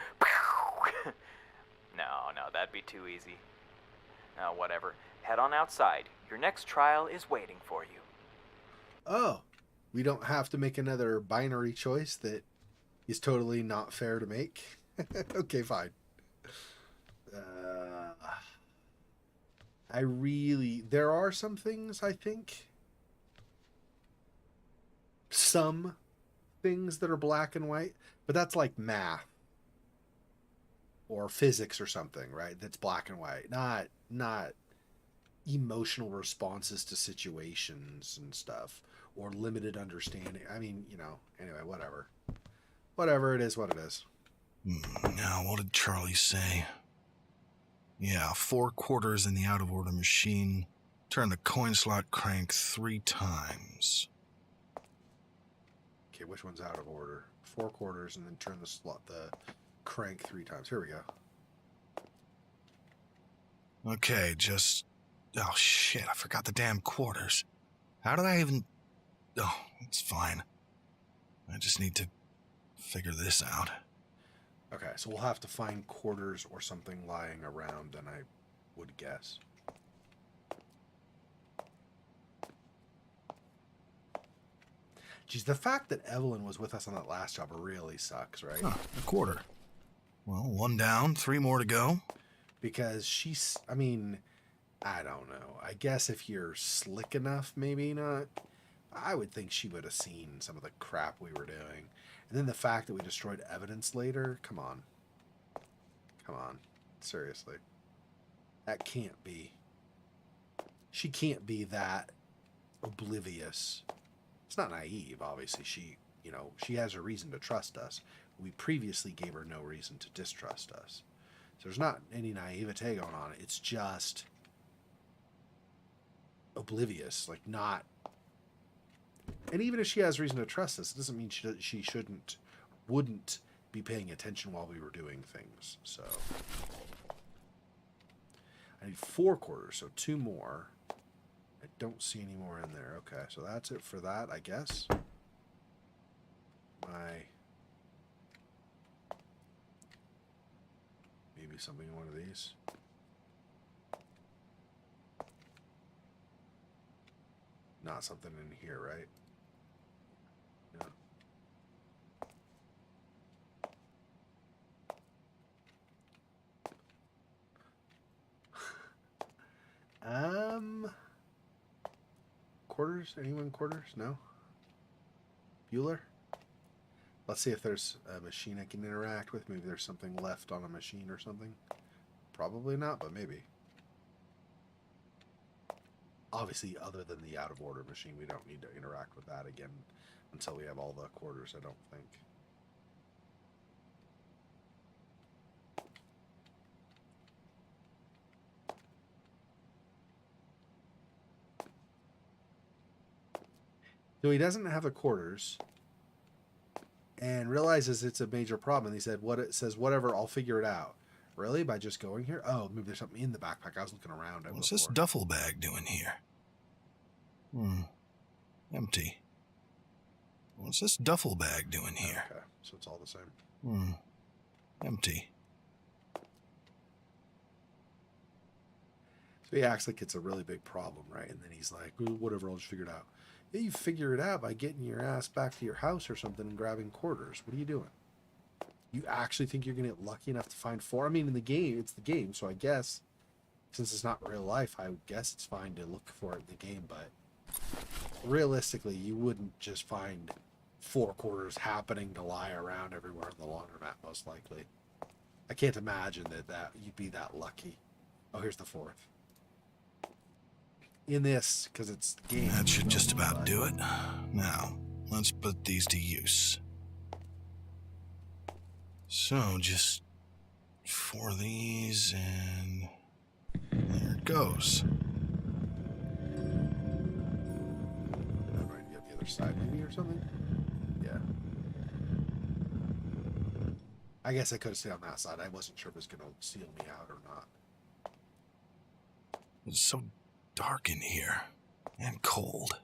No, that'd be too easy. No, whatever. Head on outside. Your next trial is waiting for you. Oh, we don't have to make another binary choice that is totally not fair to make? Okay, fine. There are some things, I think. Some things that are black and white, but that's like math or physics or something, right? That's black and white, not emotional responses to situations and stuff, or limited understanding. I mean, anyway, whatever it is what it is. Now, what did Charlie say? Yeah, 4 quarters in the out-of-order machine. Turn the coin slot crank 3 times. Okay, which one's out of order? 4 quarters and then turn the crank 3 times. Here we go. Okay, just... Oh, shit, I forgot the damn quarters. How did I even... Oh, it's fine. I just need to figure this out. Okay, so we'll have to find quarters or something lying around, then I would guess. Geez, the fact that Evelyn was with us on that last job really sucks, right? Huh, a quarter. Well, 1 down, 3 more to go. Because she's, I mean, I don't know. I guess if you're slick enough, maybe not. I would think she would have seen some of the crap we were doing. And then the fact that we destroyed evidence later, come on. Come on. Seriously. That can't be. She can't be that oblivious. It's not naive, obviously. She has a reason to trust us. We previously gave her no reason to distrust us. So there's not any naivete going on. It's just oblivious, like not. And even if she has reason to trust us, it doesn't mean she wouldn't be paying attention while we were doing things. So I need 4 quarters, so 2 more. I don't see any more in there. Okay, so that's it for that, I guess. Maybe something in one of these. Not something in here, right? No. Quarters? Anyone quarters? No? Bueller? Let's see if there's a machine I can interact with. Maybe there's something left on a machine or something. Probably not, but maybe. Obviously, other than the out-of-order machine, we don't need to interact with that again until we have all the quarters, I don't think. So he doesn't have the quarters and realizes it's a major problem. And he said, "What it says, whatever, I'll figure it out." Really? By just going here? Oh, maybe there's something in the backpack. I was looking around. What's this duffel bag doing here? Empty. What's this duffel bag doing here? Okay, so it's all the same. Empty. So he acts like it's a really big problem, right? And then he's like, whatever, I'll just figure it out. Yeah, you figure it out by getting your ass back to your house or something and grabbing quarters. What are you doing? You actually think you're going to get lucky enough to find 4? I mean, in the game, it's the game, so I guess, since it's not real life, I would guess it's fine to look for it in the game, but realistically, you wouldn't just find 4 quarters happening to lie around everywhere in the laundromat, most likely. I can't imagine that you'd be that lucky. Oh, here's the 4th. In this, because it's the game. That should just about do it. Now, let's put these to use. So, just 4 of these, and there it goes. Right, you have the other side maybe or something? Yeah. I guess I could have stayed on that side. I wasn't sure if it was going to seal me out or not. It's so dark in here. And cold.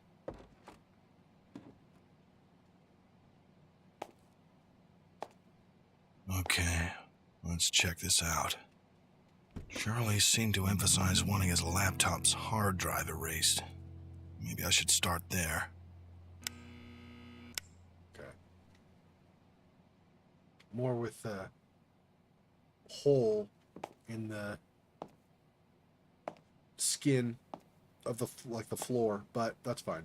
Okay, let's check this out. Charlie seemed to emphasize wanting his laptop's hard drive erased. Maybe I should start there. Okay. More with the hole in the skin of the the floor, but that's fine.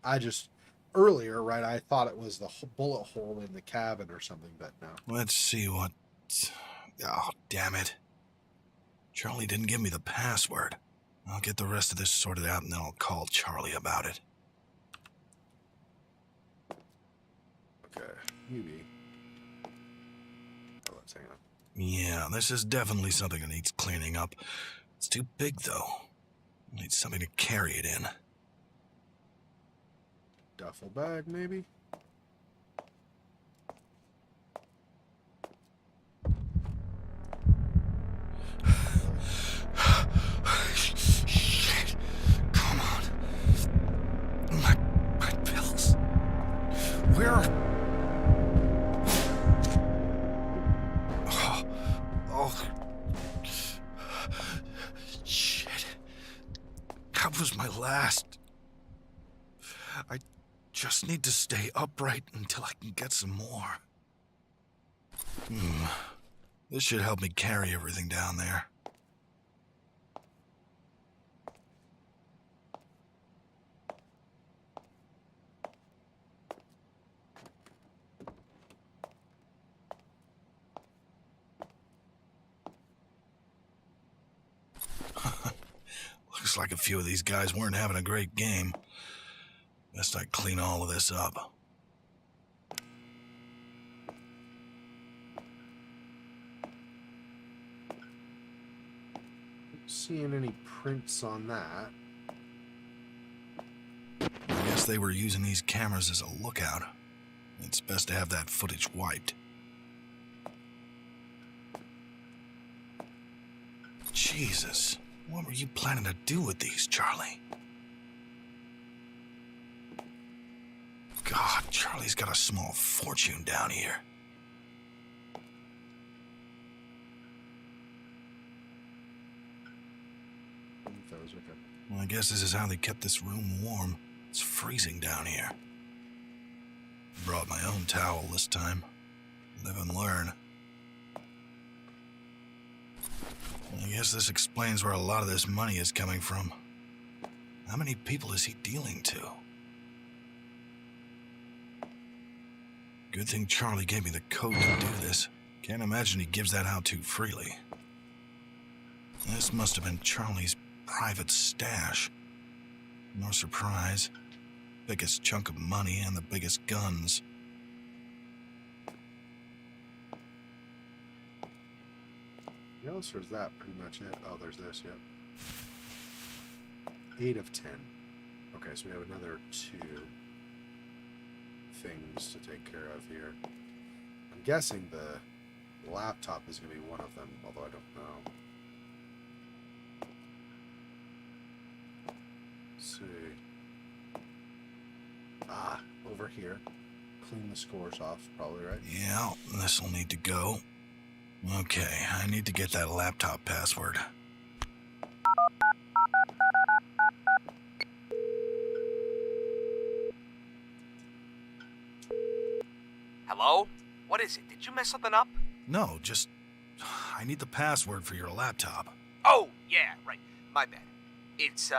I just earlier, right? I thought it was the bullet hole in the cabin or something, but no. Let's see what. Oh, damn it! Charlie didn't give me the password. I'll get the rest of this sorted out, and then I'll call Charlie about it. Okay, maybe. Oh, let's hang on. Yeah, this is definitely something that needs cleaning up. It's too big, though. I need something to carry it in. Duffel bag, maybe? Shit. Come on. My pills. Where are... Oh. Shit. That was my last. I just need to stay upright until I can get some more. This should help me carry everything down there. Looks like a few of these guys weren't having a great game. Best I clean all of this up. Seeing any prints on that. I guess they were using these cameras as a lookout. It's best to have that footage wiped. Jesus, what were you planning to do with these, Charlie? God, Charlie's got a small fortune down here. Well, I guess this is how they kept this room warm. It's freezing down here. Brought my own towel this time. Live and learn. I guess this explains where a lot of this money is coming from. How many people is he dealing to? Good thing Charlie gave me the code to do this. Can't imagine he gives that out too freely. This must have been Charlie's private stash. No surprise. Biggest chunk of money and the biggest guns. What else, or is that pretty much it? Oh, there's this, yep. 8 of 10. Okay, so we have another 2 things to take care of here. I'm guessing the laptop is going to be one of them, although I don't know. Let's see. Ah, over here. Clean the scores off, probably, right? Yeah, this'll need to go. Okay, I need to get that laptop password. Hello? What is it? Did you mess something up? No, just... I need the password for your laptop. Oh, yeah, right. My bad. It's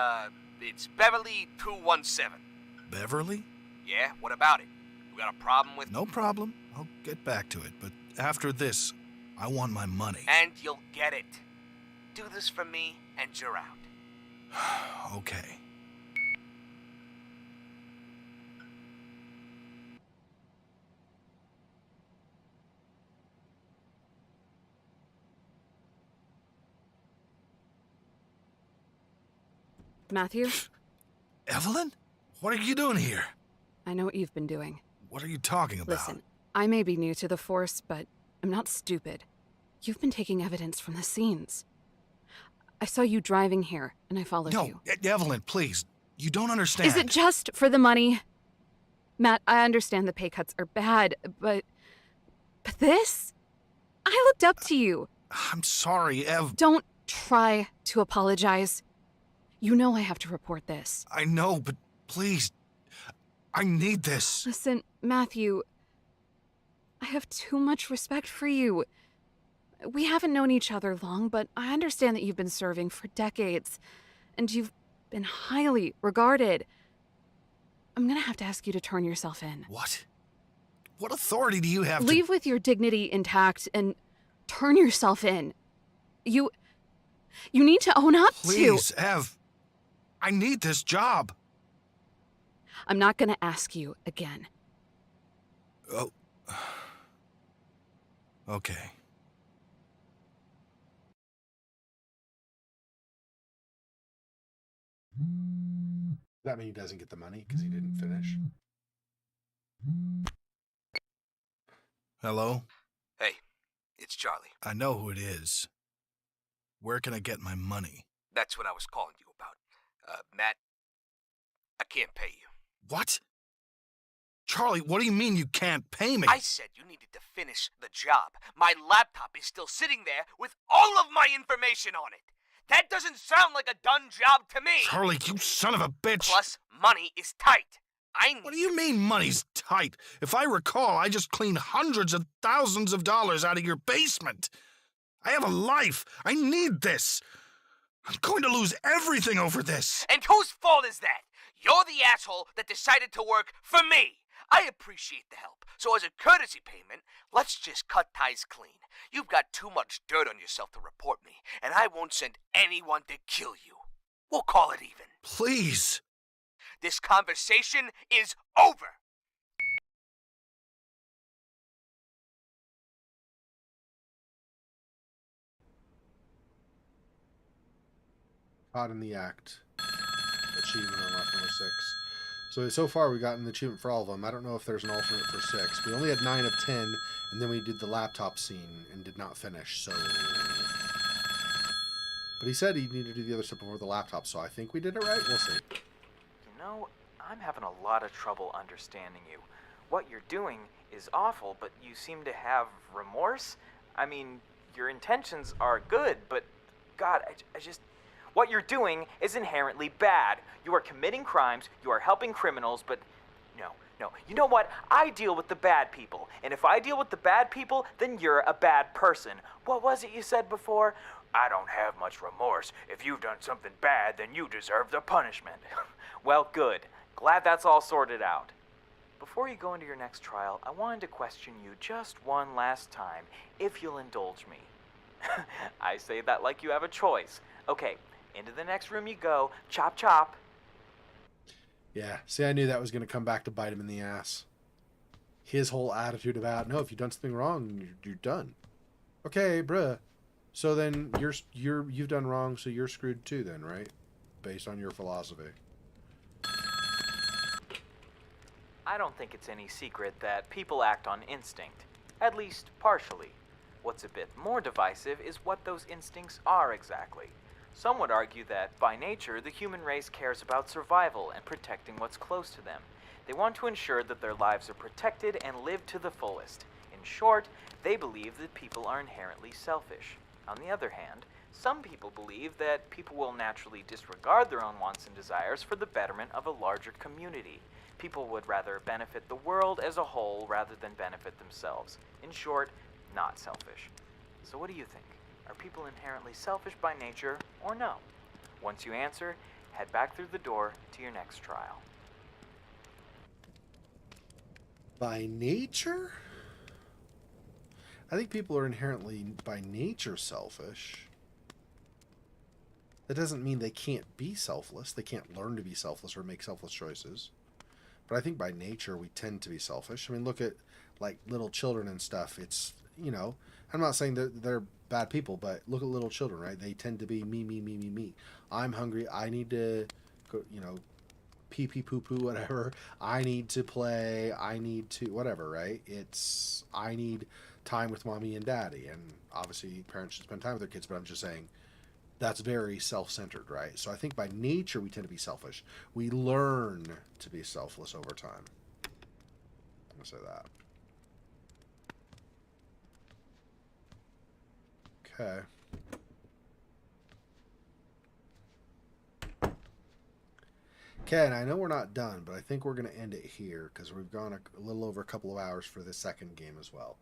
Beverly 217. Beverly? Yeah, what about it? You got a problem with... No problem. I'll get back to it, but after this, I want my money. And you'll get it. Do this for me, and you're out. Okay. Matthew? Evelyn? What are you doing here? I know what you've been doing. What are you talking about? Listen, I may be new to the Force, but I'm not stupid. You've been taking evidence from the scenes. I saw you driving here, and I followed you. No, Evelyn, please. You don't understand. Is it just for the money? Matt, I understand the pay cuts are bad, but this? I looked up to you. I'm sorry, Ev. Don't try to apologize. You know I have to report this. I know, but please. I need this. Listen, Matthew, I have too much respect for you. We haven't known each other long, but I understand that you've been serving for decades, and you've been highly regarded. I'm gonna have to ask you to turn yourself in. What? What authority do you have Leave with your dignity intact and turn yourself in. You need to own up to... Please, Ev. I need this job. I'm not gonna ask you again. Oh. Okay. Does that mean he doesn't get the money because he didn't finish? Hello? Hey, it's Charlie. I know who it is. Where can I get my money? That's what I was calling you about. Matt, I can't pay you. What? Charlie, what do you mean you can't pay me? I said you needed to finish the job. My laptop is still sitting there with all of my information on it. That doesn't sound like a done job to me. Charlie, you son of a bitch. Plus, money is tight. What do you mean money's tight? If I recall, I just cleaned hundreds of thousands of dollars out of your basement. I have a life. I need this. I'm going to lose everything over this. And whose fault is that? You're the asshole that decided to work for me. I appreciate the help, so as a courtesy payment, let's just cut ties clean. You've got too much dirt on yourself to report me, and I won't send anyone to kill you. We'll call it even. Please. This conversation is over. Caught in the act. Achievement unlocked number 6. So far we've gotten the achievement for all of them. I don't know if there's an alternate for 6. We only had 9 of 10, and then we did the laptop scene and did not finish, so... But he said he needed to do the other stuff before the laptop, so I think we did it right. We'll see. You know, I'm having a lot of trouble understanding you. What you're doing is awful, but you seem to have remorse? I mean, your intentions are good, but... God, I just... What you're doing is inherently bad. You are committing crimes, you are helping criminals, but no. You know what? I deal with the bad people. And if I deal with the bad people, then you're a bad person. What was it you said before? I don't have much remorse. If you've done something bad, then you deserve the punishment. Well, good. Glad that's all sorted out. Before you go into your next trial, I wanted to question you just one last time, if you'll indulge me. I say that like you have a choice. Okay. Into the next room you go. Chop, chop. Yeah, see, I knew that was going to come back to bite him in the ass. His whole attitude about, no, if you've done something wrong, you're done. Okay, bruh. So then you've done wrong, so you're screwed too then, right? Based on your philosophy. I don't think it's any secret that people act on instinct. At least, partially. What's a bit more divisive is what those instincts are exactly. Some would argue that, by nature, the human race cares about survival and protecting what's close to them. They want to ensure that their lives are protected and lived to the fullest. In short, they believe that people are inherently selfish. On the other hand, some people believe that people will naturally disregard their own wants and desires for the betterment of a larger community. People would rather benefit the world as a whole rather than benefit themselves. In short, not selfish. So what do you think? Are people inherently selfish by nature, or no? Once you answer, head back through the door to your next trial. By nature? I think people are inherently, by nature, selfish. That doesn't mean they can't be selfless. They can't learn to be selfless or make selfless choices. But I think by nature, we tend to be selfish. I mean, look at, like, little children and stuff. It's, you know, I'm not saying that they're bad people, but look at little children, right? They tend to be me. I'm hungry. I need to go, you know, pee pee poo poo, whatever. I need to play. I need to whatever, right? I need time with mommy and daddy, and obviously parents should spend time with their kids. But I'm just saying that's very self-centered, right? So I think by nature we tend to be selfish. We learn to be selfless over time. I'm gonna say that. Okay. Okay, and I know we're not done, but I think we're going to end it here because we've gone a little over a couple of hours for the second game as well.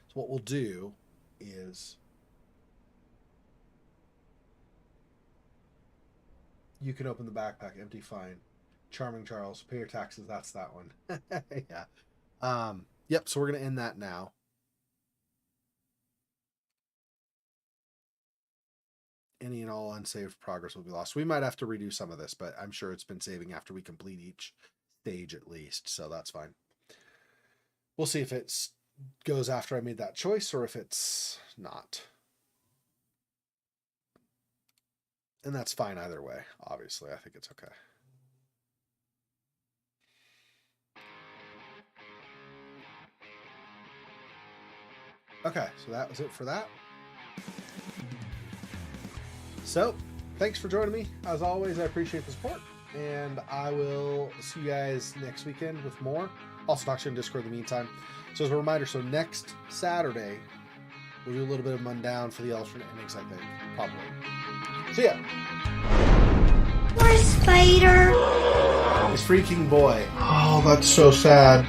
So what we'll do is you can open the backpack, empty, fine. Charming Charles, pay your taxes. That's that one. Yeah. Yep. So we're going to end that now. Any and all unsaved progress will be lost. We might have to redo some of this, but I'm sure it's been saving after we complete each stage at least, so that's fine. We'll see if it goes after I made that choice or if it's not. And that's fine either way, obviously. I think it's okay. Okay, so that was it for that. So, thanks for joining me. As always, I appreciate the support, and I will see you guys next weekend with more. Also, talk to you in Discord in the meantime. So, as a reminder, so next Saturday, we'll do a little bit of Mundaun for the alternate endings, I think. Probably. See ya. Poor spider. This freaking boy. Oh, that's so sad.